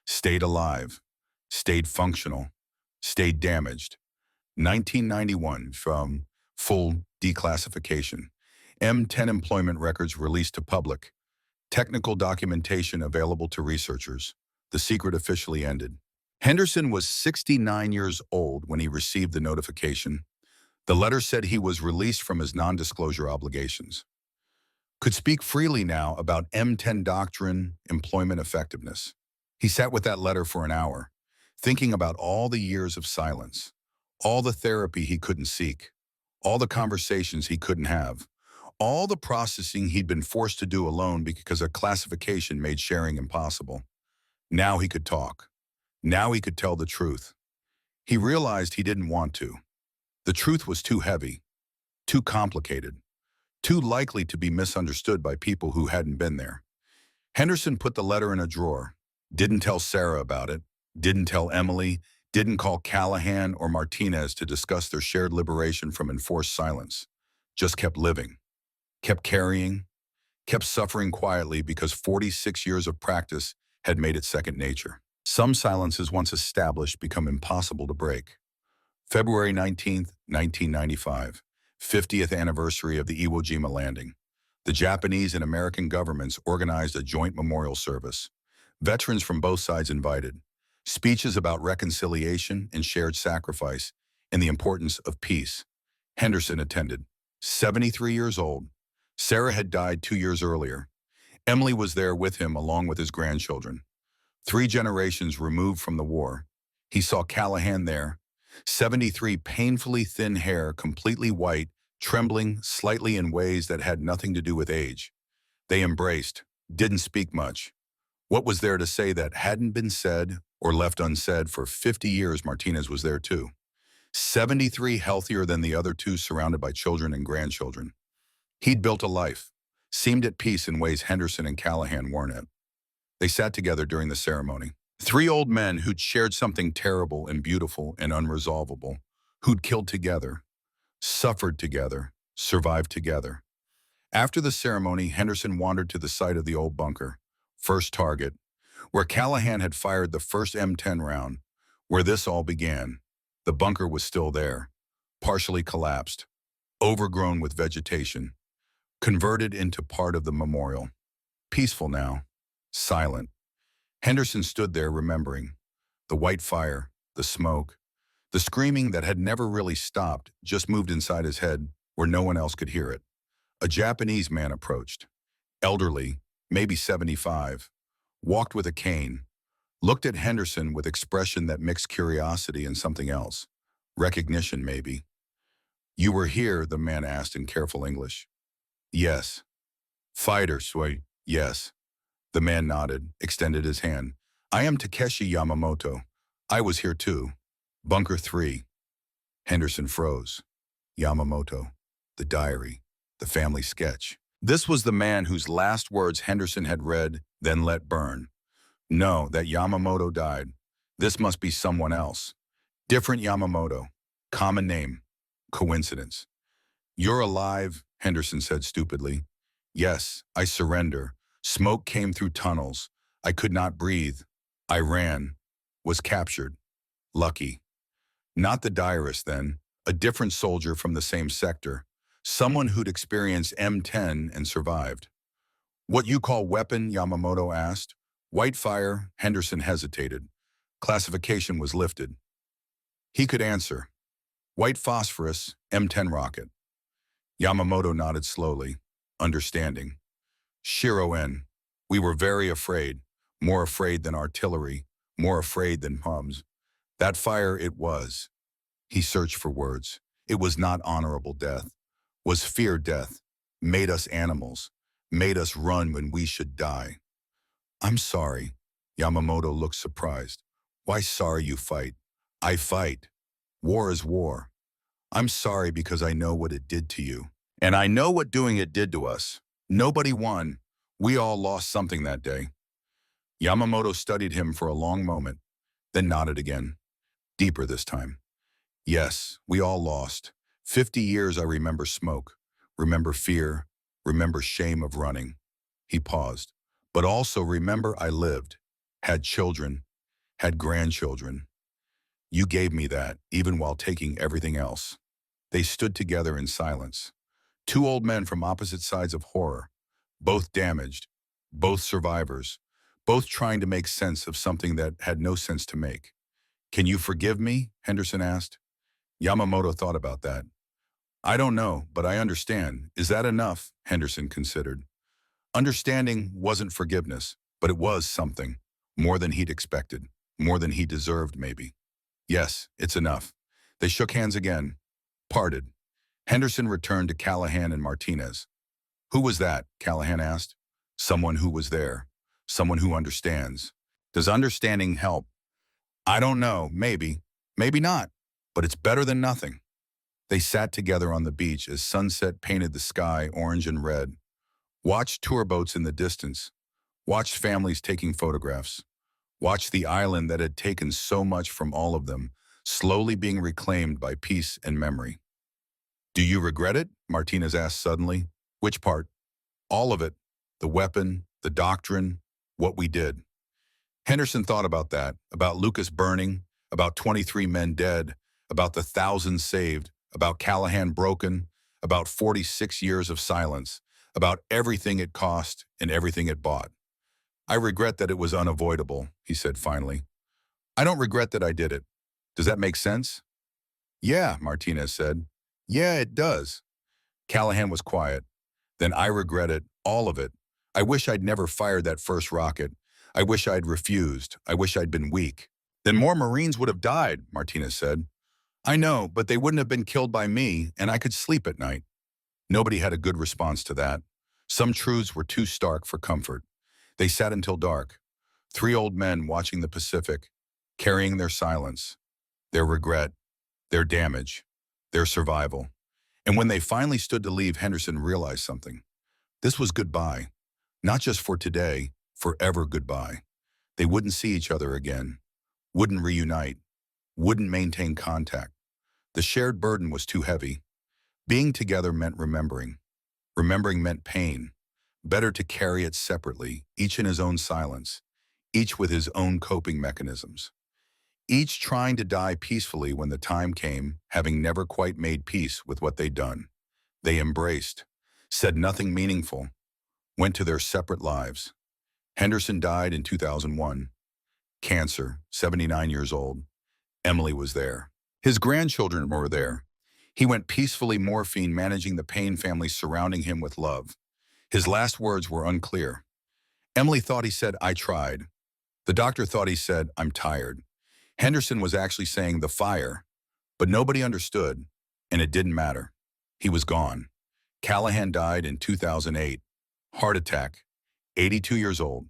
Stayed alive, stayed functional, stayed damaged. 1991 from full declassification. M10 employment records released to public. Technical documentation available to researchers. The secret officially ended. Henderson was 69 years old when he received the notification. The letter said he was released from his non-disclosure obligations. Could speak freely now about M10 doctrine, employment effectiveness. He sat with that letter for an hour, thinking about all the years of silence, all the therapy he couldn't seek, all the conversations he couldn't have, all the processing he'd been forced to do alone because a classification made sharing impossible. Now he could talk. Now he could tell the truth. He realized he didn't want to. The truth was too heavy, too complicated, too likely to be misunderstood by people who hadn't been there. Henderson put the letter in a drawer, didn't tell Sarah about it, didn't tell Emily, didn't call Callahan or Martinez to discuss their shared liberation from enforced silence. Just kept living, kept carrying, kept suffering quietly because 46 years of practice had made it second nature. Some silences once established become impossible to break. February 19th, 1995, 50th anniversary of the Iwo Jima landing. The Japanese and American governments organized a joint memorial service. Veterans from both sides invited. Speeches about reconciliation and shared sacrifice and the importance of peace. Henderson attended. 73 years old. Sarah had died 2 years earlier. Emily was there with him along with his grandchildren. 3 generations removed from the war. He saw Callahan there. 73 painfully thin hair, completely white, trembling slightly in ways that had nothing to do with age. They embraced, didn't speak much. What was there to say that hadn't been said or left unsaid for 50 years? Martinez was there too. 73 healthier than the other 2, surrounded by children and grandchildren. He'd built a life, seemed at peace in ways Henderson and Callahan weren't at. They sat together during the ceremony. 3 old men who'd shared something terrible and beautiful and unresolvable, who'd killed together, suffered together, survived together. After the ceremony, Henderson wandered to the site of the old bunker, first target, where Callahan had fired the first M10 round, where this all began. The bunker was still there, partially collapsed, overgrown with vegetation, converted into part of the memorial. Peaceful now, silent. Henderson stood there remembering. The white fire, the smoke, the screaming that had never really stopped, just moved inside his head where no one else could hear it. A Japanese man approached. Elderly, maybe 75, walked with a cane, looked at Henderson with expression that mixed curiosity and something else. Recognition, maybe. "You were here?" the man asked in careful English. "Yes." "Fighter, Sui?" "Yes." The man nodded, extended his hand. "I am Takeshi Yamamoto. I was here too. Bunker 3. Henderson froze. Yamamoto, the diary, the family sketch. This was the man whose last words Henderson had read, then let burn. No, that Yamamoto died. This must be someone else. Different Yamamoto. Common name. Coincidence. "You're alive," Henderson said stupidly. "Yes, I surrender. Smoke came through tunnels. I could not breathe. I ran. Was captured. Lucky." Not the diarist then, a different soldier from the same sector. Someone who'd experienced M10 and survived. "What you call weapon?" Yamamoto asked. "White fire." Henderson hesitated. Classification was lifted. He could answer. "White phosphorus, M10 rocket." Yamamoto nodded slowly, understanding. "Shiro-en, we were very afraid, more afraid than artillery, more afraid than bombs. That fire it was." He searched for words. It was not honorable death, was fear death, made us animals, made us run when we should die. "I'm sorry." Yamamoto looked surprised. "Why sorry? You fight." "I fight. War is war. I'm sorry because I know what it did to you. And I know what doing it did to us. Nobody won. We all lost something that day." Yamamoto studied him for a long moment, then nodded again, deeper this time. "Yes, we all lost. 50 years I remember smoke, remember fear, remember shame of running." He paused. "But also remember I lived, had children, had grandchildren. You gave me that, even while taking everything else." They stood together in silence. 2 old men from opposite sides of horror, both damaged, both survivors, both trying to make sense of something that had no sense to make. "Can you forgive me?" Henderson asked. Yamamoto thought about that. "I don't know, but I understand. Is that enough?" Henderson considered. Understanding wasn't forgiveness, but it was something. More than he'd expected. More than he deserved, maybe. Yes, it's enough. They shook hands again. Parted. Henderson returned to Callahan and Martinez. Who was that? Callahan asked. Someone who was there. Someone who understands. Does understanding help? I don't know. Maybe. Maybe not. But it's better than nothing. They sat together on the beach as sunset painted the sky orange and red. Watched tour boats in the distance. Watched families taking photographs. Watched the island that had taken so much from all of them, slowly being reclaimed by peace and memory. Do you regret it? Martinez asked suddenly. Which part? All of it. The weapon, the doctrine, what we did. Henderson thought about that, about Lucas burning, about 23 men dead, about the thousands saved, about Callahan broken, about 46 years of silence, about everything it cost and everything it bought. I regret that it was unavoidable, he said finally. I don't regret that I did it. Does that make sense? Yeah, Martinez said. Yeah, it does. Callahan was quiet. Then I regret it, all of it. I wish I'd never fired that first rocket. I wish I'd refused. I wish I'd been weak. Then more Marines would have died, Martinez said. I know, but they wouldn't have been killed by me, and I could sleep at night. Nobody had a good response to that. Some truths were too stark for comfort. They sat until dark. 3 old men watching the Pacific, carrying their silence, their regret, their damage, their survival. And when they finally stood to leave, Henderson realized something. This was goodbye. Not just for today, forever goodbye. They wouldn't see each other again, wouldn't reunite, wouldn't maintain contact. The shared burden was too heavy. Being together meant remembering. Remembering meant pain. Better to carry it separately, each in his own silence, each with his own coping mechanisms. Each trying to die peacefully when the time came, having never quite made peace with what they'd done. They embraced, said nothing meaningful, went to their separate lives. Henderson died in 2001. Cancer, 79 years old. Emily was there. His grandchildren were there. He went peacefully morphine, managing the pain, family surrounding him with love. His last words were unclear. Emily thought he said, I tried. The doctor thought he said, I'm tired. Henderson was actually saying the fire, but nobody understood, and it didn't matter. He was gone. Callahan died in 2008. Heart attack, 82 years old,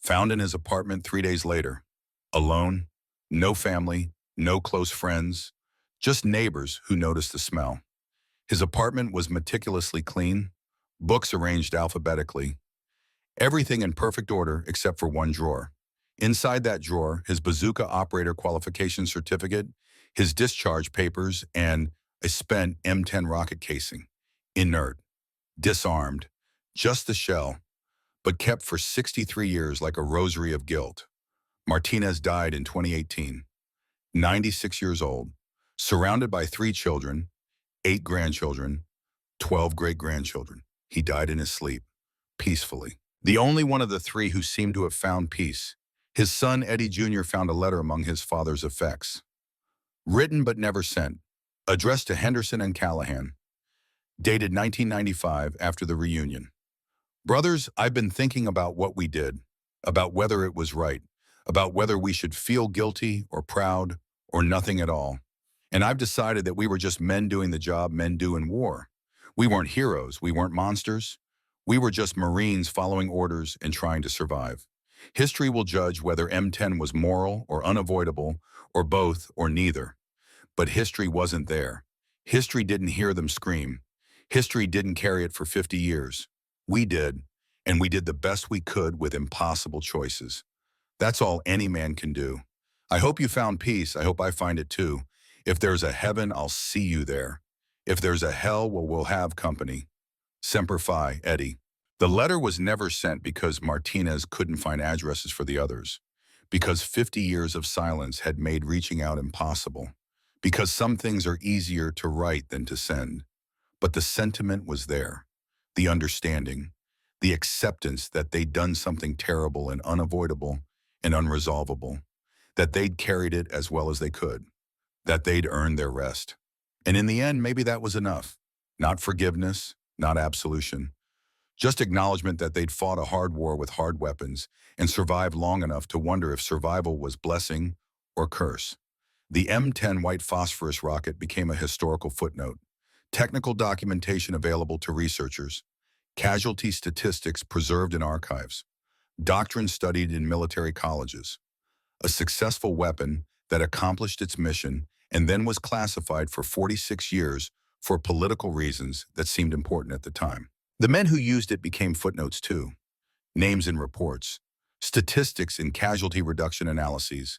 found in his apartment 3 days later. Alone, no family, no close friends, just neighbors who noticed the smell. His apartment was meticulously clean, books arranged alphabetically, everything in perfect order except for one drawer. Inside that drawer, his Bazooka operator qualification certificate, his discharge papers, and a spent M10 rocket casing. Inert, disarmed, just the shell, but kept for 63 years like a rosary of guilt. Martinez died in 2018, 96 years old, surrounded by 3 children, 8 grandchildren, 12 great-grandchildren. He died in his sleep, peacefully. The only one of the 3 who seemed to have found peace. His son, Eddie Jr., found a letter among his father's effects. Written but never sent, addressed to Henderson and Callahan. Dated 1995 after the reunion. Brothers, I've been thinking about what we did, about whether it was right, about whether we should feel guilty or proud or nothing at all. And I've decided that we were just men doing the job men do in war. We weren't heroes, we weren't monsters. We were just Marines following orders and trying to survive. History will judge whether M10 was moral or unavoidable, or both or neither. But history wasn't there. History didn't hear them scream. History didn't carry it for 50 years. We did, and we did the best we could with impossible choices. That's all any man can do. I hope you found peace. I hope I find it too. If there's a heaven, I'll see you there. If there's a hell, well, we'll have company. Semper Fi, Eddie. The letter was never sent because Martinez couldn't find addresses for the others, because 50 years of silence had made reaching out impossible, because some things are easier to write than to send. But the sentiment was there, the understanding, the acceptance that they'd done something terrible and unavoidable and unresolvable, that they'd carried it as well as they could, that they'd earned their rest. And in the end, maybe that was enough. Not forgiveness, not absolution, Just acknowledgement that they'd fought a hard war with hard weapons and survived long enough to wonder if survival was blessing or curse. The M10 white phosphorus rocket became a historical footnote. Technical documentation available to researchers, casualty statistics preserved in archives, doctrine studied in military colleges. A successful weapon that accomplished its mission and then was classified for 46 years for political reasons that seemed important at the time. The men who used it became footnotes too. Names in reports, statistics in casualty reduction analyses,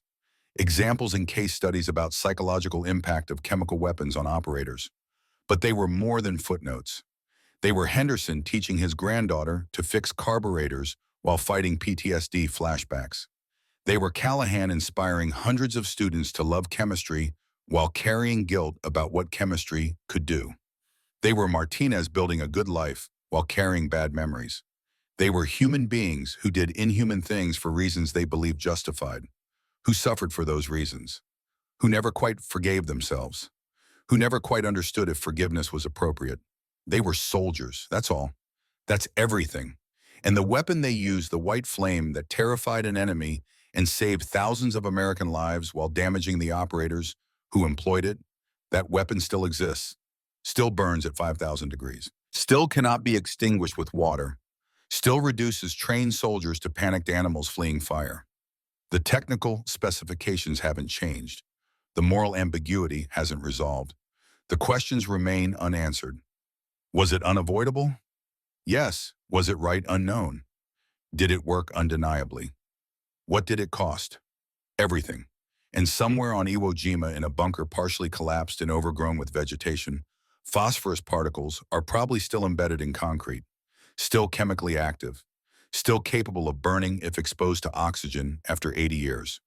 examples in case studies about psychological impact of chemical weapons on operators. But they were more than footnotes. They were Henderson teaching his granddaughter to fix carburetors while fighting PTSD flashbacks. They were Callahan inspiring hundreds of students to love chemistry while carrying guilt about what chemistry could do. They were Martinez building a good life while carrying bad memories. They were human beings who did inhuman things for reasons they believed justified, who suffered for those reasons, who never quite forgave themselves, who never quite understood if forgiveness was appropriate. They were soldiers, that's all. That's everything. And the weapon they used, the white flame that terrified an enemy and saved thousands of American lives while damaging the operators who employed it, that weapon still exists, still burns at 5,000 degrees, still cannot be extinguished with water, still reduces trained soldiers to panicked animals fleeing fire. The technical specifications haven't changed. The moral ambiguity hasn't resolved. The questions remain unanswered. Was it unavoidable? Yes. Was it right? Unknown. Did it work? Undeniably. What did it cost? Everything. And somewhere on Iwo Jima, in a bunker partially collapsed and overgrown with vegetation, phosphorus particles are probably still embedded in concrete, still chemically active, still capable of burning if exposed to oxygen after 80 years.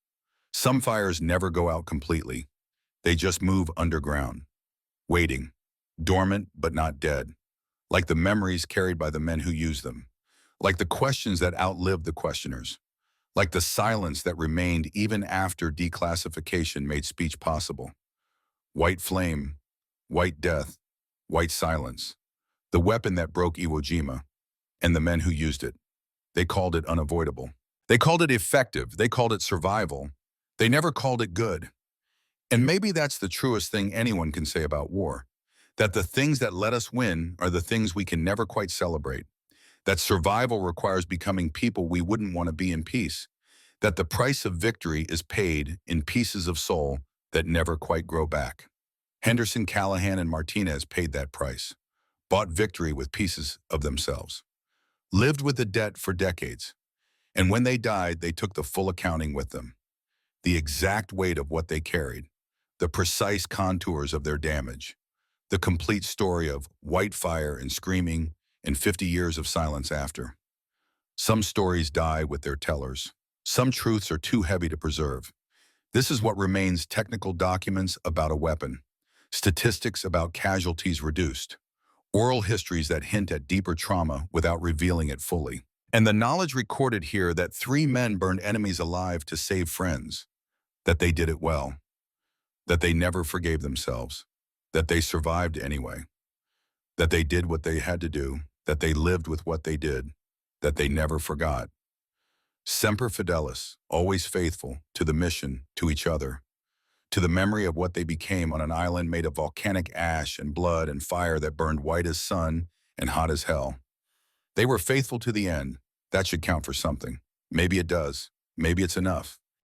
Some fires never go out completely. They just move underground, waiting, dormant but not dead, like the memories carried by the men who use them, like the questions that outlived the questioners, like the silence that remained even after declassification made speech possible. White flame, white death, white silence, the weapon that broke Iwo Jima, and the men who used it. They called it unavoidable. They called it effective. They called it survival. They never called it good. And maybe that's the truest thing anyone can say about war, that the things that let us win are the things we can never quite celebrate, that survival requires becoming people we wouldn't want to be in peace, that the price of victory is paid in pieces of soul that never quite grow back. Henderson, Callahan, and Martinez paid that price, bought victory with pieces of themselves, lived with the debt for decades, and when they died, they took the full accounting with them, the exact weight of what they carried, the precise contours of their damage, the complete story of white fire and screaming and 50 years of silence after. Some stories die with their tellers. Some truths are too heavy to preserve. This is what remains: technical documents about a weapon, statistics about casualties reduced, oral histories that hint at deeper trauma without revealing it fully. And the knowledge recorded here that 3 men burned enemies alive to save friends, that they did it well, that they never forgave themselves, that they survived anyway, that they did what they had to do, that they lived with what they did, that they never forgot. Semper Fidelis, always faithful to the mission, to each other, to the memory of what they became on an island made of volcanic ash and blood and fire that burned white as sun and hot as hell. They were faithful to the end. That should count for something. Maybe it does. Maybe it's enough.